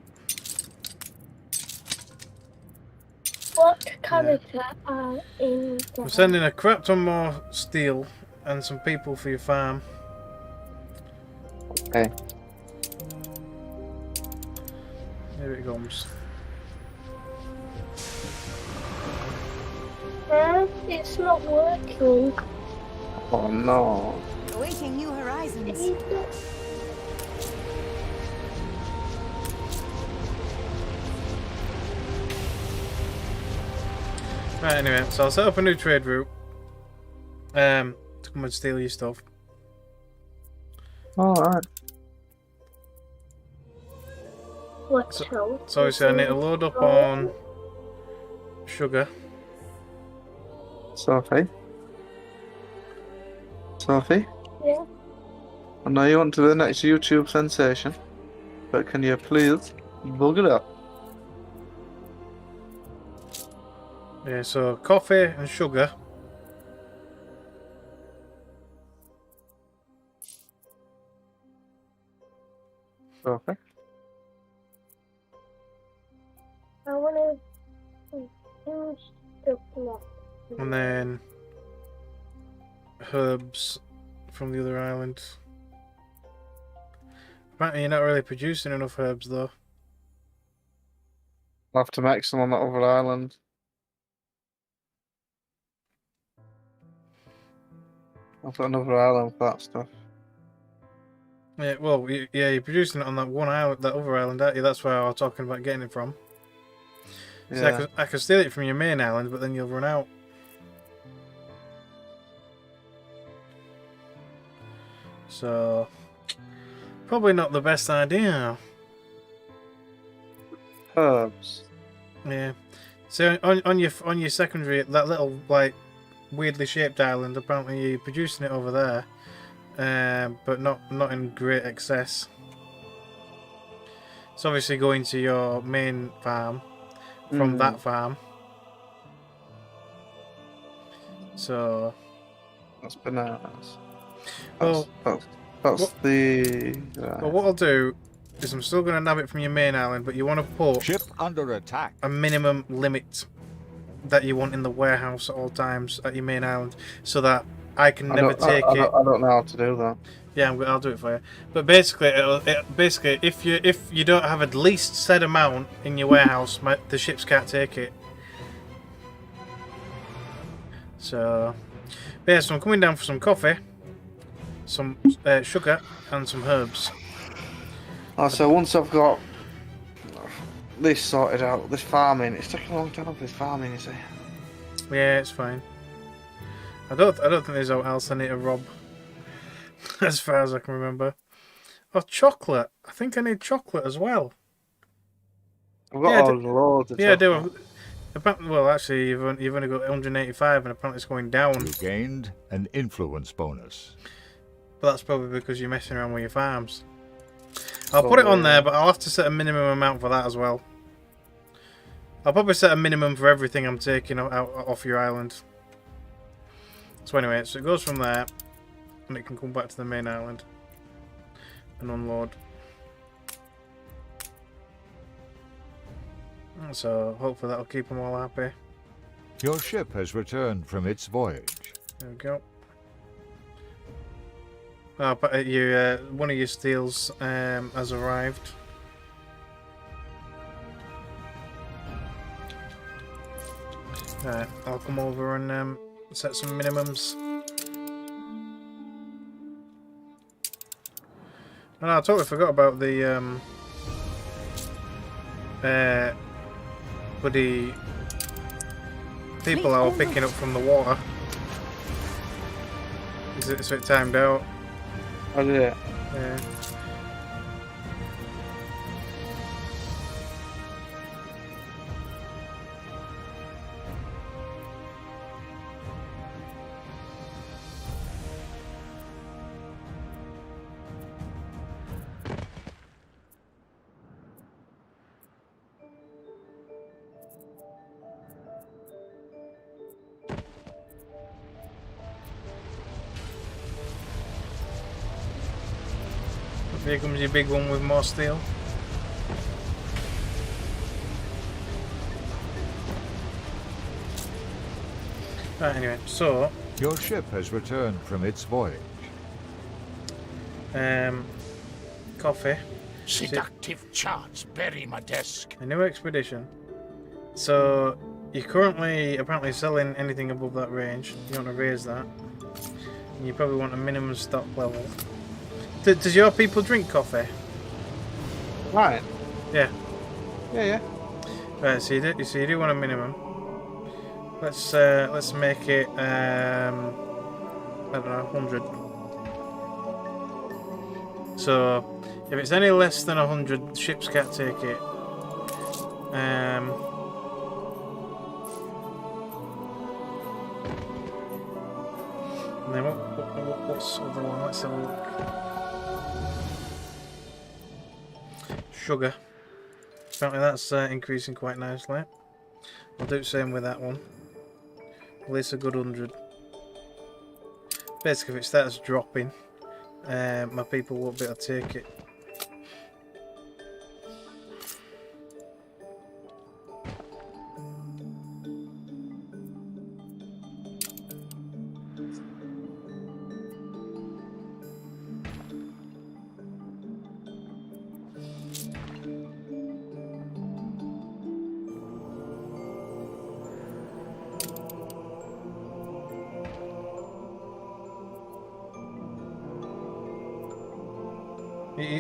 What character are in the... I'm sending a crap ton more steel and some people for your farm. Okay. Here it comes. It's not working. Oh no. Awaiting new horizons. Right, anyway, so I'll set up a new trade route. To come and steal your stuff. Alright. So obviously I need to load up on sugar. Sophie? Sophie? Yeah. I know you want to be the next YouTube sensation, but can you please bug it up? Yeah, so coffee and sugar. Sophie? I want to use the block. And then herbs from the other island. Apparently you're not really producing enough herbs though. I'll have to make some on that other island. I've got another island for that stuff. Yeah, well, yeah, you're producing it on that one island, that other island, aren't you? That's where I was talking about getting it from. Yeah. So I could steal it from your main island, but then you'll run out. So, probably not the best idea. Herbs. Yeah. So on your secondary, that little like weirdly shaped island, apparently you're producing it over there, but not in great excess. It's obviously going to your main farm from that farm. So that's bananas. Well, that's the. Well, what I'll do is I'm still going to nab it from your main island, but you want to put Ship under attack. A minimum limit that you want in the warehouse at all times at your main island, so that I can never take it. I don't know how to do that. Yeah, I'll do it for you. But basically, basically, if you don't have at least said amount in your warehouse, the ships can't take it. So, yeah, so I'm coming down for some coffee, some sugar, and some herbs. Oh, so once I've got this sorted out, this farming, it's taking a long time for this farming, you see. Yeah, it's fine. I don't think there's anything else I need to rob. As far as I can remember. Oh, chocolate. I think I need chocolate as well. I've got loads of chocolate. Yeah, I do. Well, actually, you've only got 185, and apparently it's going down. You gained an influence bonus. But that's probably because you're messing around with your farms. I'll put it on there, but I'll have to set a minimum amount for that as well. I'll probably set a minimum for everything I'm taking out off your island. So anyway, so it goes from there, and it can come back to the main island and unload. So hopefully that'll keep them all happy. Your ship has returned from its voyage. There we go. Oh, but you, one of your steels has arrived. Right, I'll come over and set some minimums. Oh, no, I totally forgot about the bloody people I were picking up from the water. So it timed out. Oh, did it? Yeah. Here comes your big one with more steel. Right, anyway, so Your ship has returned from its voyage. Coffee. Seductive charts bury my desk. A new expedition. So you're currently apparently selling anything above that range. You want to raise that. And you probably want a minimum stock level. Does your people drink coffee? Right. Yeah. Yeah. Right. So you do want a minimum. Let's make it I don't know, 100. So if it's any less than 100, ships can't take it. And then what's the other one? Let's have a look. Sugar. Apparently that's increasing quite nicely. I'll do the same with that one. At least a good 100. Basically, if it starts dropping, my people won't be able to take it.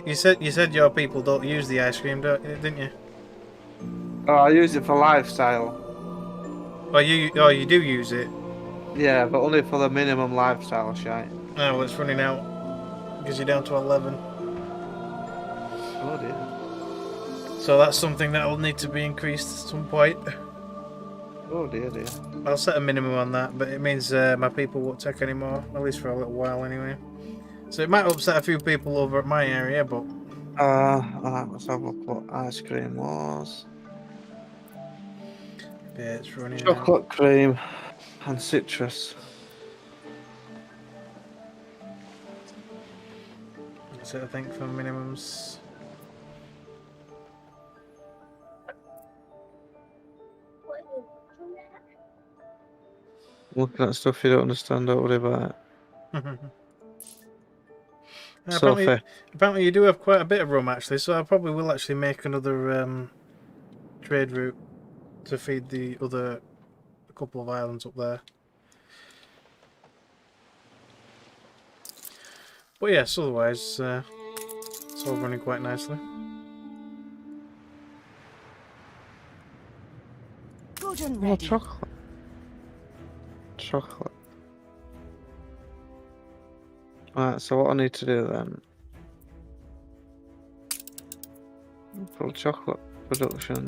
You said your people don't use the ice cream, didn't you? Oh, I use it for lifestyle. Oh, you do use it. Yeah, but only for the minimum lifestyle shite. Oh, well, it's running out because you're down to 11. Oh dear. So that's something that will need to be increased at some point. Oh dear. I'll set a minimum on that, but it means my people won't take any more, at least for a little while anyway. So it might upset a few people over at my area, but... let's have a look what ice cream was. Yeah, it's running Chocolate cream and citrus. That's it, I think, for minimums. Looking at stuff you don't understand, don't worry about it. Apparently you do have quite a bit of rum actually, so I probably will actually make another trade route to feed the other couple of islands up there. But yes, otherwise it's all running quite nicely. Good and Oh, ready. chocolate. Alright, so what I need to do then? Full chocolate production.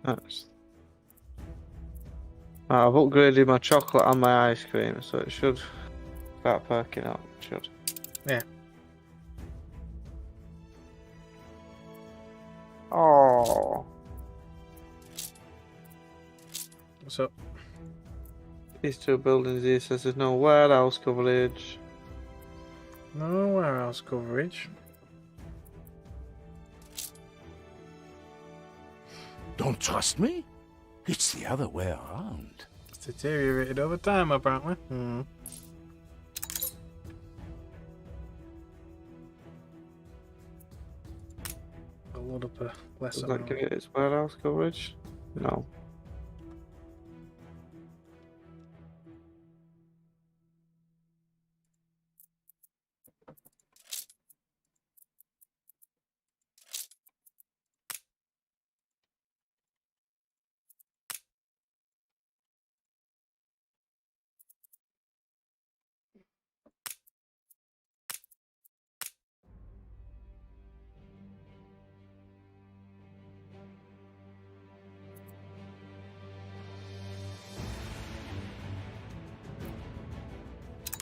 Nice. I've upgraded my chocolate and my ice cream, so it should start perking up. Should. Yeah. Oh. What's up? These two buildings here says there's no warehouse coverage. No warehouse coverage. Don't trust me? It's the other way around. It's deteriorated over time, apparently. I'll load up a Does lesson. that give it its warehouse coverage? No.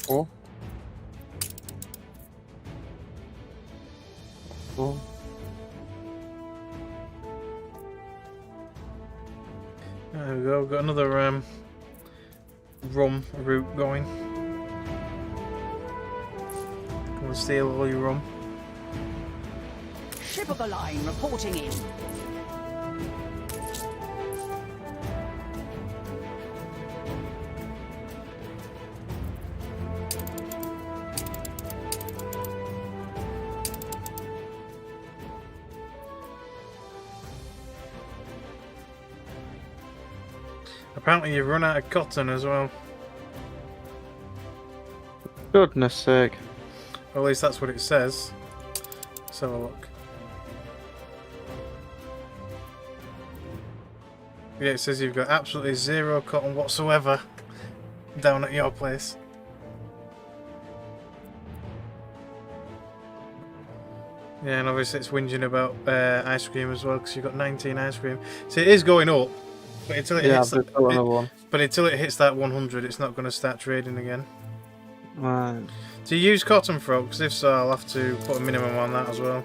Oh. Oh. There we go. We've got another rum route going. Come and steal all your rum. Ship of the line reporting in. Apparently you've run out of cotton as well. Goodness sake. Or at least that's what it says. Let's have a look. Yeah, it says you've got absolutely zero cotton whatsoever down at your place. Yeah, and obviously it's whinging about ice cream as well because you've got 19 ice cream. So it is going up, but until it hits that, but until it hits that 100, it's not going to start trading again. Right. Do you use cotton frog? Because if so, I'll have to put a minimum on that as well.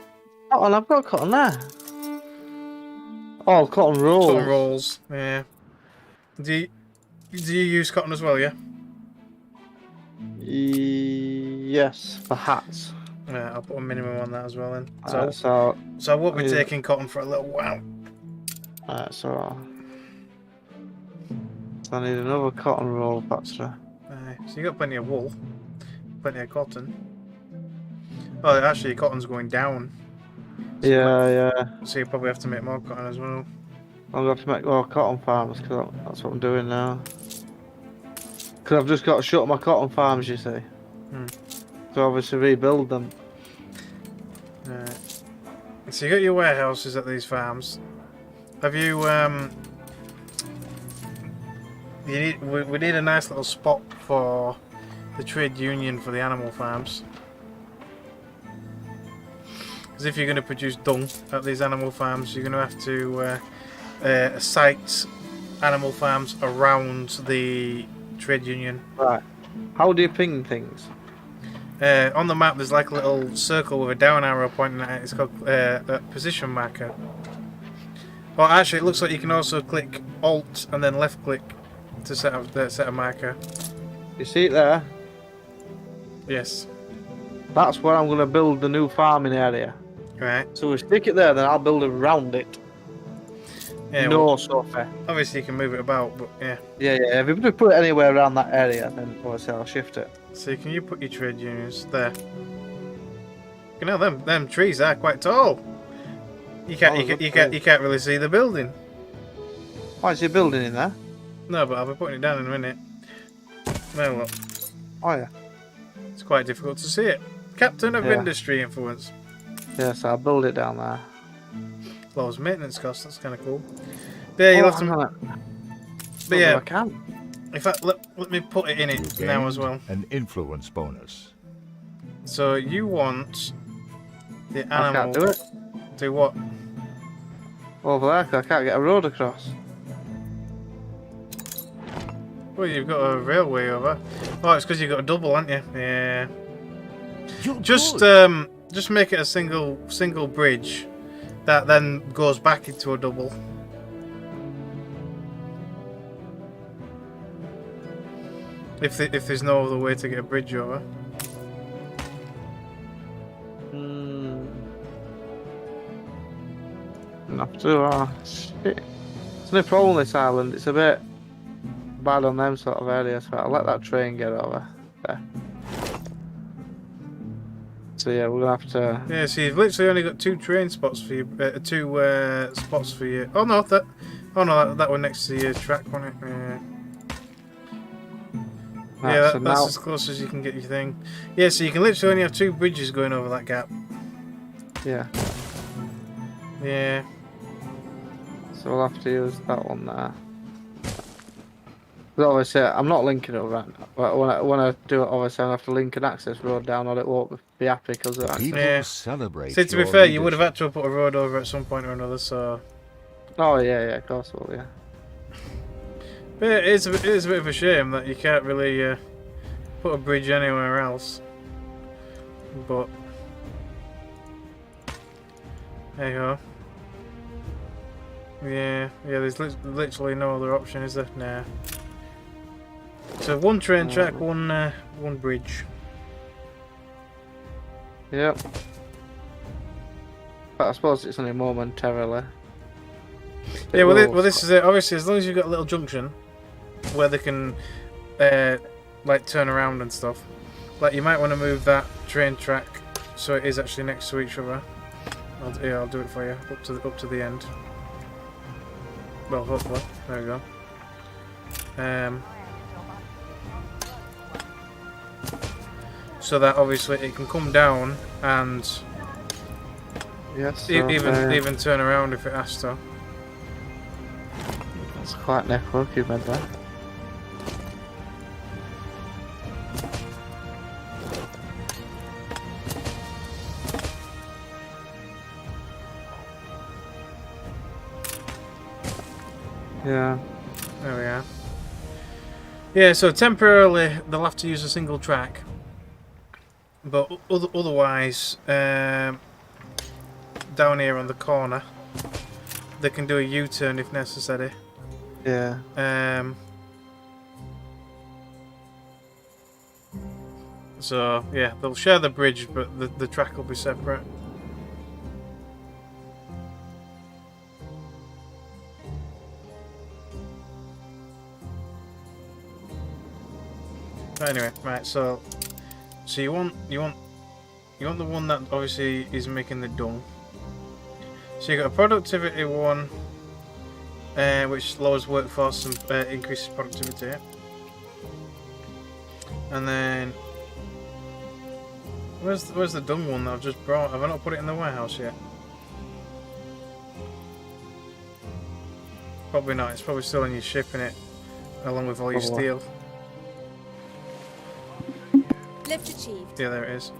Cotton, I've got cotton there. Oh, cotton rolls. Cotton rolls, yeah. Do you use cotton as well, yeah? Yes, for hats. Yeah, I'll put a minimum on that as well then. So I won't be taking cotton for a little while. So I need another cotton roll factory. So you got plenty of wool, plenty of cotton. Oh, actually, cotton's going down. So Yeah. So you probably have to make more cotton as well. I'm going to have to make more cotton farms because that's what I'm doing now. Because I've just got to shut my cotton farms, you see. So obviously rebuild them. So you got your warehouses at these farms. Have you we need a nice little spot for the trade union for the animal farms. Because if you're going to produce dung at these animal farms, you're going to have to site animal farms around the trade union. Right. How do you ping things? On the map there's like a little circle with a down arrow pointing at it. It's called a position marker. Well, actually it looks like you can also click Alt and then left click to set a marker. You see it there? Yes. That's where I'm going to build the new farming area. Right. So we stick it there, then I'll build around it. Yeah, No sofa. Obviously you can move it about, but yeah. Yeah. If you put it anywhere around that area, then obviously I'll shift it. So can you put your trade unions there? You know them trees are quite tall. You can't really see the building. Why is your building in there? No, but I'll be putting it down in a minute. Now look. Oh yeah. It's quite difficult to see it. Captain of Yeah. Industry influence. Yeah, so I'll build it down there. Lowers maintenance costs. That's kind of cool. Yeah, you'll have to. But yeah, I can. In fact, let me put it in it now as well. An influence bonus. So you want the animal? I can't do it. Do what? Over there, 'cause I can't get a road across. Well, you've got a railway over. Oh, it's because you've got a double, haven't you? Yeah. Just make it a single bridge that then goes back into a double. If there's no other way to get a bridge over. Shit. It's no problem with this island. It's a bit bad on them sort of areas. So I'll let that train get over there. So yeah, we're gonna have to. Yeah, so you've literally only got 2 train spots for you, 2 spots for you. Oh no, that one next to your track, wasn't it? Right, Yeah, so that's now, as close as you can get your thing. Yeah, so you can literally only have 2 bridges going over that gap. yeah. Yeah. So we'll have to use that one there. But obviously, I'm not linking it right now. But when I do it, obviously, I'll have to link an access road down, or it won't be happy because of that. People Yeah. celebrate. See, to be your fair, you would have leadership. had to have put a road over at some point or another, so... Oh yeah, of course, well, yeah. But it is a bit of a shame that you can't really put a bridge anywhere else. But... Hey ho. Yeah, there's literally no other option, is there? Nah. So 1 train track, 1 bridge. Yep. But I suppose it's only momentarily. Yeah, well, this is it. Obviously, as long as you've got a little junction where they can, like, turn around and stuff. Like, you might want to move that train track so it is actually next to each other. I'll do it for you up to the end. Well, hopefully. There we go. So that obviously it can come down and yes, even turn around if it has to. That's quite networky, man. There. Yeah. There we are. Yeah, so temporarily they'll have to use a single track, but otherwise, down here on the corner, they can do a U-turn if necessary. Yeah. So yeah, they'll share the bridge, but the track will be separate. Anyway, right. So you want the one that obviously is making the dung. So you got a productivity one, which lowers workforce and increases productivity. And then where's the dung one that I've just brought? Have I not put it in the warehouse yet? Probably not. It's probably still in your shipping it, along with all your steel. Lift achieved. Yeah, there it is.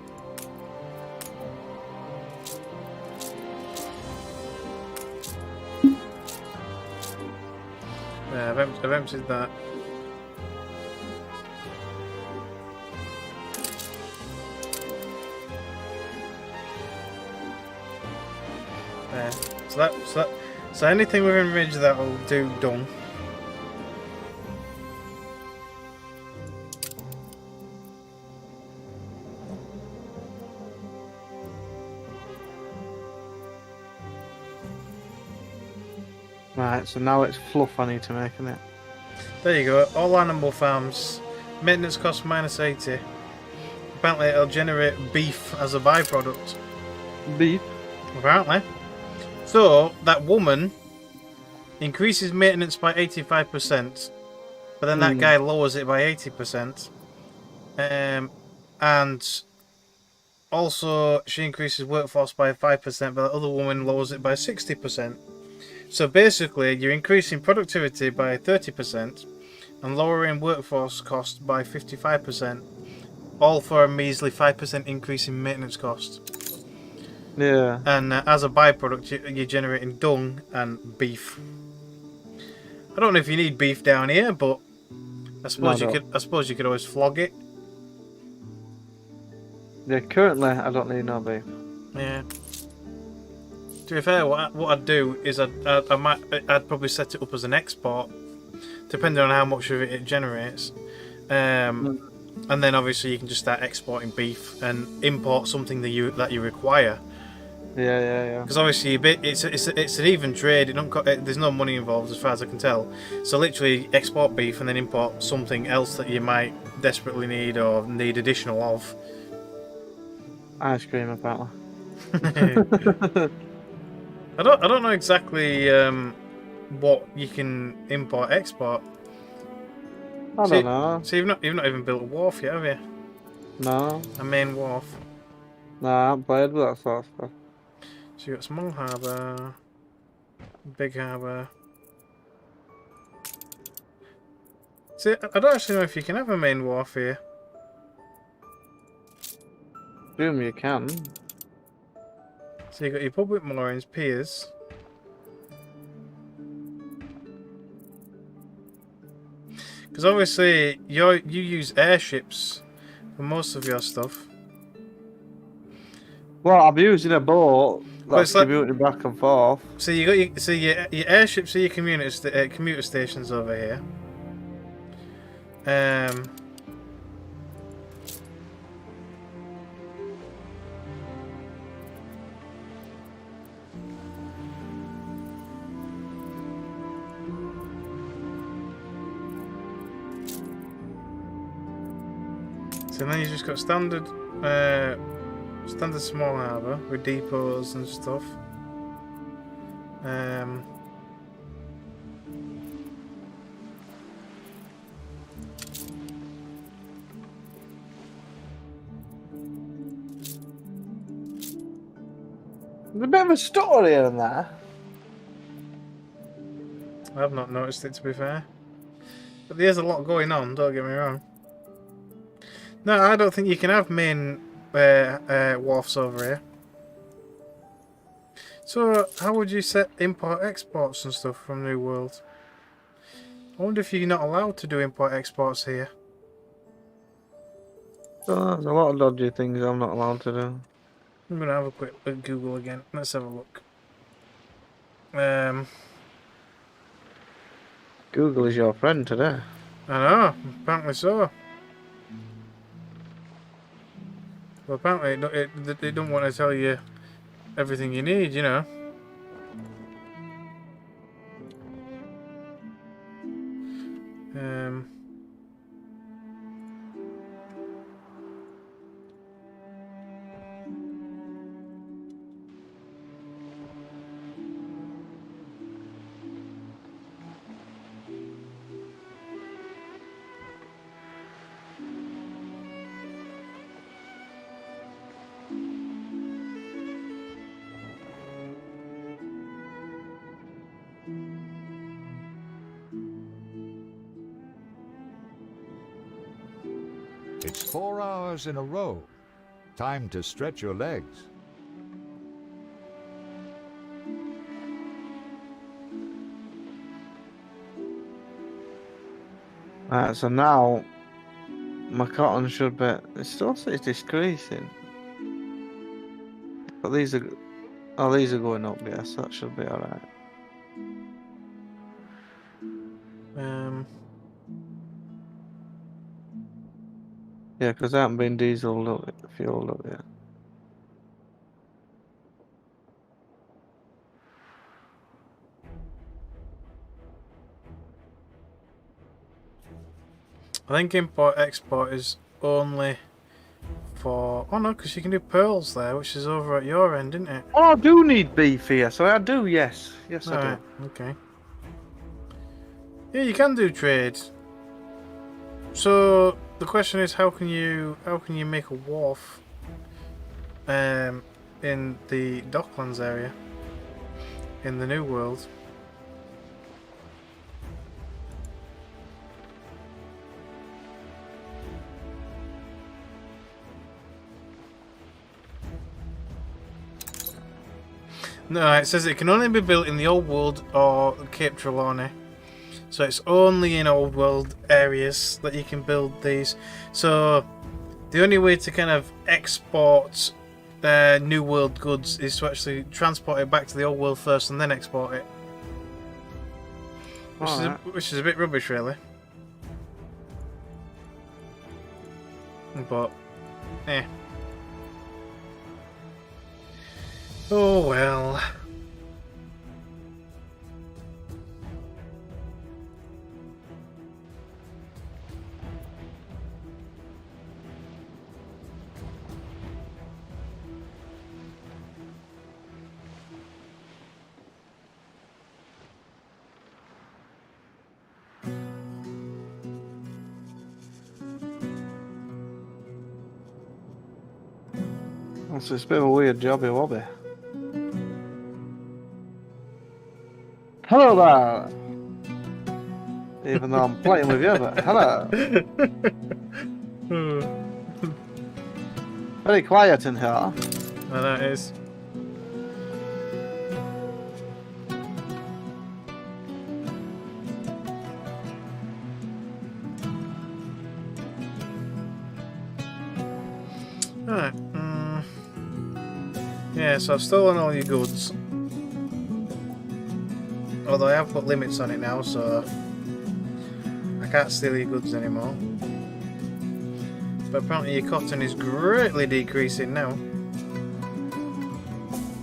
Yeah, I've emptied that. There. So anything within range that will do done. Right, so now it's fluff I need to make, isn't it? There you go. All animal farms. Maintenance cost minus 80. Apparently it'll generate beef as a byproduct. Beef? Apparently. So, that woman increases maintenance by 85%. But then that guy lowers it by 80%. And also she increases workforce by 5%, but the other woman lowers it by 60%. So basically, you're increasing productivity by 30% and lowering workforce cost by 55%, all for a measly 5% increase in maintenance cost. Yeah. And as a byproduct, you're generating dung and beef. I don't know if you need beef down here, but I suppose you could always flog it. Yeah, currently I don't need no beef. Yeah. To be fair, what I'd do is I'd probably set it up as an export, depending on how much of it generates, And then obviously you can just start exporting beef and import something that you require. Yeah. Because obviously it's an even trade. There's no money involved as far as I can tell. So literally export beef and then import something else that you might desperately need or need additional of. Ice cream, apparently. I don't know exactly what you can import export. I don't know. So you've not even built a wharf yet, have you? No. A main wharf. No, I haven't played with that sort of stuff. So you got small harbour, big harbour. See, I don't actually know if you can have a main wharf here. Assume you can. So you got your public moorings, piers. Because obviously you use airships for most of your stuff. Well, I'm using a boat that's commuting back and forth. So you got your airships are your commuter stations over here. So then you just got standard small harbour with depots and stuff. There's a bit of a story in there. I've not noticed it, to be fair. But there's a lot going on, don't get me wrong. No, I don't think you can have main wharfs over here. So, how would you set import-exports and stuff from New World? I wonder if you're not allowed to do import-exports here. Oh, there's a lot of dodgy things I'm not allowed to do. I'm going to have a quick Google again. Let's have a look. Google is your friend today. I know, apparently so. Well, apparently it don't want to tell you everything you need, you know. It's 4 hours in a row. Time to stretch your legs. Right, so now my cotton should be. It still says decreasing, but these are going up. Yes, that should be all right. Yeah, because I haven't been diesel fueled up yet. I think import-export is only for... Oh no, because you can do pearls there, which is over at your end, isn't it? Oh, I do need beef here, so I do, yes. Yes, I do. Okay. Yeah, you can do trade. So the question is, how can you make a wharf in the Docklands area in the New World? No, it says it can only be built in the Old World or Cape Trelawney. So it's only in Old World areas that you can build these. So the only way to kind of export New World goods is to actually transport it back to the Old World first and then export it. Which is a bit rubbish, really. But, eh. Oh well. So it's a bit of a weird jobby wobby. Hello there! Even though I'm playing with you, but hello! Very quiet in here. Well, that is. Alright. Yeah, so I've stolen all your goods. Although I have put limits on it now, so I can't steal your goods anymore. But apparently your cotton is greatly decreasing now.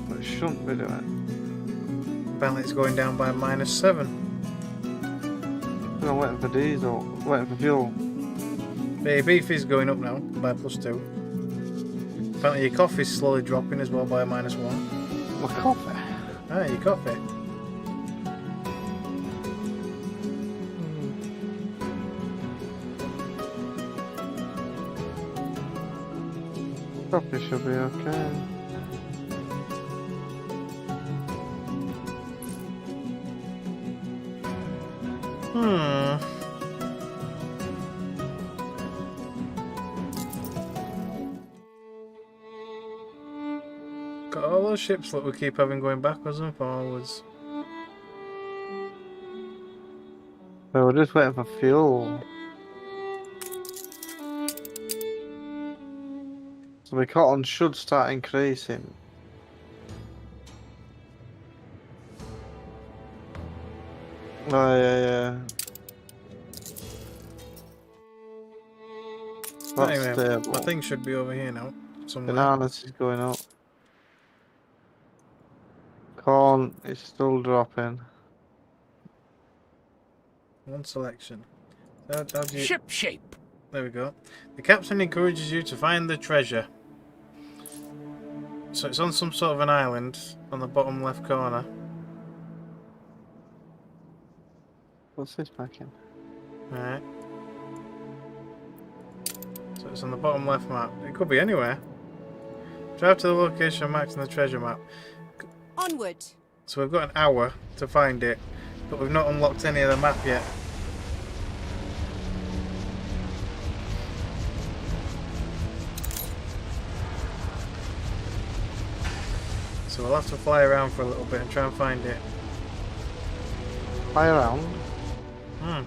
But it shouldn't be doing. Apparently it's going down by -7. I'm waiting for diesel, waiting for fuel. But your beef is going up now by +2. Apparently your coffee's slowly dropping as well by a -1. My coffee? Ah, your coffee. Coffee should be okay. Got all those ships that we keep having going backwards and forwards. So we're just waiting for fuel. So the cotton should start increasing. Oh yeah. That's Anyway, stable. my thing should be over here now. Somewhere. Bananas is going up. Corn is still dropping. One selection. Ship shape. There we go. The captain encourages you to find the treasure. So it's on some sort of an island on the bottom left corner. What's this packing? Alright. So it's on the bottom left map. It could be anywhere. Drive to the location marked on the treasure map. Onward. So we've got an hour to find it, but we've not unlocked any of the map yet. So we'll have to fly around for a little bit and try and find it. Fly around? Hmm.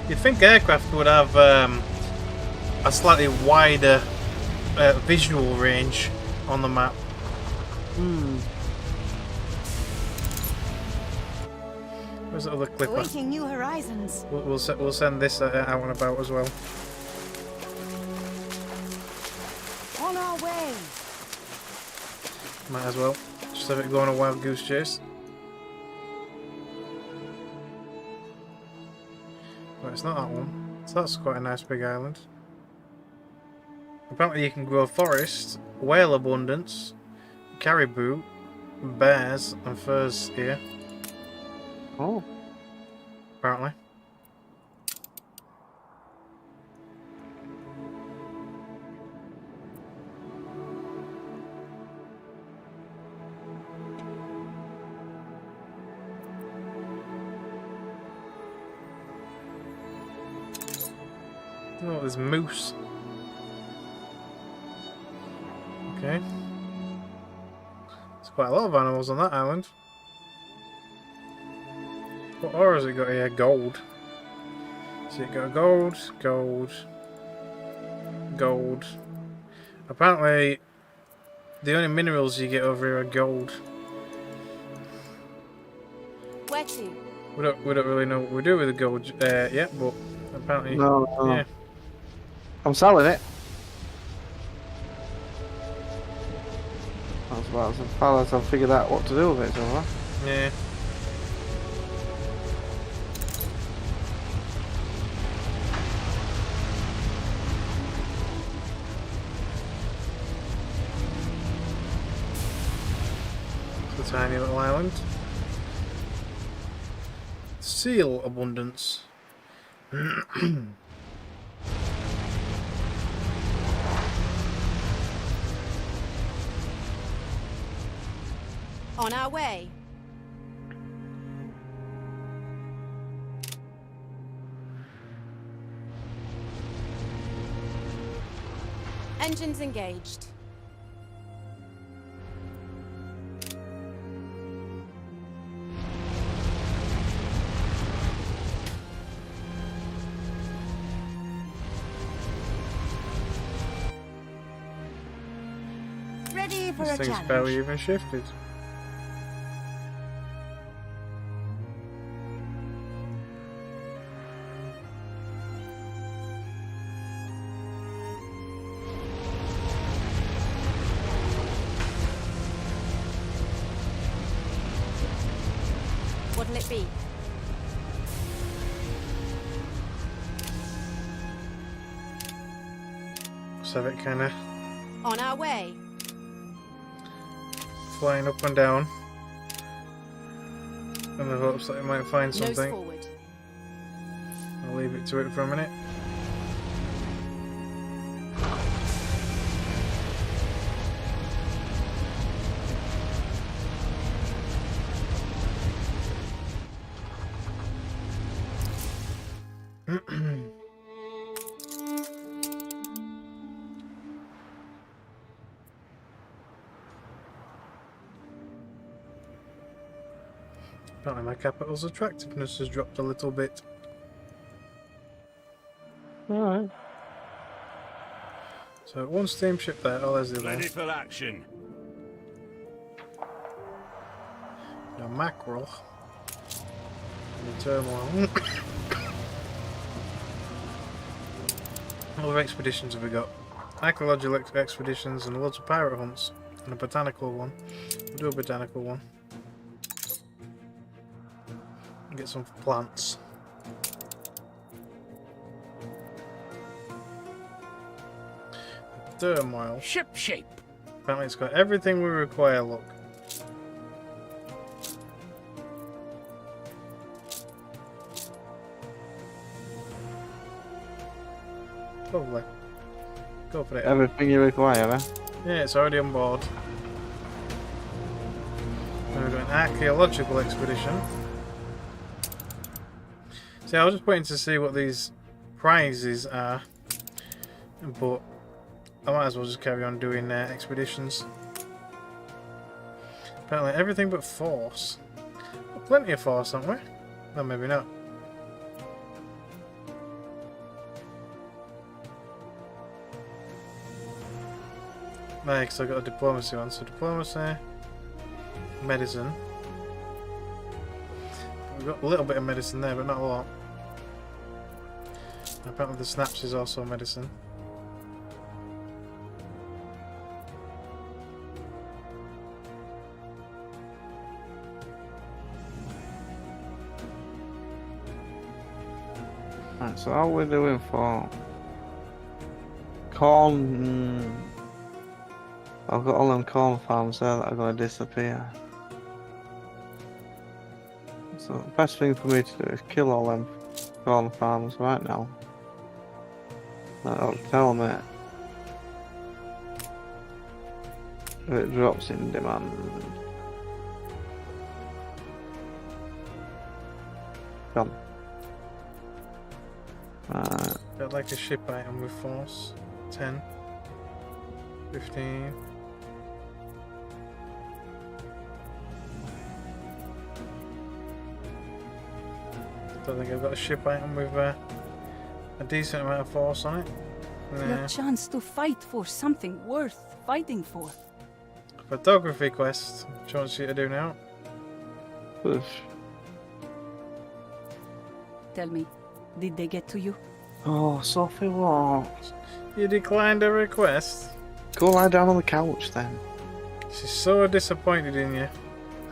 You'd think aircraft would have a slightly wider visual range on the map. Where's the other clipper? Awaiting new horizons. We'll send this out and about as well. On our way. Might as well. Just have it go on a wild goose chase. But it's not that one. So that's quite a nice big island. Apparently you can grow forest, whale abundance, caribou, bears and furs here. Oh. Apparently. Oh, there's moose. Okay. There's quite a lot of animals on that island. What ore has it got here? Gold. So it got gold, gold, gold. Apparently, the only minerals you get over here are gold. Where get to? We don't really know what we do with the gold yet, but apparently, No. yeah. I'm selling it. That's about as far as I've figured out what to do with it so far. Yeah. It's a tiny little island. Seal abundance. On our way. Engines engaged. Ready for This a thing's challenge. barely even shifted. What'll it be? So it kind of On our way. flying up and down in the hopes that it might find Nose something. forward. I'll leave it to it for a minute. Apparently my capital's attractiveness has dropped a little bit. Alright. So one steamship there, oh there's the other one. Ready for action. Your mackerel. The turmoil. What other expeditions have we got? Archaeological expeditions and loads of pirate hunts. And a botanical one. We'll do a botanical one. Get some plants. Turmoil. Ship shape. Apparently it's got everything we require, look. Lovely. Go for it. Everything you require, eh? Yeah, it's already on board. We're doing an archaeological expedition. See, I was just waiting to see what these prizes are, but I might as well just carry on doing expeditions. Apparently everything but force. Got plenty of force, haven't we? No, maybe not. No, because I got a diplomacy one, so diplomacy, medicine. We've got a little bit of medicine there, but not a lot. Apparently the snaps is also medicine. Right, so how are we doing for corn? I've got all them corn farms there that are going to disappear. So the best thing for me to do is kill all them corn farms right now. That'll tell me if it drops in demand. Gone. Got like a ship item with force. 10. 15. Don't think I've got a ship item with a decent amount of force on it. Your chance to fight for something worth fighting for. Photography quest. What do you want you to do now? Push. Tell me, did they get to you? Oh, Sophie, what? You declined a request. Go lie down on the couch then. She's so disappointed in you.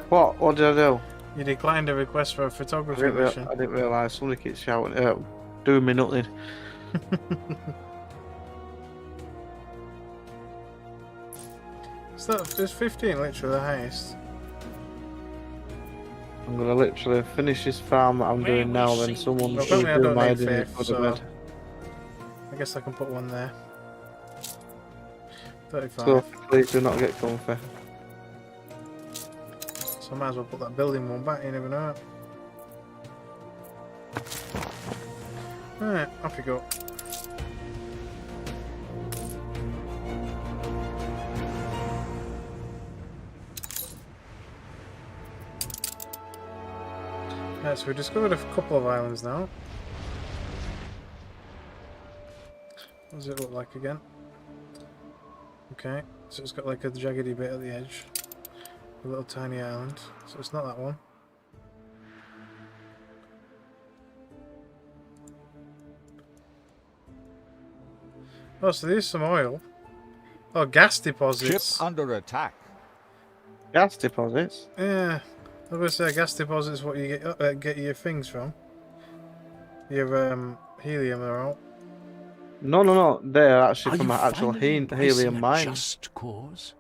What? What did I do? You declined a request for a photography mission. I didn't realise somebody keeps shouting, doing me nothing. There's 15 literally the highest. I'm gonna literally finish this farm that I'm doing now, then someone Well, should apparently I do don't my need dinner faith, for the so bed. I guess I can put one there. 35. So please do not get comfy. So I might as well put that building one back, you never know. Alright, off you go. Right, so we discovered a couple of islands now. What does it look like again? Okay, so it's got like a jaggedy bit at the edge. A little tiny island. So it's not that one. Oh, so there's some oil. Oh, gas deposits. Ship under attack. Gas deposits? Yeah. I was going to say gas deposits what you get your things from. Your helium they're all. No. They're actually Are from you an actual finally embracing helium a mine. just cause?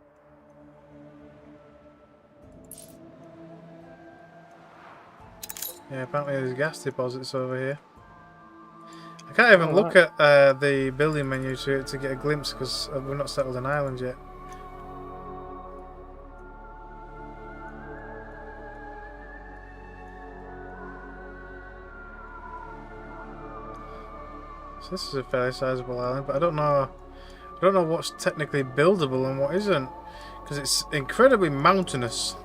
Yeah, apparently there's gas deposits over here. I can't even look at the building menu to get a glimpse because we've not settled an island yet. So this is a fairly sizable island, but I don't know what's technically buildable and what isn't, because it's incredibly mountainous.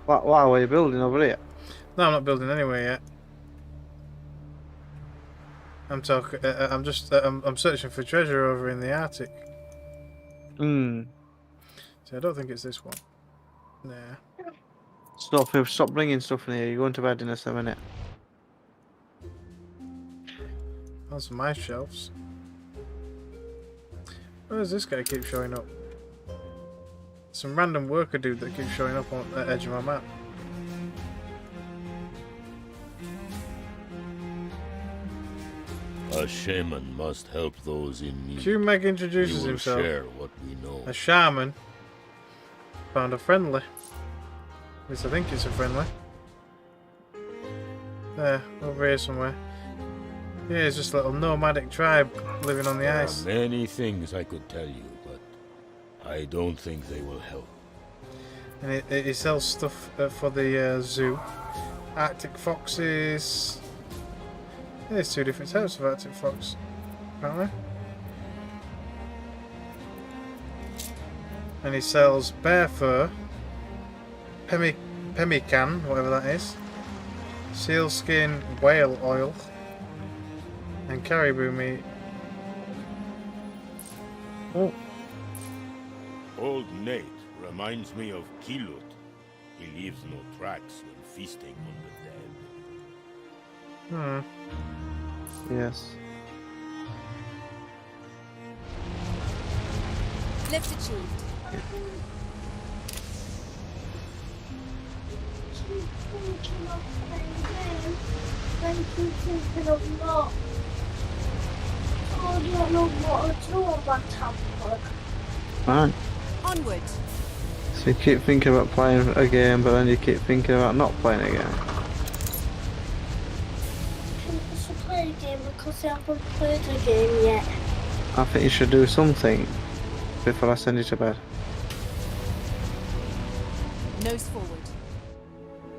Why were you building over here? No, I'm not building anywhere yet. I'm talking. I'm searching for treasure over in the Arctic. Hmm. So I don't think it's this one. Nah. Stop bringing stuff in here. You're going to bed in a minute. That's my shelves. Where does this guy keep showing up? Some random worker dude that keeps showing up on the edge of my map. A shaman must help those in need. Q-Meg introduces We will himself. share what we know. A shaman. Found a friendly. At least I think it's a friendly. There, over here somewhere. Yeah, it's just a little nomadic tribe living on the ice. There are many things I could tell you, but I don't think they will help. And he sells stuff for the zoo. Arctic foxes. There's two different types of Arctic fox, apparently. And he sells bear fur, pemmican, whatever that is, sealskin whale oil, and caribou meat. Oh. Old Nate reminds me of Kilut. He leaves no tracks when feasting on the dead. Yes. Lift achieved. I don't know what to do on my tablet. Right. Onward. So you keep thinking about playing a game, but then you keep thinking about not playing a game. I should play a game because I haven't played a game yet. I think you should do something before I send you to bed. Nose forward.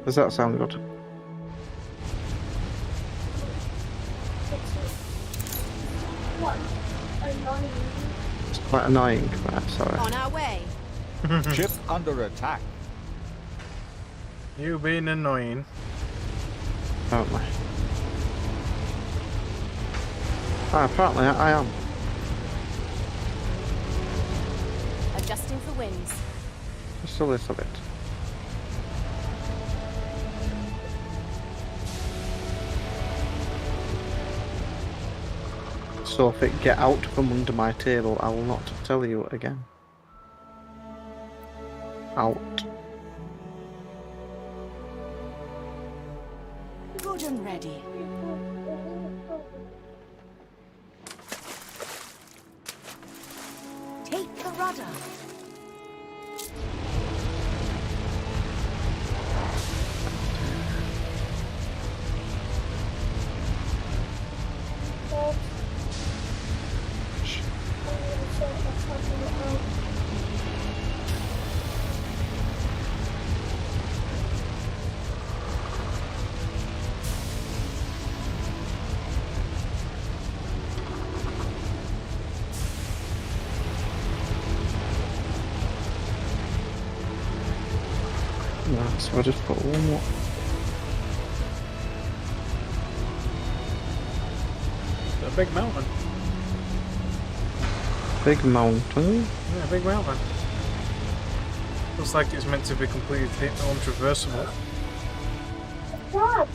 Does that sound good? What? Annoying. It's quite annoying. Right, sorry. On our way. Ship under attack. You being annoying. Apparently. Apparently I am. Adjusting for winds. Just a little bit. Sophie, get out from under my table. I will not tell you again. Out. Good and ready. Take the rudder. No, so I just put one more. A big mountain. Big mountain? Yeah, big mountain. Looks like it's meant to be completely untraversable. What?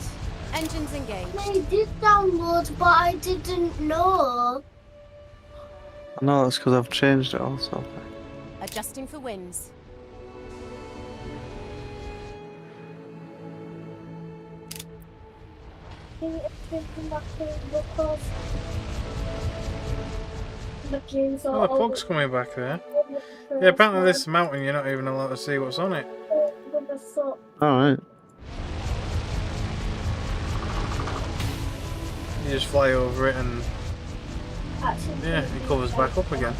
Engines engaged. I did download, but I didn't know. I know that's because I've changed it also. Adjusting for winds. Oh, the fog's coming back there. Yeah, apparently this mountain you're not even allowed to see what's on it. Alright. You just fly over it and yeah, it covers back up again.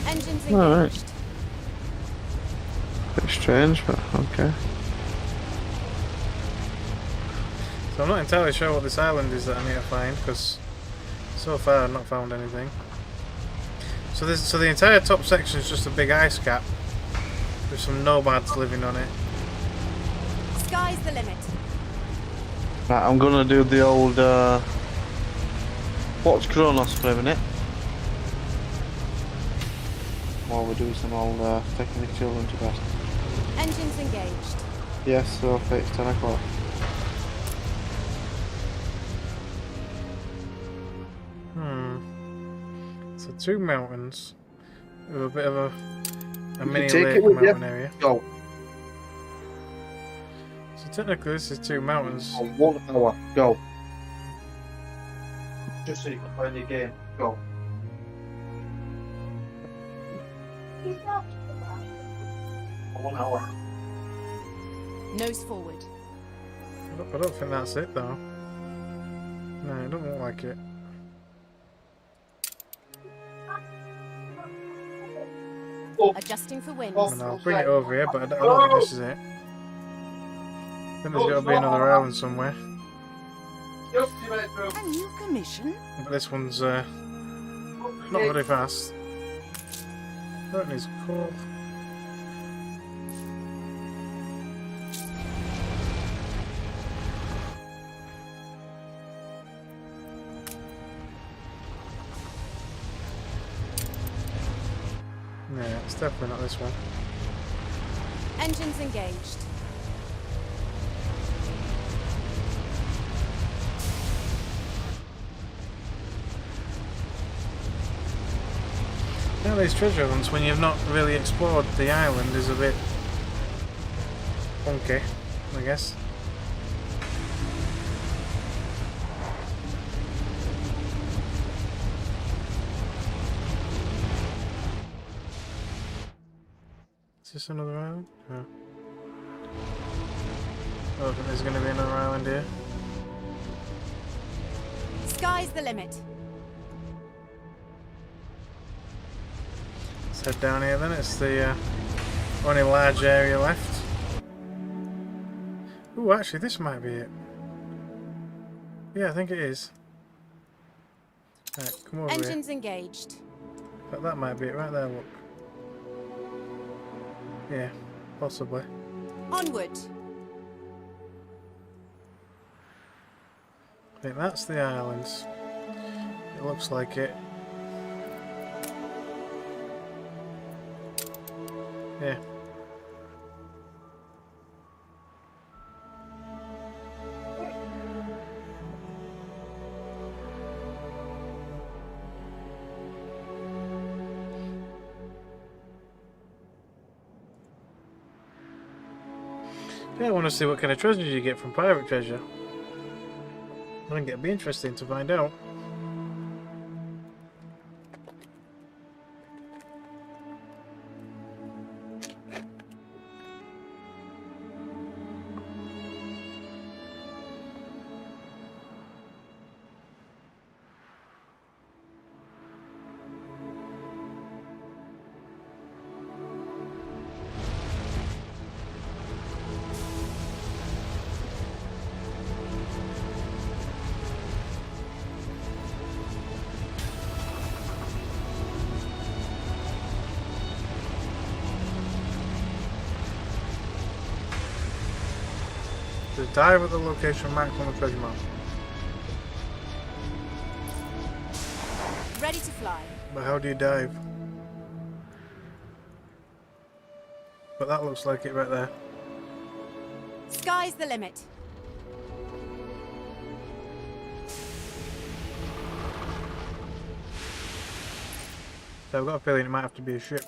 Engines engaged. Alright. Bit strange, but okay. So I'm not entirely sure what this island is that I need to find, because so far I've not found anything. So the entire top section is just a big ice cap with some nomads living on it. Sky's the limit. Right, I'm gonna do the old watch Crownos for a minute. While we do some old taking the children to bed. Engines engaged. Yes, so it's 10 o'clock. So two mountains with a bit of a mini take lake it with mountain you. area. Go. So technically this is two mountains. 1 hour. Go. Just so you can play the game. Go. One hour. Nose forward. I don't think that's it though. No, it doesn't look like it. Adjusting for winds. And I'll bring it over here, but I don't think this is it. Then there's got to be another island somewhere. A new commission? But this one's not very fast. That needs coal. Yeah, it's definitely not this one. Engines engaged. Yeah, these treasure hunts, when you've not really explored the island, is a bit funky, I guess. Is this another island? No. I don't think there's going to be another island here. Sky's the limit. Let's head down here then. It's the only large area left. Ooh, actually, this might be it. Yeah, I think it is. Right, come over Engines engaged. here. That might be it right there, look. Yeah, possibly. Onward. I think that's the islands. It looks like it. Yeah. Yeah, I want to see what kind of treasure you get from pirate treasure. I think it'd be interesting to find out. To dive at the location marked on the treasure map. Ready to fly. But how do you dive? But that looks like it right there. Sky's the limit. So I've got a feeling it might have to be a ship.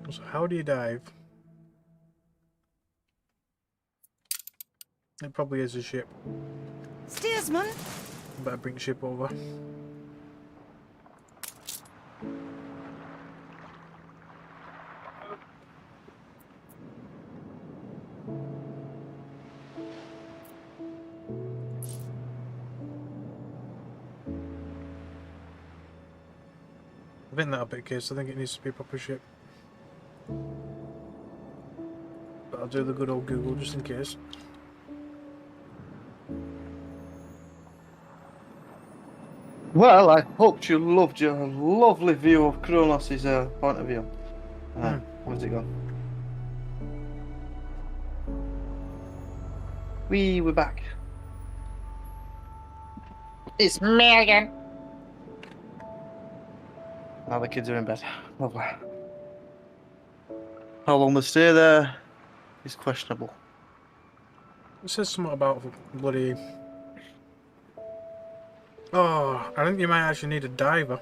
So how do you dive? It probably is a ship. Steersman? Better bring the ship over. I think that'll be the case. I think it needs to be a proper ship. But I'll do the good old Google just in case. Well, I hope you loved your lovely view of Crownos' point of view. Where's it gone? We're back. It's me again. Now the kids are in bed. Lovely. How long they stay there is questionable. It says something about bloody... Oh, I think you might actually need a diver.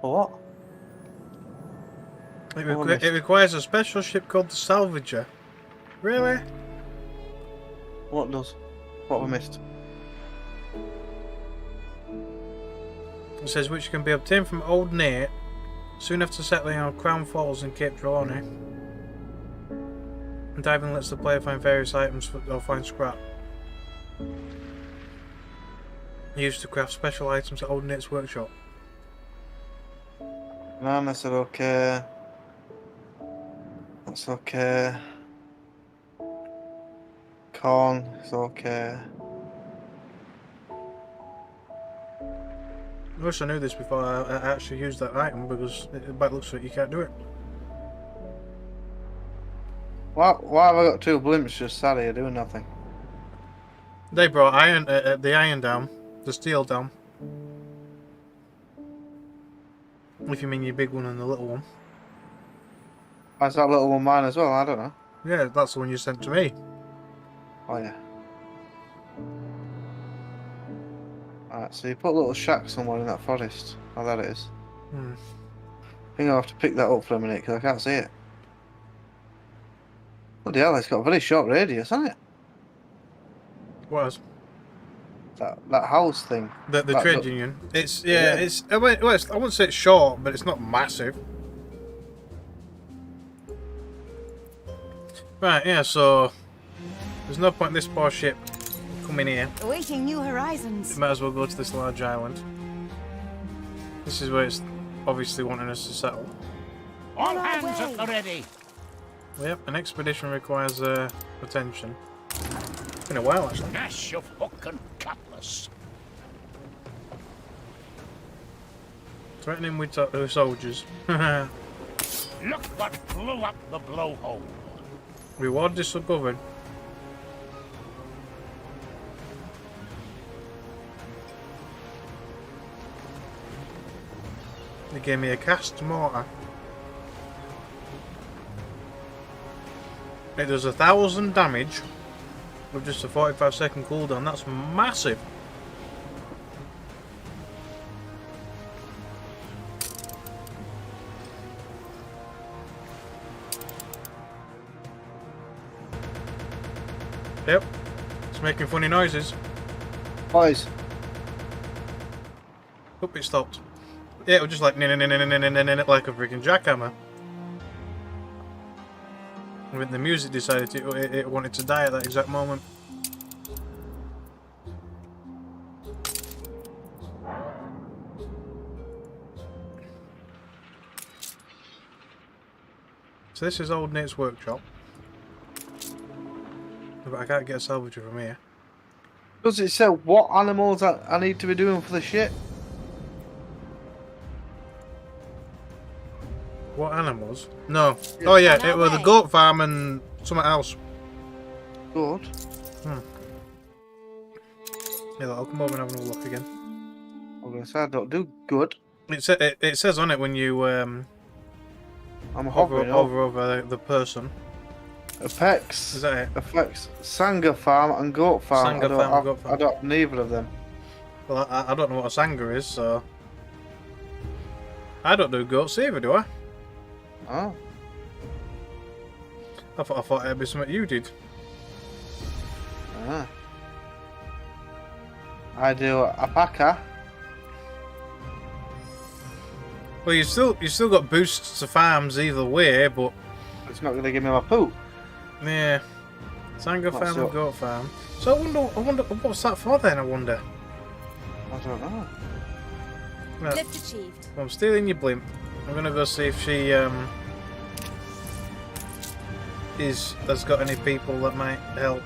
For what? It requires a special ship called the Salvager. Really? What does? What have I missed? It says which can be obtained from Old Nate soon after settling on Crown Falls in Cape Trelawney. Diving lets the player find various items or find scrap. Used to craft special items at Old Nate's workshop. Man, I said okay. That's okay. Corn, it's okay. I wish I knew this before I actually used that item, because by the looks of it you can't do it. Why have I got two blimps just sat here doing nothing? They brought the iron down. The steel down. If you mean your big one and the little one. Is that little one mine as well? I don't know. Yeah, that's the one you sent to me. Oh yeah. Alright, so you put a little shack somewhere in that forest. Oh, that it is. I think I'll have to pick that up for a minute because I can't see it. Bloody hell, it's got a very short radius, hasn't it? What else? That house thing. The trade union. It's it's I wouldn't say it's short, but it's not massive. Right, yeah, so there's no point in this poor ship coming here. Awaiting new horizons. It might as well go to this large island. This is where it's obviously wanting us to settle. All hands at the ready. Yep, an expedition requires attention. It's been a while actually. Gnash of hook and cutlass. Threatening with soldiers. Look what blew up the blowhole. Reward discovered. They gave me a cast mortar. It does 1,000 damage with just a 45-second cooldown. That's massive. Yep, it's making funny noises. Boys. Hope it stopped. Yeah, it was just like like a freaking jackhammer. When the music decided it wanted to die at that exact moment. So this is old Nate's workshop. But I can't get a salvager from here. Does it say what animals I need to be doing for the shit? What animals? No. Oh yeah, it was the goat farm and something else. Good. Yeah, I'll come over and have another look again. I'm gonna say I don't do good. It says on it when you I'm hovering over the person. Affects. Is that it? Affects Sanga farm and goat farm. Sanga farm and goat farm. I don't have neither of them. Well, I don't know what a Sanga is, so I don't do goats either, do I? Oh. I thought it'd be something you did. Ah. I do alpaca. Well, you still got boosts to farms either way, but it's not going to give me my poop. Yeah, Sanga farm and goat farm. So I wonder what's that for then? I wonder. I don't know. No. Lift achieved. Well, I'm stealing your blimp. I'm gonna go see if she has got any people that might help.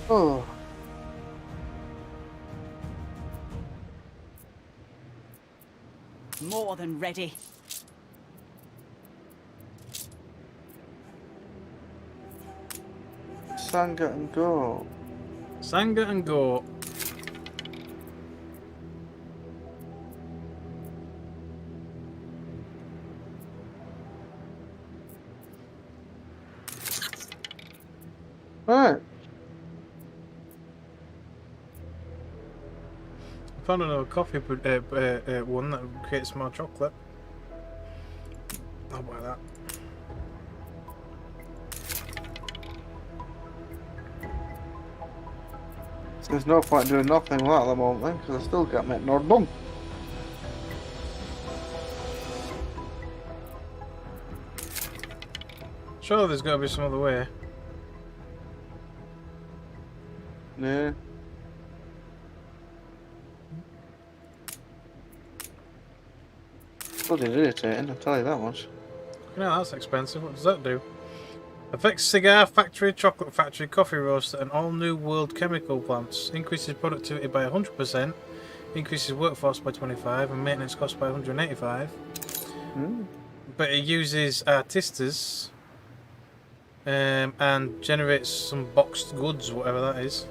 Oh. More than ready. Sanga and goat. Sanga and goat. Right. I found another coffee one that creates more chocolate. I'll buy that. So there's no point doing nothing with that at the moment then, because I still can't make no bum. Surely there's got to be some other way. Yeah. Bloody irritating, I'll tell you that much. No, that's expensive. What does that do? Affects cigar factory, chocolate factory, coffee roaster, and all new world chemical plants. Increases productivity by 100%. Increases workforce by 25 and maintenance costs by 185. But it uses artistas and generates some boxed goods, whatever that is.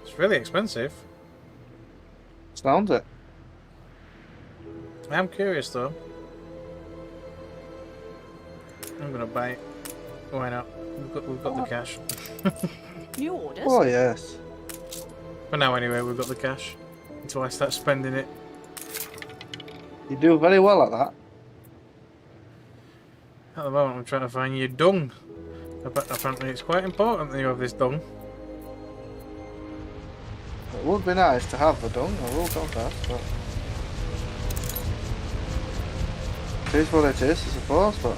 It's really expensive. Sounds it. I'm curious though. I'm gonna buy it. Why not? We've got the cash. New orders? Oh yes. For now anyway, we've got the cash. Until I start spending it. You do very well at that. At the moment I'm trying to find your dung. Apparently it's quite important that you have this dung. It would be nice to have the dung, I will confess, but it is what it is, I suppose, but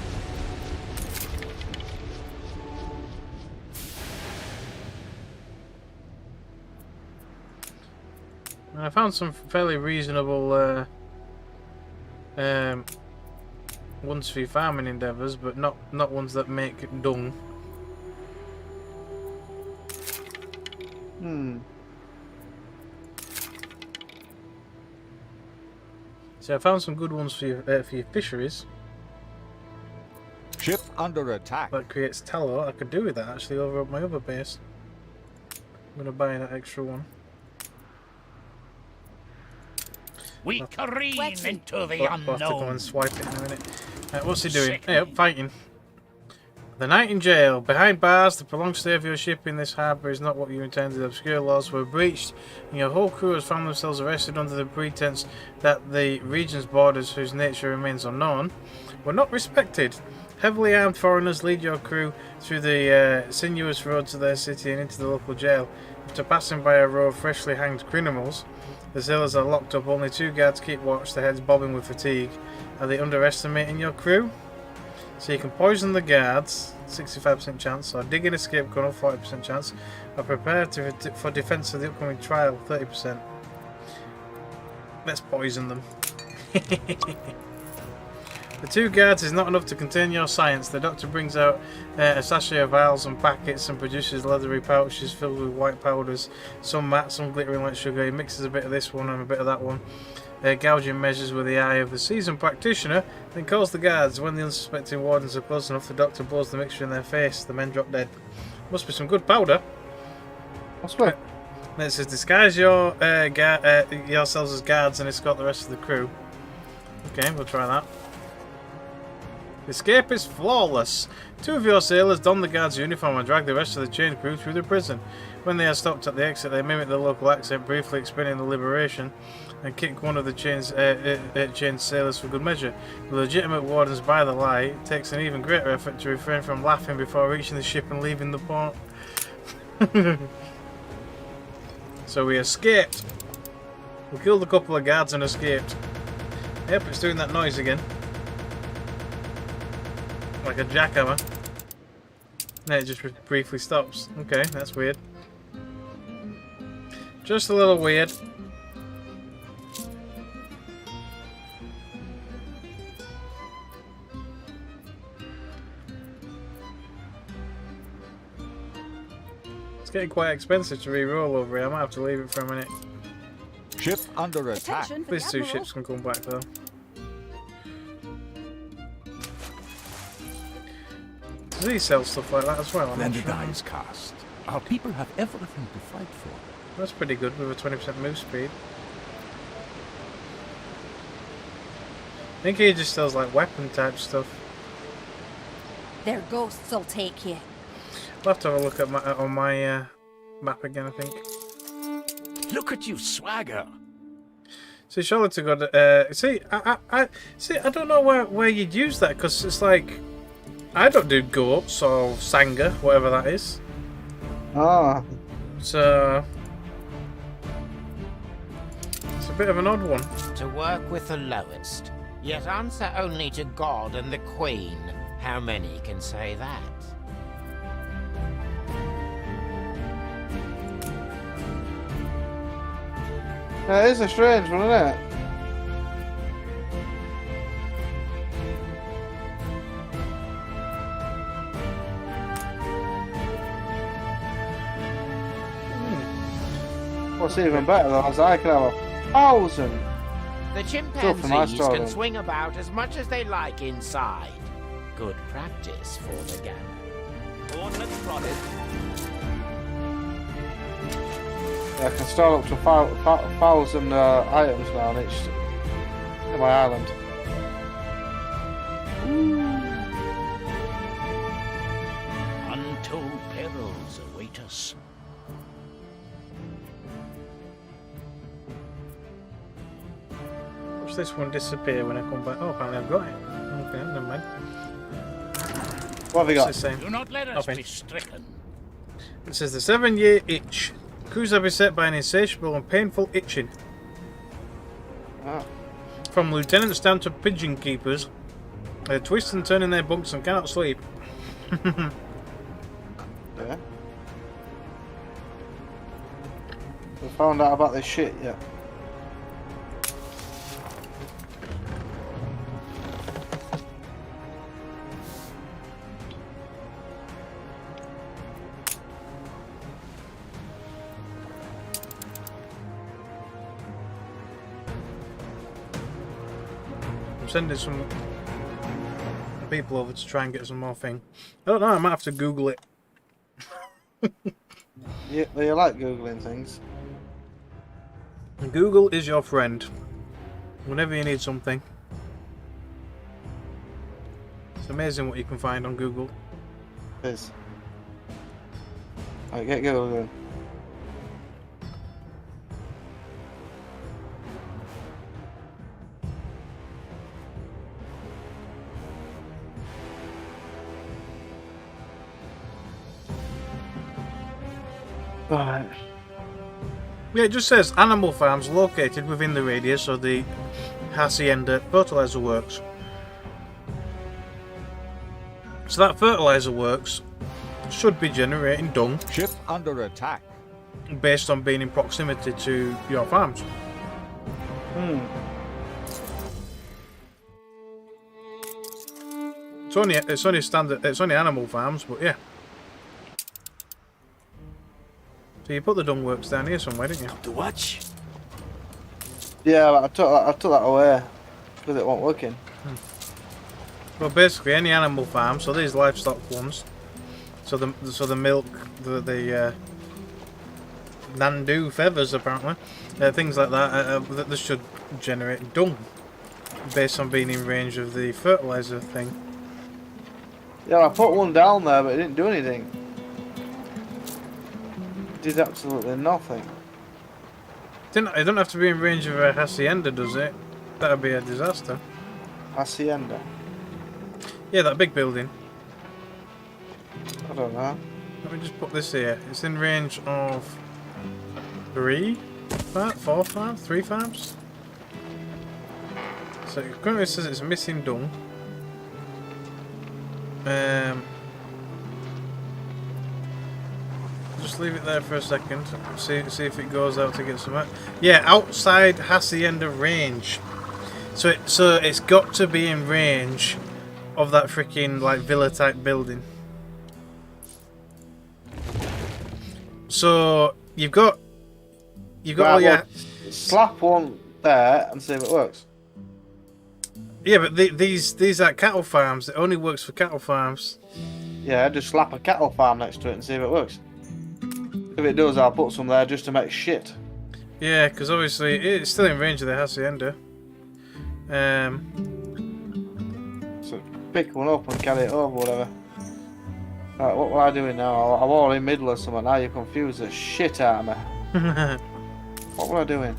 I found some fairly reasonable ones for your farming endeavours, but not ones that make dung. So I found some good ones for your fisheries. Ship under attack. That creates tallow. I could do with that actually over at my other base. I'm gonna buy that extra one. We careen into the I'll have to go unknown. and swipe it in a minute. What's he doing? Hey, up, fighting. The night in jail. Behind bars, the prolonged stay of your ship in this harbour is not what you intended. Obscure laws were breached, and your whole crew has found themselves arrested under the pretense that the region's borders, whose nature remains unknown, were not respected. Heavily armed foreigners lead your crew through the sinuous roads of their city and into the local jail. After passing by a row of freshly hanged criminals, the sailors are locked up. Only 2 guards keep watch, their heads bobbing with fatigue. Are they underestimating your crew? So you can poison the guards, 65% chance, or dig an escape tunnel, 40% chance, or prepare for defence of the upcoming trial, 30%. Let's poison them. The 2 guards is not enough to contain your science. The doctor brings out a sachet of vials and packets and produces leathery pouches filled with white powders, some matte, some glittering like sugar. He mixes a bit of this one and a bit of that one. Gouging measures with the eye of the seasoned practitioner, then calls the guards. When the unsuspecting wardens are close enough, the doctor blows the mixture in their face. The men drop dead. Must be some good powder. What's what? It says disguise yourselves as guards and escort the rest of the crew. Okay, we'll try that. Escape is flawless. 2 of your sailors don the guard's uniform and drag the rest of the chained crew through the prison. When they are stopped at the exit, they mimic the local accent, briefly explaining the liberation, and kick one of the chained sailors for good measure. The legitimate wardens buy the lie. It takes an even greater effort to refrain from laughing before reaching the ship and leaving the port. So we escaped. We killed a couple of guards and escaped. Yep, it's doing that noise again. Like a jackhammer. Then it just briefly stops. Okay, that's weird. Just a little weird. It's getting quite expensive to re-roll over here. I might have to leave it for a minute. Ship under attack. These 2 ships can come back though. Do they sell stuff like that as well? Then the die is cast. Our people have everything to fight for. That's pretty good with a 20% move speed. I think he just sells like weapon type stuff. Their ghosts will take you. I'll have to have a look at on my map again, I think. Look at you swagger. See, Charlotte got see, I don't know where you'd use that, because it's like I don't do goats or sanga, whatever that is. Ah. So it's a bit of an odd one. To work with the lowest, yet answer only to God and the Queen. How many can say that? That is a strange one, isn't it? What's even better though is I can have 1,000. The chimpanzees can swing about as much as they like inside. Good practice for the gander. Ornaments prodded. Yeah, I can store up to 1,000 items now on each in my island. Untold perils await us. Watch this one disappear when I come back. Oh, apparently I've got it. Okay, never mind. What have we got? Do not let us be stricken. It says the 7-year itch. Crews are beset by an insatiable and painful itching. Ah. From lieutenants down to pigeon keepers, they twist and turn in their bunks and cannot sleep. Yeah. We found out about this shit yet. I'm sending some people over to try and get some more thing. I don't know, I might have to Google it. Yeah, you like Googling things. Google is your friend. Whenever you need something. It's amazing what you can find on Google. It is. Alright, get going. Right. Yeah, it just says animal farms located within the radius of the Hacienda fertilizer works. So that fertilizer works should be generating dung. Ship under attack. Based on being in proximity to your farms. It's only animal farms, but yeah. So you put the dung works down here somewhere, didn't you? To watch? Yeah, but I took that away because it wasn't working. Well, basically any animal farm, so these livestock ones, so the milk, the Nandu feathers apparently, things like that, this should generate dung based on being in range of the fertilizer thing. Yeah, I put one down there, but it didn't do anything. Did absolutely nothing. It don't have to be in range of a hacienda, does it? That'd be a disaster. Hacienda? Yeah, that big building. I don't know. Let me just put this here. It's in range of 3 farms? So it currently says it's missing dung. Just leave it there for a second. See if it goes out to get some. Yeah, outside Hacienda range. So it's got to be in range of that freaking like villa type building. So you've got all your slap one there and see if it works. Yeah, but these are cattle farms. It only works for cattle farms. Yeah, just slap a cattle farm next to it and see if it works. If it does, I'll put some there just to make shit. Yeah, because obviously it's still in range of the hacienda. So pick one up and carry it over, whatever. Right, what will I doing now? I'm all in middle of something. Now you confuse the shit out of me. What were I doing?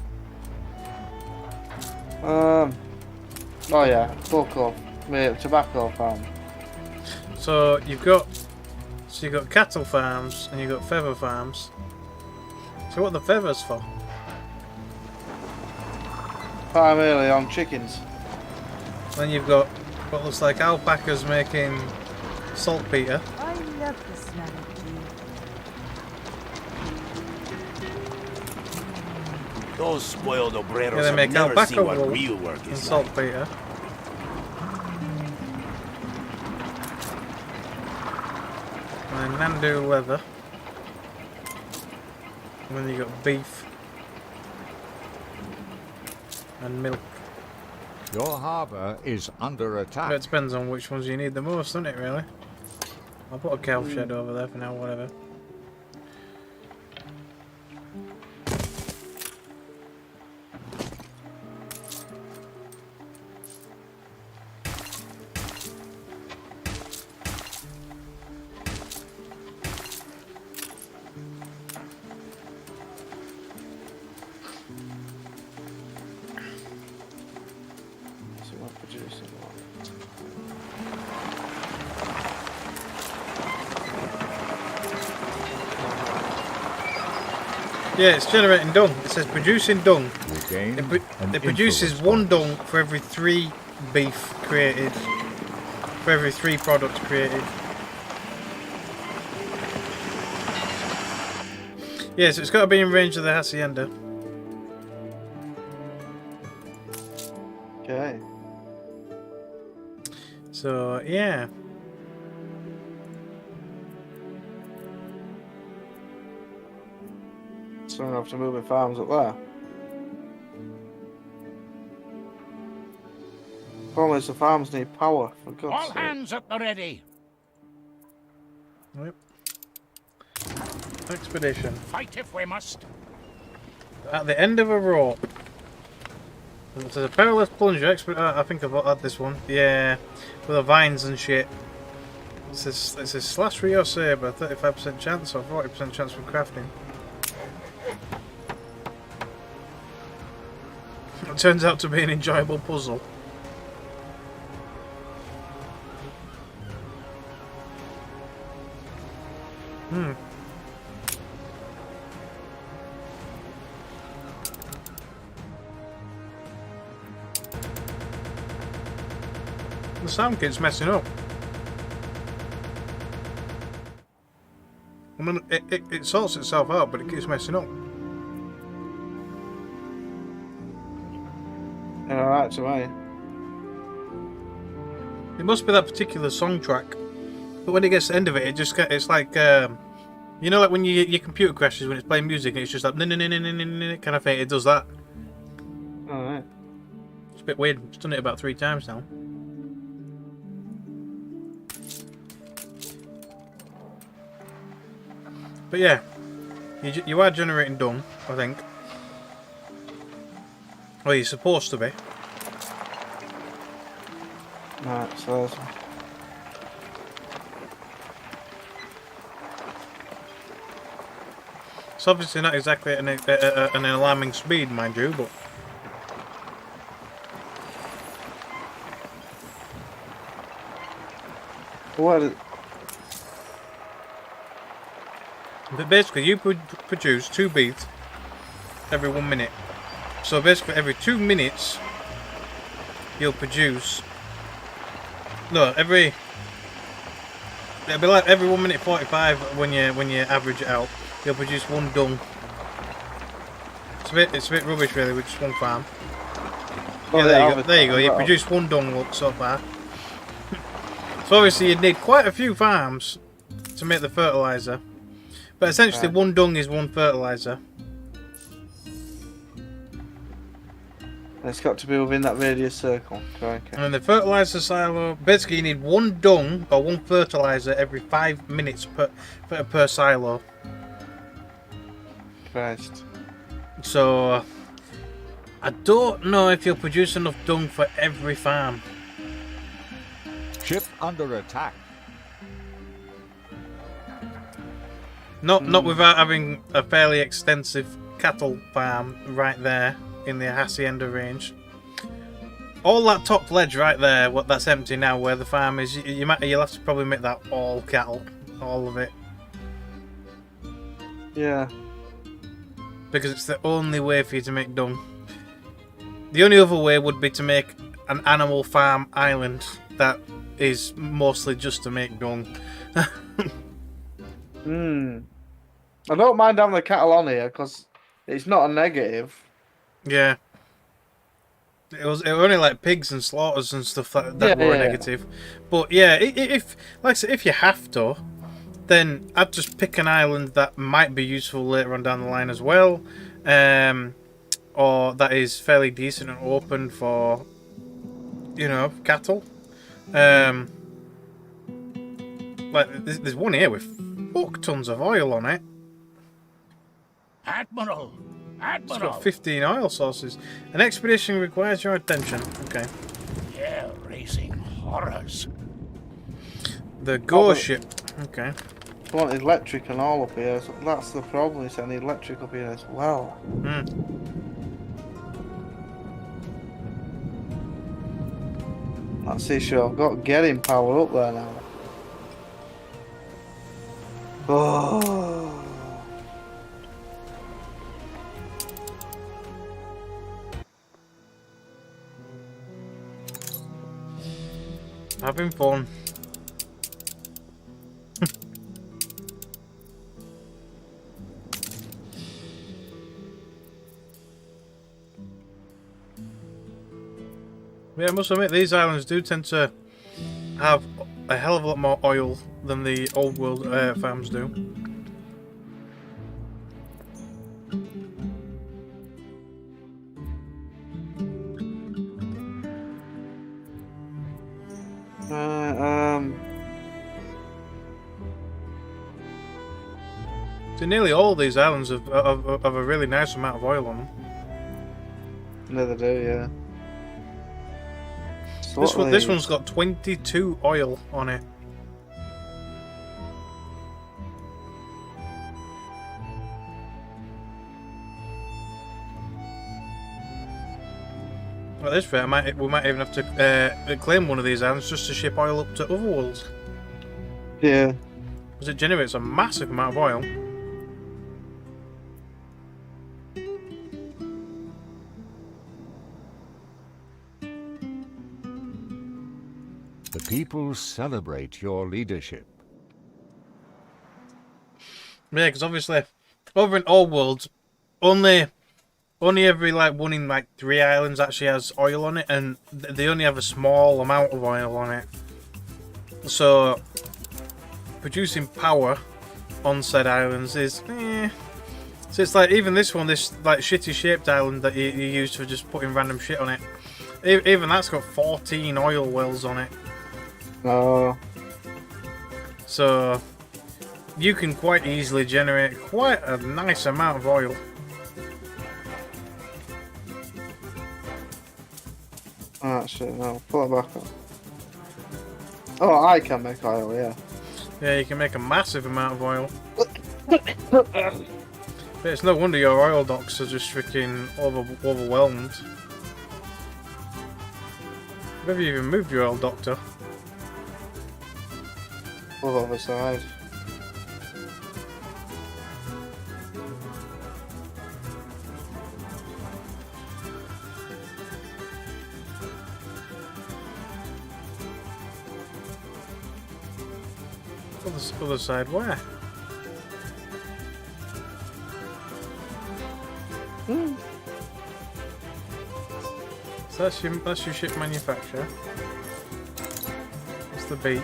Oh yeah, tobacco farm. So you've got cattle farms and you've got feather farms. So what are the feathers for? Primarily on chickens. Then you've got what looks like alpacas making saltpeter. I love the smell of tea. Those spoiled obreros They make never see alpaca what wool real work and is saltpeter. And then Nandu leather. And then you got beef and milk. Your harbour is under attack. But it depends on which ones you need the most, doesn't it, really? I'll put a cow shed over there for now, whatever. Yeah, it's generating dung. It says producing dung. It produces 1 dung for every 3 beef created. For every 3 products created. Yeah, so it's got to be in range of the hacienda. Okay. So, yeah. So I'm going to have to move my farms up there. Problem is the farms need power, for God's All sake. hands at the ready. Yep. Expedition. Fight if we must. At the end of a rope. There's a perilous plunger. I think I've had this one. Yeah, with the vines and shit. It says slash Rio Saber, 35% chance or 40% chance for crafting. It turns out to be an enjoyable puzzle. The sound kit's messing up. I mean, it sorts itself out, but it keeps messing up. Alright, so it must be that particular song track. But when it gets to the end of it, it's like you know, like when your computer crashes when it's playing music and it's just like kind of thing. It does that. Alright. It's a bit weird. It's done it about 3 times now. But yeah, you are generating dung, I think. Well, you're supposed to be. Right, so there's... It's obviously not exactly an alarming speed, mind you, but... What? But basically, you produce 2 beads every 1 minute. So basically, every 2 minutes, you'll produce. No, it'll be like every 1 minute 45 when you average it out. You'll produce 1 dung. It's a bit rubbish, really, with just 1 farm. Oh, yeah, there you go. You produce 1 dung so far. So obviously, you'd need quite a few farms to make the fertilizer. But essentially, 1 dung is 1 fertilizer. It's got to be within that radius circle. Okay. And the fertilizer silo, basically, you need 1 dung or 1 fertilizer every 5 minutes per silo. Christ. So I don't know if you'll produce enough dung for every farm. Ship under attack. Not without having a fairly extensive cattle farm right there in the hacienda range. All that top ledge right there, that's empty now, where the farm is. You'll have to probably make that all cattle, all of it. Yeah. Because it's the only way for you to make dung. The only other way would be to make an animal farm island that is mostly just to make dung. I don't mind having the cattle on here because it's not a negative. Yeah. It was only like pigs and slaughters and stuff that were negative. But yeah, if like I said, if you have to, then I'd just pick an island that might be useful later on down the line as well, or that is fairly decent and open for, you know, cattle. Like there's one here with fuck tons of oil on it. Admiral! It's got 15 oil sources. An expedition requires your attention. Okay. Yeah, raising horrors. The Go ship. Okay. I want electric and all up here. So that's the problem. Is I need electric up here as well. That's the issue. I've got getting power up there now. Oh. Having fun. Yeah, I must admit, these islands do tend to have a hell of a lot more oil than the old world farms do. So nearly all these islands have a really nice amount of oil on them. No, they do, yeah. So this one's got 22 oil on it. At this rate, we might even have to claim one of these islands just to ship oil up to other worlds. Yeah. Because it generates a massive amount of oil. The people celebrate your leadership. Yeah, because obviously, over in all worlds, only every like one in like 3 islands actually has oil on it, and they only have a small amount of oil on it. So producing power on said islands is so it's like even this one, this like shitty shaped island that you use for just putting random shit on it, even that's got 14 oil wells on it. Oh. So you can quite easily generate quite a nice amount of oil. Ah, shit, no. Pull it back up. Oh, I can make oil, yeah. Yeah, you can make a massive amount of oil. But it's no wonder your oil docks are just freaking overwhelmed. Have you even moved your oil doctor? Pull the other side. Other side, where? So that's your ship manufacturer. That's the beach.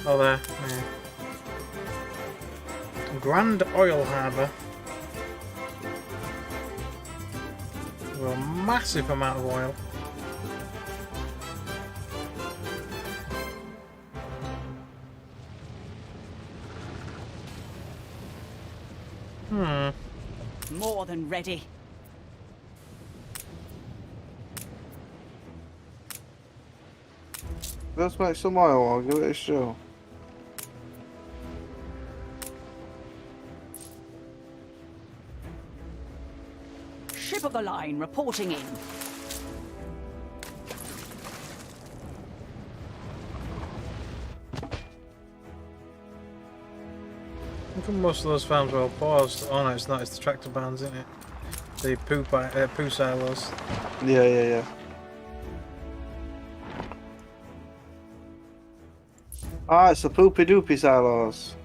Oh, there. Yeah. Grand Oil Harbour. With a massive amount of oil. More than ready. Let's make some oil, I'll give it a show. Ship of the line reporting in. I think most of those farms are all paused. Oh no, it's not. It's the tractor bands, isn't it? The poo silos. Yeah. Ah, it's the poopy doopy silos.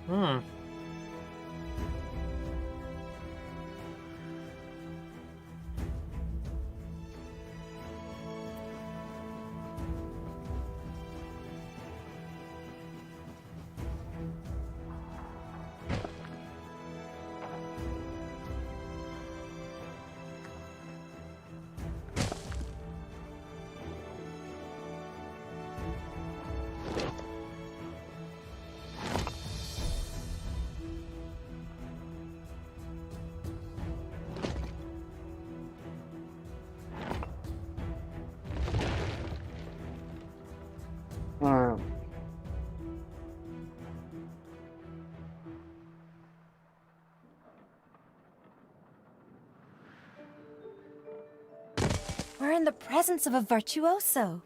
We're in the presence of a virtuoso.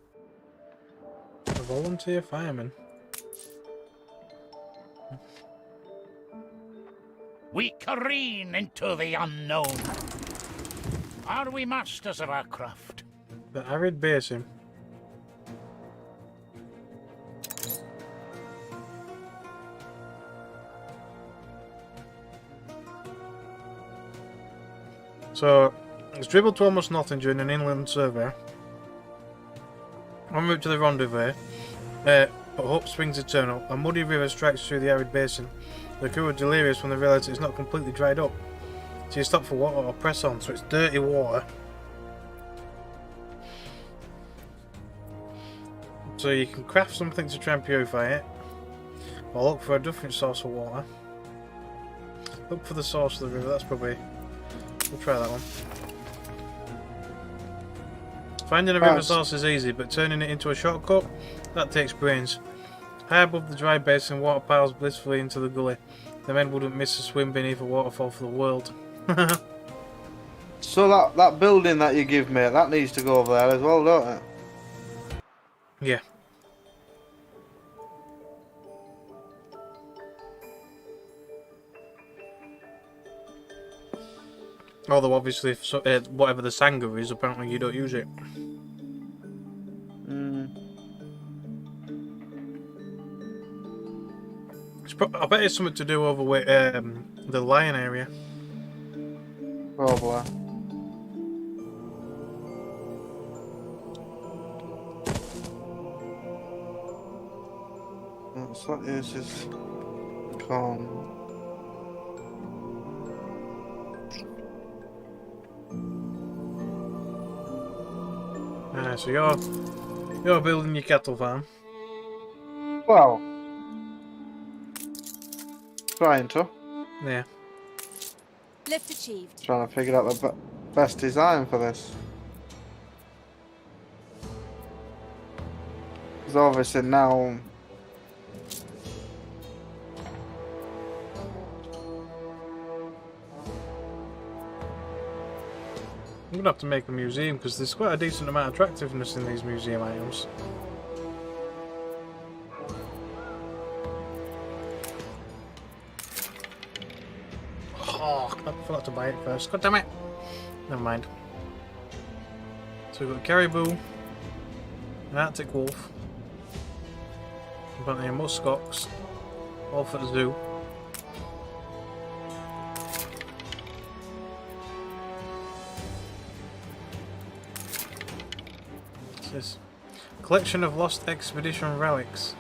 A volunteer fireman. We careen into the unknown. Are we masters of our craft? The arid basin. So, it's dribbled to almost nothing during an inland survey. En route to the rendezvous, but hope springs eternal. A muddy river strikes through the arid basin. The crew are delirious when they realise it's not completely dried up. So you stop for water or press on, so it's dirty water. So you can craft something to try and purify it, or look for a different source of water. Look for the source of the river, that's probably... We'll try that one. Finding a river source is easy, but turning it into a shortcut, that takes brains. High above the dry basin, water piles blissfully into the gully. The men wouldn't miss a swim beneath a waterfall for the world. So that building that you give me, that needs to go over there as well, don't it? Yeah. Although obviously, whatever the Sangha is, apparently you don't use it. I bet it's something to do over with the lion area. Probably. What's that? This is calm. So you're building your cattle farm. Well, trying to. Yeah. Lift achieved. Trying to figure out the best design for this. Because obviously now. I'm gonna have to make a museum because there's quite a decent amount of attractiveness in these museum items. Oh, I forgot to buy it first. God damn it! Never mind. So we've got caribou, an Arctic wolf, apparently a muskox, all for the zoo. This collection of lost expedition relics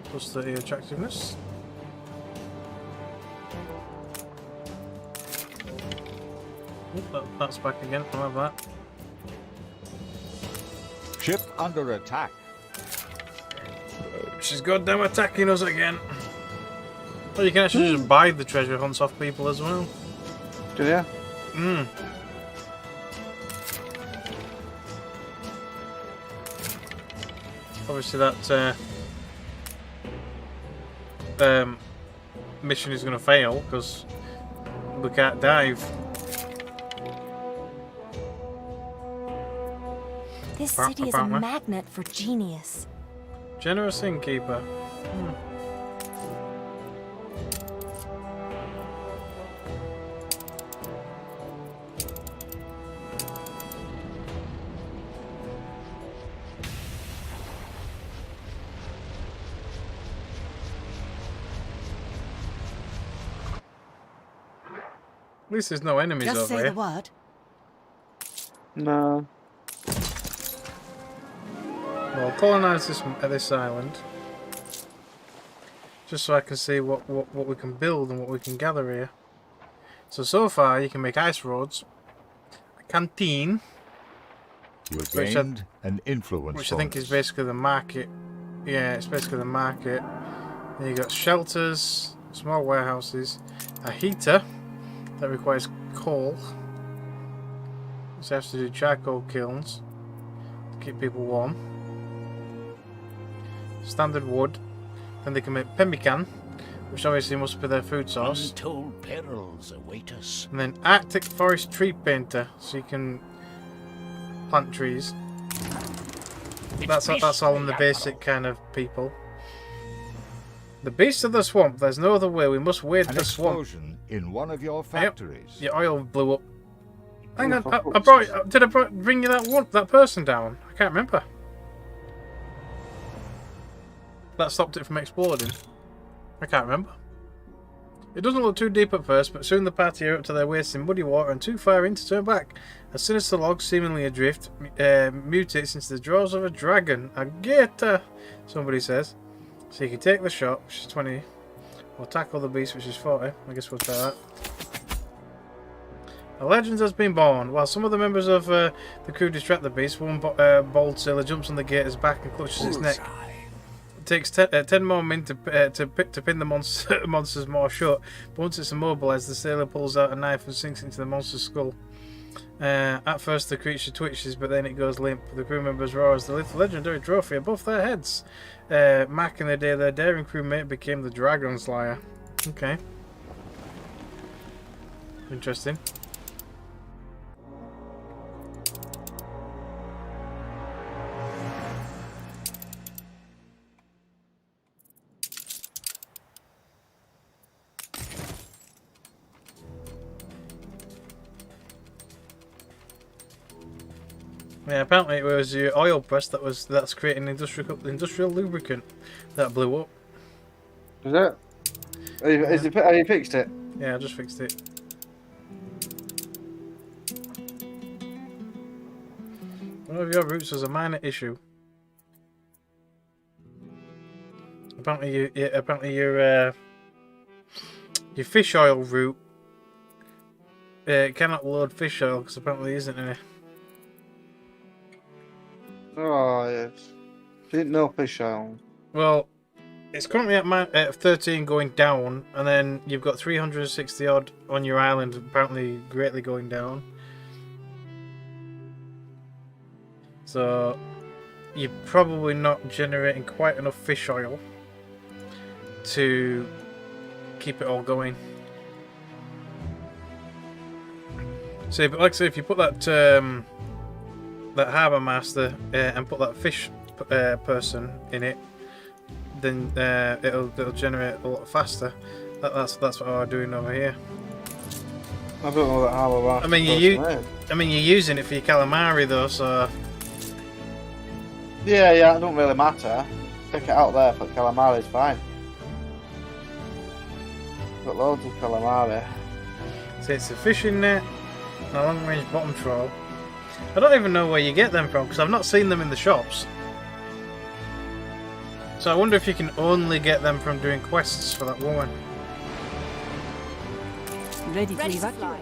plus 30 attractiveness. Oop, that's back again. I'll have that. Ship under attack. She's goddamn attacking us again. Well, you can actually just buy the treasure hunts off people as well. Do you? Hmm. Obviously that mission is going to fail because we can't dive. This city is a magnet for genius. Generous innkeeper. At least there's no enemies Just over say here. the word. No. Well, I'll colonise this island, just so I can see what we can build and what we can gather here. So far you can make ice roads, a canteen, You've gained an influence which I think is basically the market. Yeah, it's basically the market. Then you got shelters, small warehouses, a heater that requires coal. So has to do charcoal kilns to keep people warm. Standard wood. Then they can make pemmican, which obviously must be their food source. Untold perils await us. And then Arctic forest tree painter, so you can plant trees. That's all in the basic kind of people. The beast of the swamp. There's no other way. We must wade the swamp. Explosion in one of your factories. Yep. Your oil blew up. Hang on, I brought. Did I bring you that person down? I can't remember. That stopped it from exploding. I can't remember. It doesn't look too deep at first, but soon the party are up to their waists in muddy water and too far in to turn back. A sinister log, seemingly adrift, mutates into the jaws of a dragon. A gator, somebody says. So you can take the shot, which is 20, or tackle the beast, which is 40. I guess we'll try that. A legend has been born. While some of the members of the crew distract the beast, one bold sailor jumps on the gator's back and clutches its neck. It takes 10 more men to pin the monster's maw shut, but once it's immobilized, the sailor pulls out a knife and sinks into the monster's skull. At first the creature twitches, but then it goes limp. The crew members roar as the little legendary trophy above their heads. Back in the day, their daring crewmate became the Dragon Slayer. Okay. Interesting. Yeah, apparently it was your oil press that's creating industrial lubricant that blew up. Is it? Have you fixed it? Yeah, I just fixed it. One of your routes was a minor issue. Apparently your fish oil route cannot load fish oil because apparently there isn't any. Oh yes. Didn't know fish oil. Well, it's currently at 13 going down, and then you've got 360 odd on your island, apparently greatly going down. So you're probably not generating quite enough fish oil to keep it all going. So, but like I say, if you put that harbour master and put that fish person in it, then it'll generate a lot faster. That's what I'm doing over here. I don't know that harbour master. I mean, you're using it for your calamari though, so. Yeah, it don't really matter. Take it out there for calamari is fine. Got loads of calamari. So it's a fishing net and a long-range bottom trawl. I don't even know where you get them from because I've not seen them in the shops. So I wonder if you can only get them from doing quests for that woman. Ready to evacuate.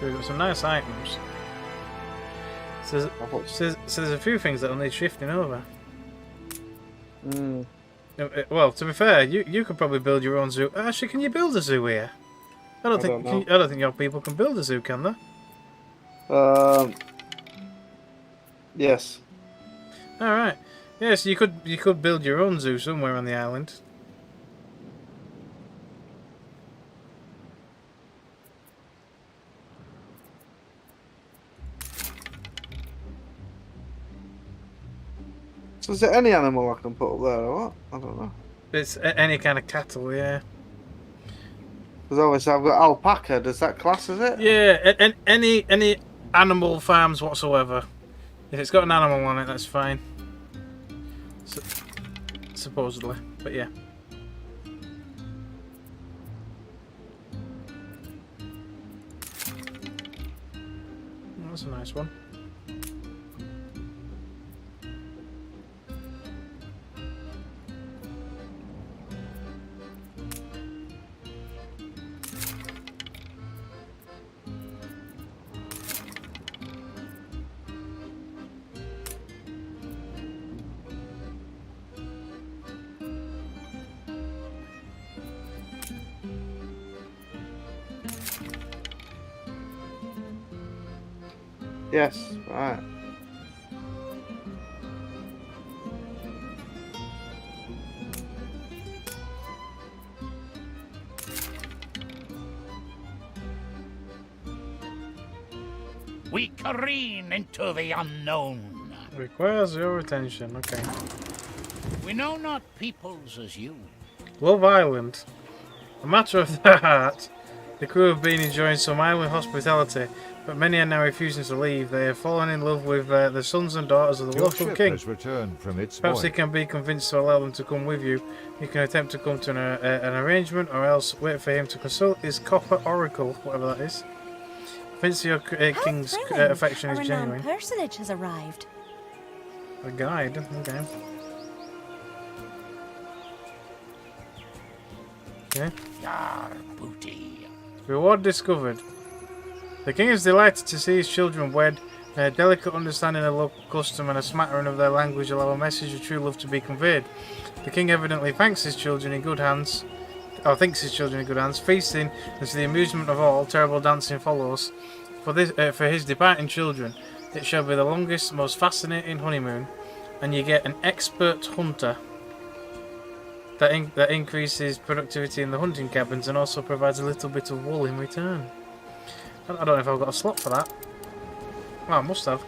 We've got some nice items. So there's a few things that'll need shifting over. Well, to be fair, you could probably build your own zoo. Actually, can you build a zoo here? I don't think your people can build a zoo, can they? Yes. All right. Yes, you could build your own zoo somewhere on the island. So is there any animal I can put up there or what? I don't know. It's any kind of cattle, yeah. Because obviously I've got alpaca. Does that class as it? Yeah, and any animal farms whatsoever. If it's got an animal on it, that's fine. Supposedly, but yeah. That's a nice one. Yes, right. We careen into the unknown. Requires your attention, okay. We know not peoples as you. Love Island. A matter of the heart. The crew have been enjoying some island hospitality, but many are now refusing to leave. They have fallen in love with the sons and daughters of the local king. Has returned from its Perhaps voyage. they can be convinced to allow them to come with you. You can attempt to come to an arrangement, or else wait for him to consult his copper oracle, whatever that is. Convince your king's affection is genuine. A personage has arrived. A guide, okay. Okay. Yar booty. Reward discovered. The king is delighted to see his children wed, A delicate understanding of local custom and a smattering of their language allow a message of true love to be conveyed. The king evidently thanks his children in good hands, or thinks his children in good hands, feasting, and to the amusement of all, terrible dancing follows. For his departing children, it shall be the longest, most fascinating honeymoon, and you get an expert hunter that increases productivity in the hunting cabins and also provides a little bit of wool in return. I don't know if I've got a slot for that. Oh, I must have.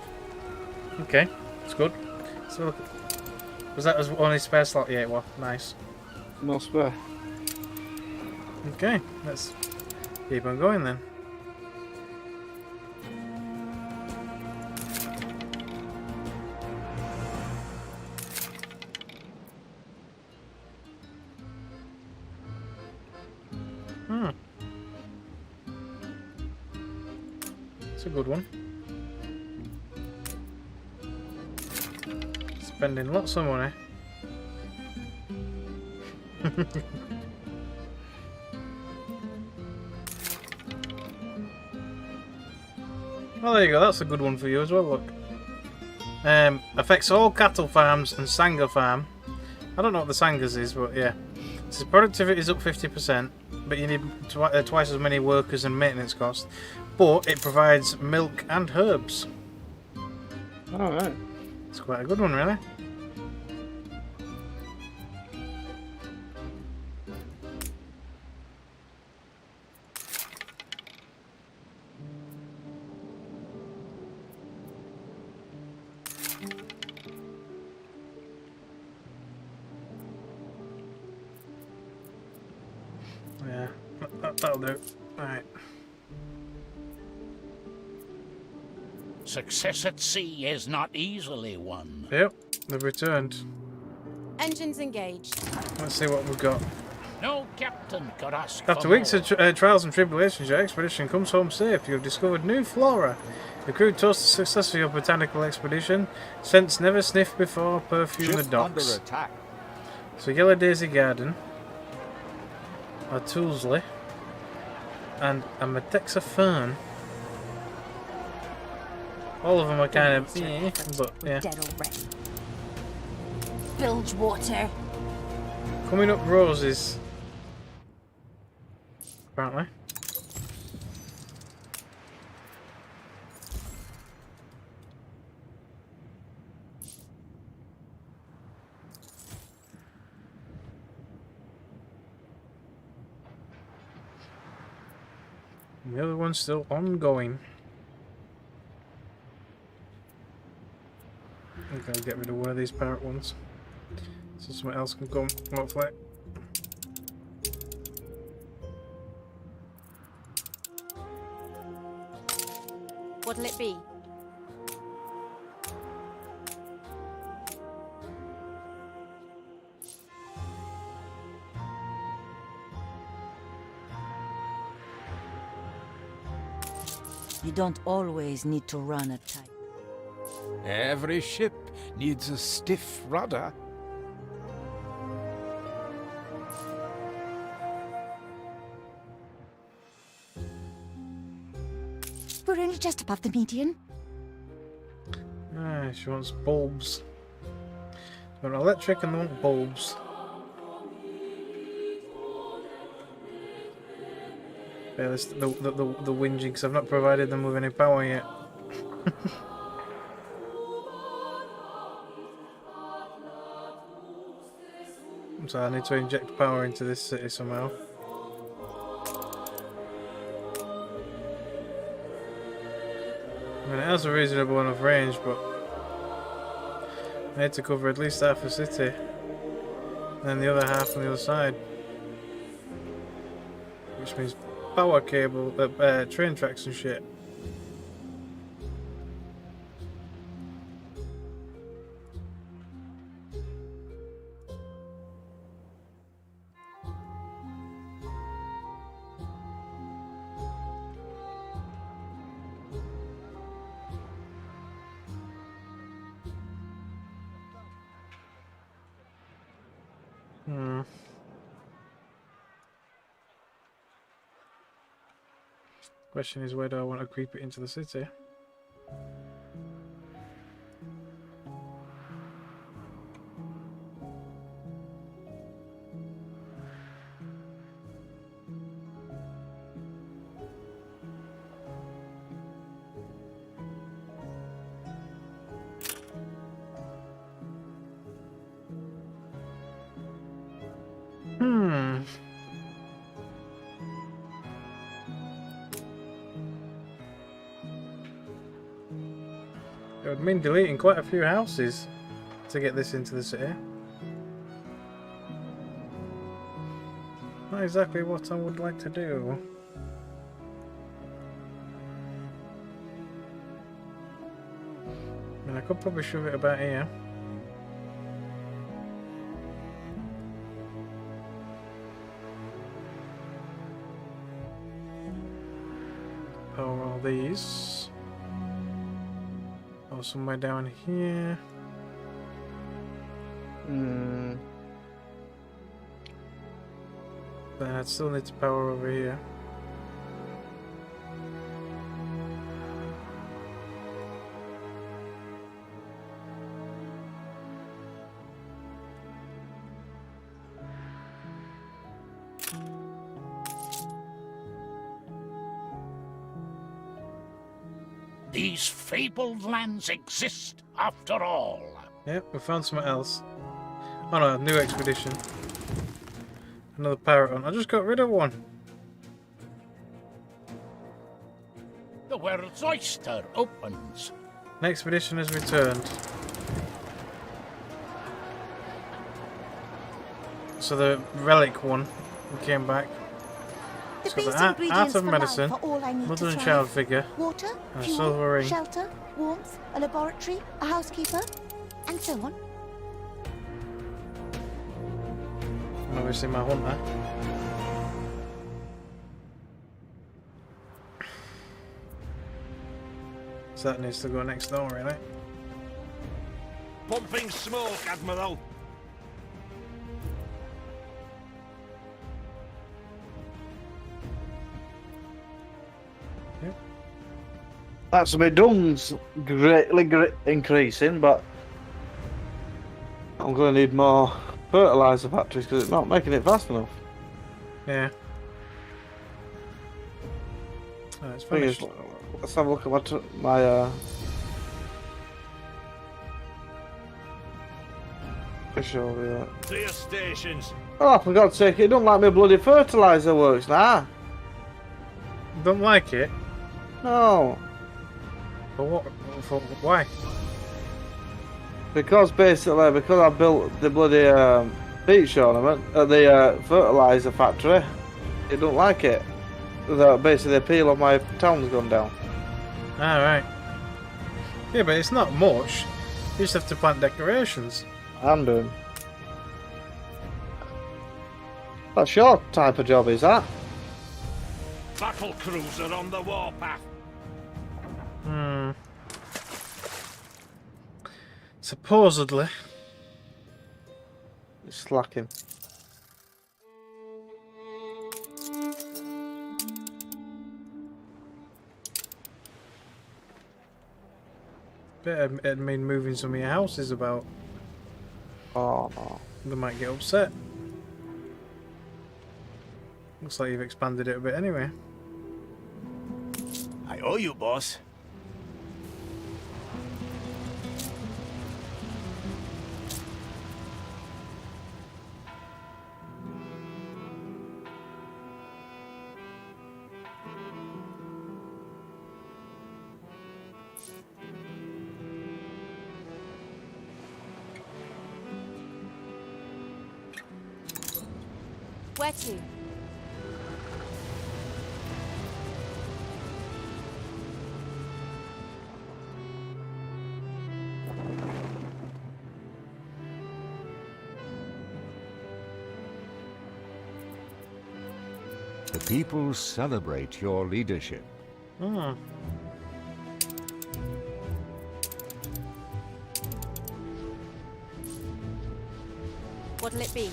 Okay, that's good. So look. Was that his only spare slot? Yeah, it was. Nice. No spare. Okay, let's keep on going then. It's a good one. Spending lots of money. Well, there you go. That's a good one for you as well. Look. Affects all cattle farms and Sangha farm. I don't know what the Sanghas is, but yeah. So productivity is up 50%, but you need twice as many workers and maintenance costs. But it provides milk and herbs. Alright. It's quite a good one, really. Yeah, that'll do. Alright. Success at sea is not easily won. Yep, they've returned. Engines engaged. Let's see what we've got. No captain could ask After for weeks more. of trials and tribulations, your expedition comes home safe. You have discovered new flora. The crew toast the success of your botanical expedition. Scents never sniffed before, perfume the docks. Under attack. So Yellow Daisy Garden, a Toolsley, and a Metexa Fern. All of them are kind of but yeah. Dead already. Bilge water. Coming up roses. Apparently. The other one's still ongoing. I think I'll get rid of one of these parrot ones. So something else can come, hopefully. What'll it be? You don't always need to run a tight. Every ship needs a stiff rudder. We're only just above the median. Ah, she wants bulbs. They want electric and they want bulbs. Yeah, this, the whinging, because I've not provided them with any power yet. So I need to inject power into this city somehow. I mean, it has a reasonable enough range, but I need to cover at least half the city, and then the other half on the other side, which means power cable, train tracks and shit. Question is, where do I want to creep it into the city? It would mean deleting quite a few houses to get this into the city. Not exactly what I would like to do. I mean, I could probably shove it about here. Power all these. Or somewhere down here. Then I'd still need to power over here. These fabled lands exist after all. Yep, we found something else. Oh no, new expedition. Another pirate hunt. I just got rid of one. The world's oyster opens. An expedition has returned. So the relic one came back. So the art of medicine, mother and child figure, water, and a fuel, silver ring. shelter, warmth, a laboratory, a housekeeper, and so on. And obviously my hunter. So that needs to go next door, really. Pumping smoke, Admiral. That's my dung greatly increasing, but I'm going to need more fertilizer factories because it's not making it fast enough. Yeah. Oh, it's finished. Let's have a look at my fish over here. To your stations. Oh, for God's sake, it don't like my bloody fertilizer works now. Don't like it? No. For what? Why? Because basically, because I built the bloody beach ornament at the fertilizer factory, it don't like it. Basically, the appeal of my town's gone down. Alright. Yeah, but it's not much. You just have to plant decorations. I'm doing. That's your type of job, is that? Battle cruiser on the warpath. Supposedly. It's slacking. It'd mean moving some of your houses about. Oh no. They might get upset. Looks like you've expanded it a bit anyway. I owe you, boss. Where to? The people celebrate your leadership. What'll it be?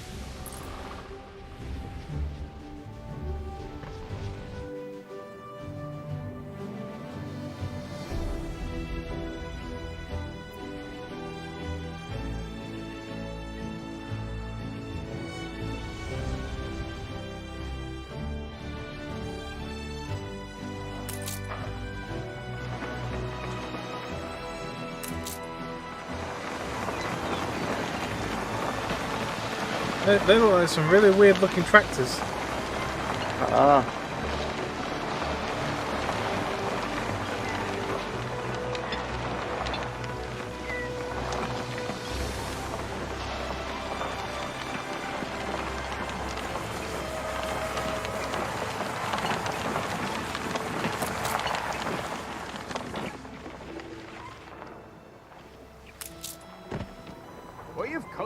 They look like some really weird looking tractors.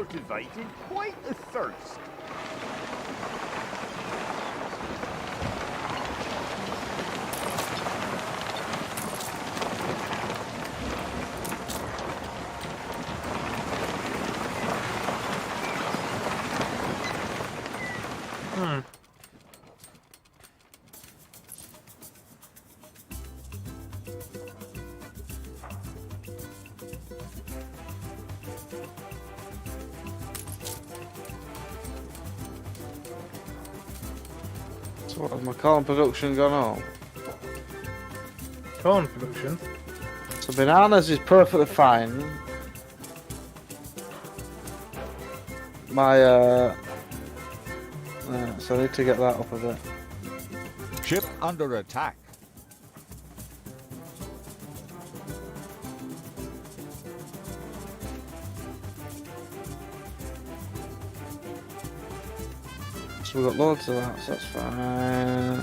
cultivating quite a thirst. So what, has my corn production gone up? Corn production? So bananas is perfectly fine. My so I need to get that up a bit. Ship under attack. So we've got loads of that, so that's fine.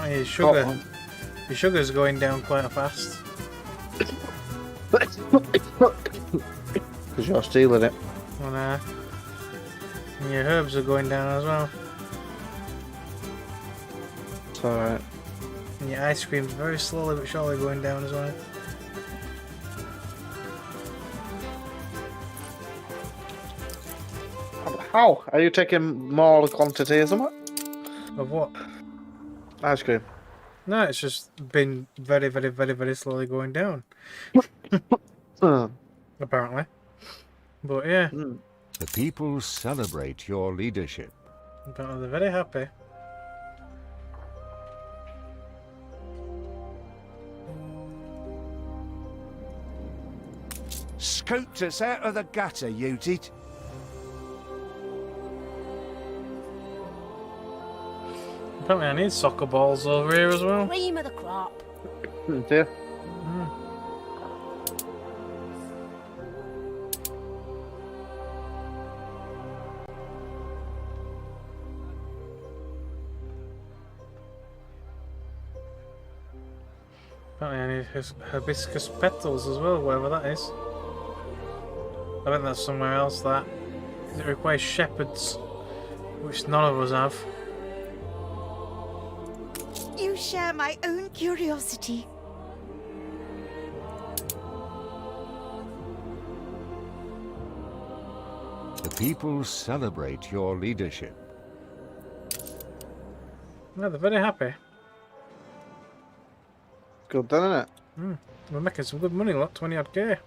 Your sugar. Your sugar's going down quite fast. Because you're stealing it. Oh, nah. And your herbs are going down as well. It's alright. And your ice cream's very slowly but surely going down as well. How? Are you taking more quantity or something? Of what? Ice cream. No, it's just been very, very, very, very slowly going down. Apparently. But yeah. The people celebrate your leadership. Apparently they're very happy. Scooped us out of the gutter, you did. Apparently I need soccer balls over here as well. Cream of the crop. Dear. Apparently I need hibiscus petals as well, whatever that is. I think that's somewhere else that. It requires shepherds, which none of us have. You share my own curiosity. The people celebrate your leadership. Yeah, they're very happy. Good then, isn't it? We're making some good money, look, 20 odd K.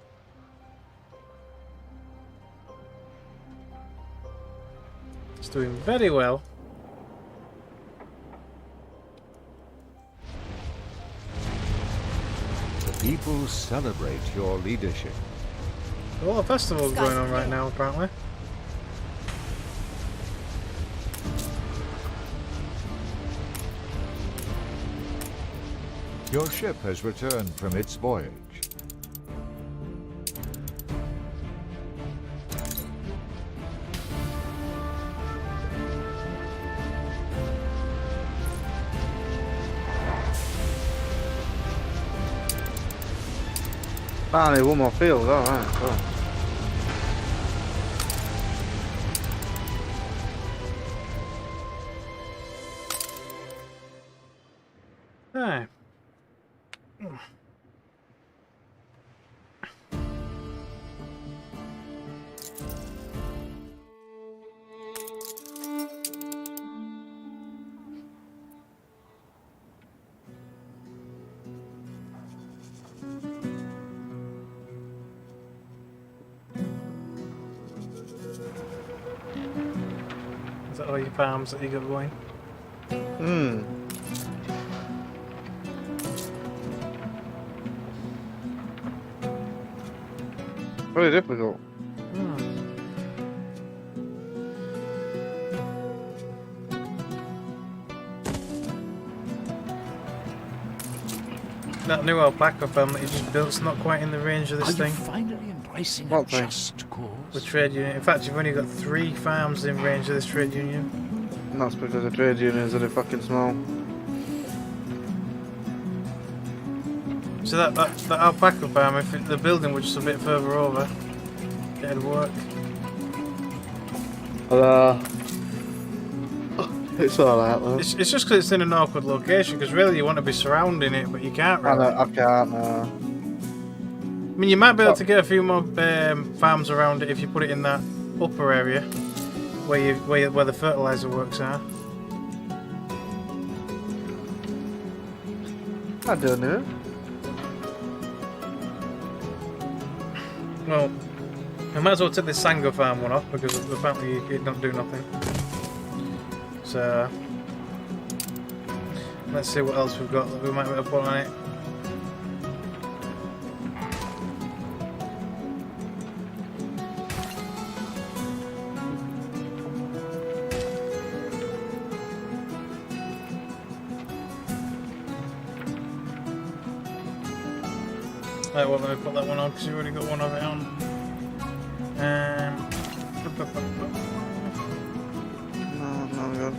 It's doing very well. The people celebrate your leadership. A lot of festivals going on right now, apparently. Your ship has returned from its voyage. Finally, one more field, alright, cool. Aye. Is that all your farms that you got going? Very difficult. That new alpaca farm that you just built's not quite in the range of this thing. Finally embracing What a thing? just cause. The trade union. In fact, you've only got 3 farms in range of this trade union. And that's because the trade unions are fucking small. So that alpaca farm, if the building was just a bit further over, it'd work. It's alright though. It's just because it's in an awkward location, because really you want to be surrounding it, but you can't really. I can't, no. I mean, you might be able to get a few more farms around it if you put it in that upper area, where the fertilizer works are. I don't know. Well, I might as well take this Sango farm one off, because apparently it don't do nothing. So, let's see what else we've got that we might be able to put on it. Right, well, let me put that one on because you've already got one of it on. No, good.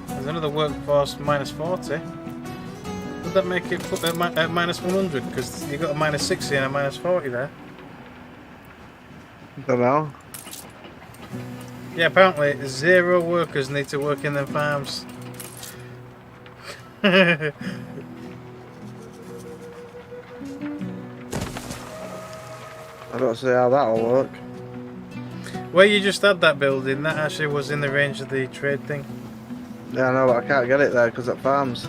There's another workforce minus 40. Would that make it put at minus 100? Because you got a minus 60 and a minus 40 there. Don't know. Yeah, apparently 0 workers need to work in their farms. I don't see how that'll work. Where you just had that building, that actually was in the range of the trade thing. Yeah, I know, but I can't get it there because it farms.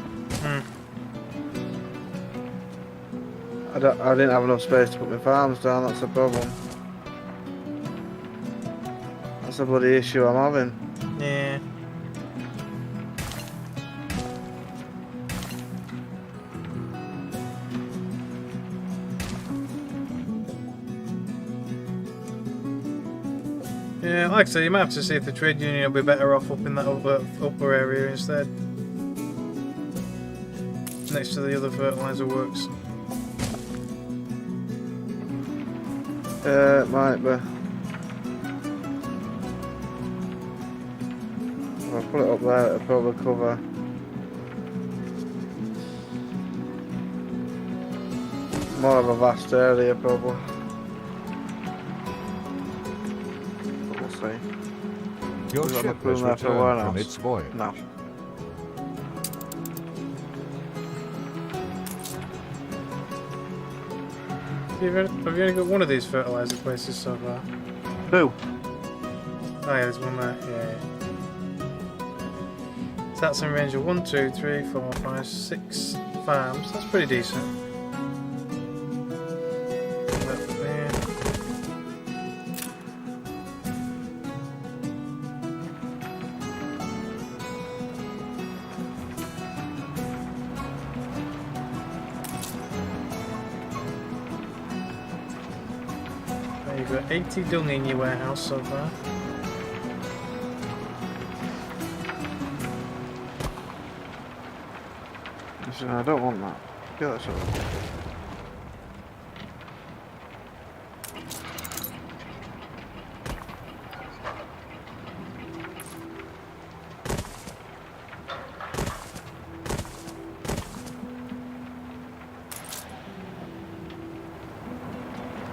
I didn't have enough space to put my farms down, that's the problem. That's a bloody issue I'm having. Yeah. Yeah, like I say, you might have to see if the trade union will be better off up in that upper area instead. Next to the other fertilizer works. It might be. If I put it up there, it'll probably cover. More of a vast area, probably. Your ship has returned from its voyage. No. Have you only got one of these fertilizer places so far? Who? Oh yeah, there's one there. Yeah. So that's in range of 1, 2, 3, 4, 5, 6 farms. That's pretty decent. You've got 80 dung in your warehouse so far. Listen, I don't want that. Get that shit.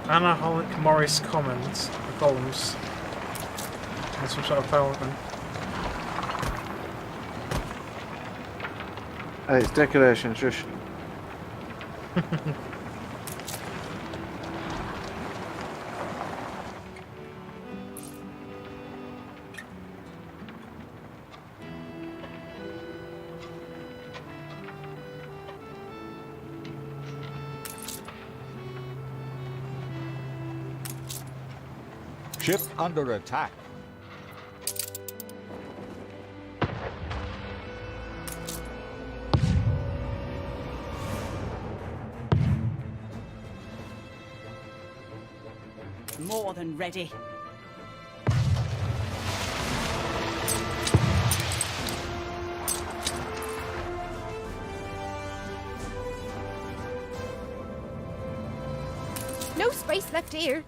Anaholic Morris columns. And some sort of fountain. Hey, it's decoration, shush. Ship under attack. More than ready. No space left here.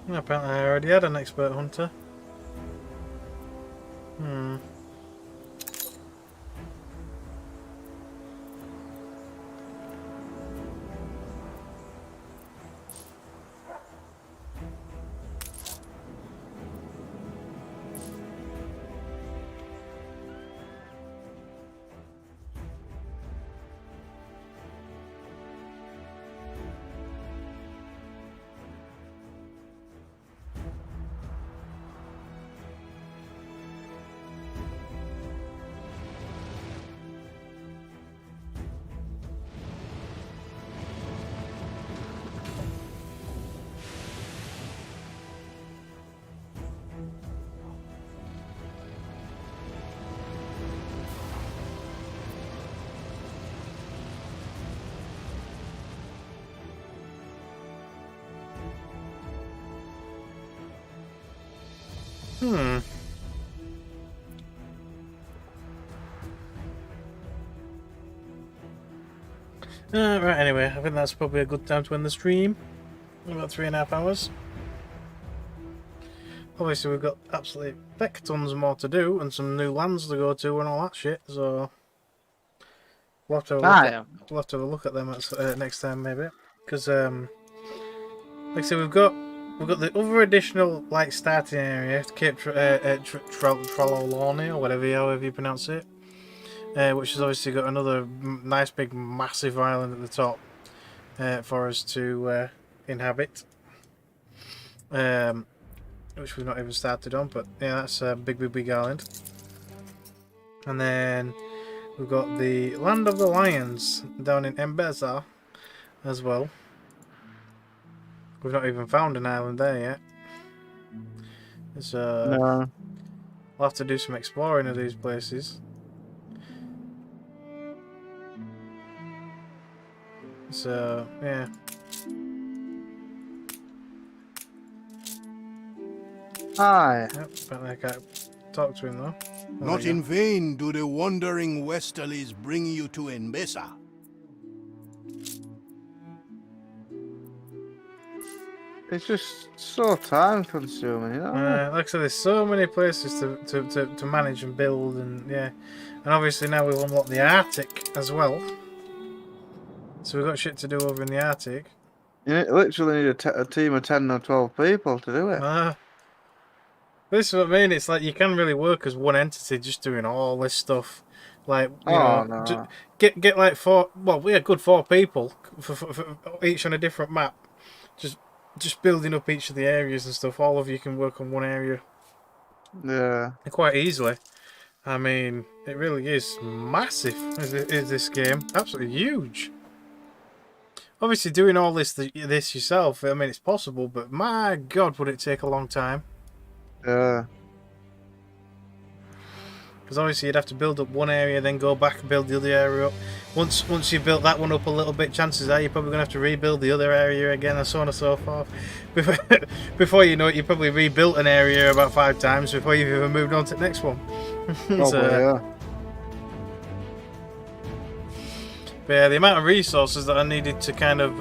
Apparently I already had an expert hunter. Right, anyway, I think that's probably a good time to end the stream. About 3.5 hours. Obviously, we've got absolutely heck tons more to do and some new lands to go to and all that shit, so we'll have to have a look at them at, next time, maybe. Because, like I said, we've got the other additional like starting area, Cape Trelawney or however you pronounce it. Which has obviously got another nice big massive island at the top for us to inhabit, which we've not even started on, but yeah, that's a big island. And then we've got the Land of the Lions down in Embeza as well. We've not even found an island there yet. So no. We'll have to do some exploring of these places. So, yeah. Aye. Yep, but I can't talk to him though. Not in vain do the wandering westerlies bring you to Embesa. It's just so time consuming, you know? Like I said, there's so many places to manage and build, and yeah. And obviously now we've unlocked the Arctic as well. So we've got shit to do over in the Arctic. You literally need a team of 10 or 12 people to do it. This is what I mean. It's like you can really work as one entity just doing all this stuff. Like, you know, no. Get like 4, well, we had good 4 people for each on a different map. Just building up each of the areas and stuff. All of you can work on one area. Yeah. Quite easily. I mean, it really is massive, is this game. Absolutely huge. Obviously, doing all this yourself, I mean, it's possible, but my God, would it take a long time? Yeah. Because obviously, you'd have to build up one area, then go back and build the other area up. Once you've built that one up a little bit, chances are you're probably going to have to rebuild the other area again, and so on and so forth. Before you know it, you probably rebuilt an area about 5 times before you've even moved on to the next one. Yeah. But yeah, the amount of resources that I needed to kind of,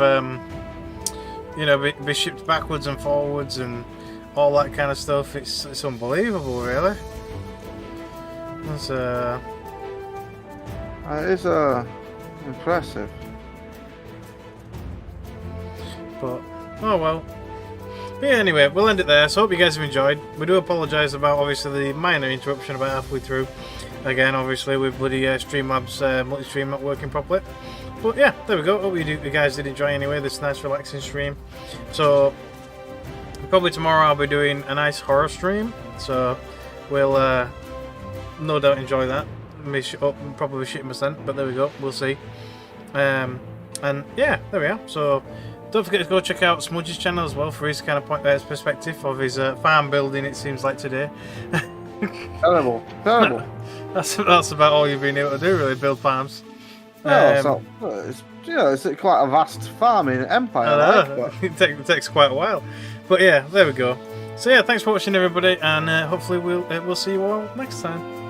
you know, be shipped backwards and forwards and all that kind of stuff, it's unbelievable, really. It's impressive. But, oh well. But yeah, anyway, we'll end it there. So hope you guys have enjoyed. We do apologise about, obviously, the minor interruption about halfway through. Again, obviously, with bloody Streamlabs multi-stream not working properly. But yeah, there we go. Hope you guys did enjoy anyway, this nice relaxing stream. So, probably tomorrow I'll be doing a nice horror stream. So, we'll no doubt enjoy that. Probably shitting percent, but there we go. We'll see. And yeah, there we are. So, don't forget to go check out Smudge's channel as well for his kind of perspective of his farm building, it seems like today. Terrible. That's about all you've been able to do, really, build farms. It's quite a vast farming empire. It takes quite a while. But yeah, there we go. So yeah, thanks for watching, everybody, and hopefully we'll see you all next time.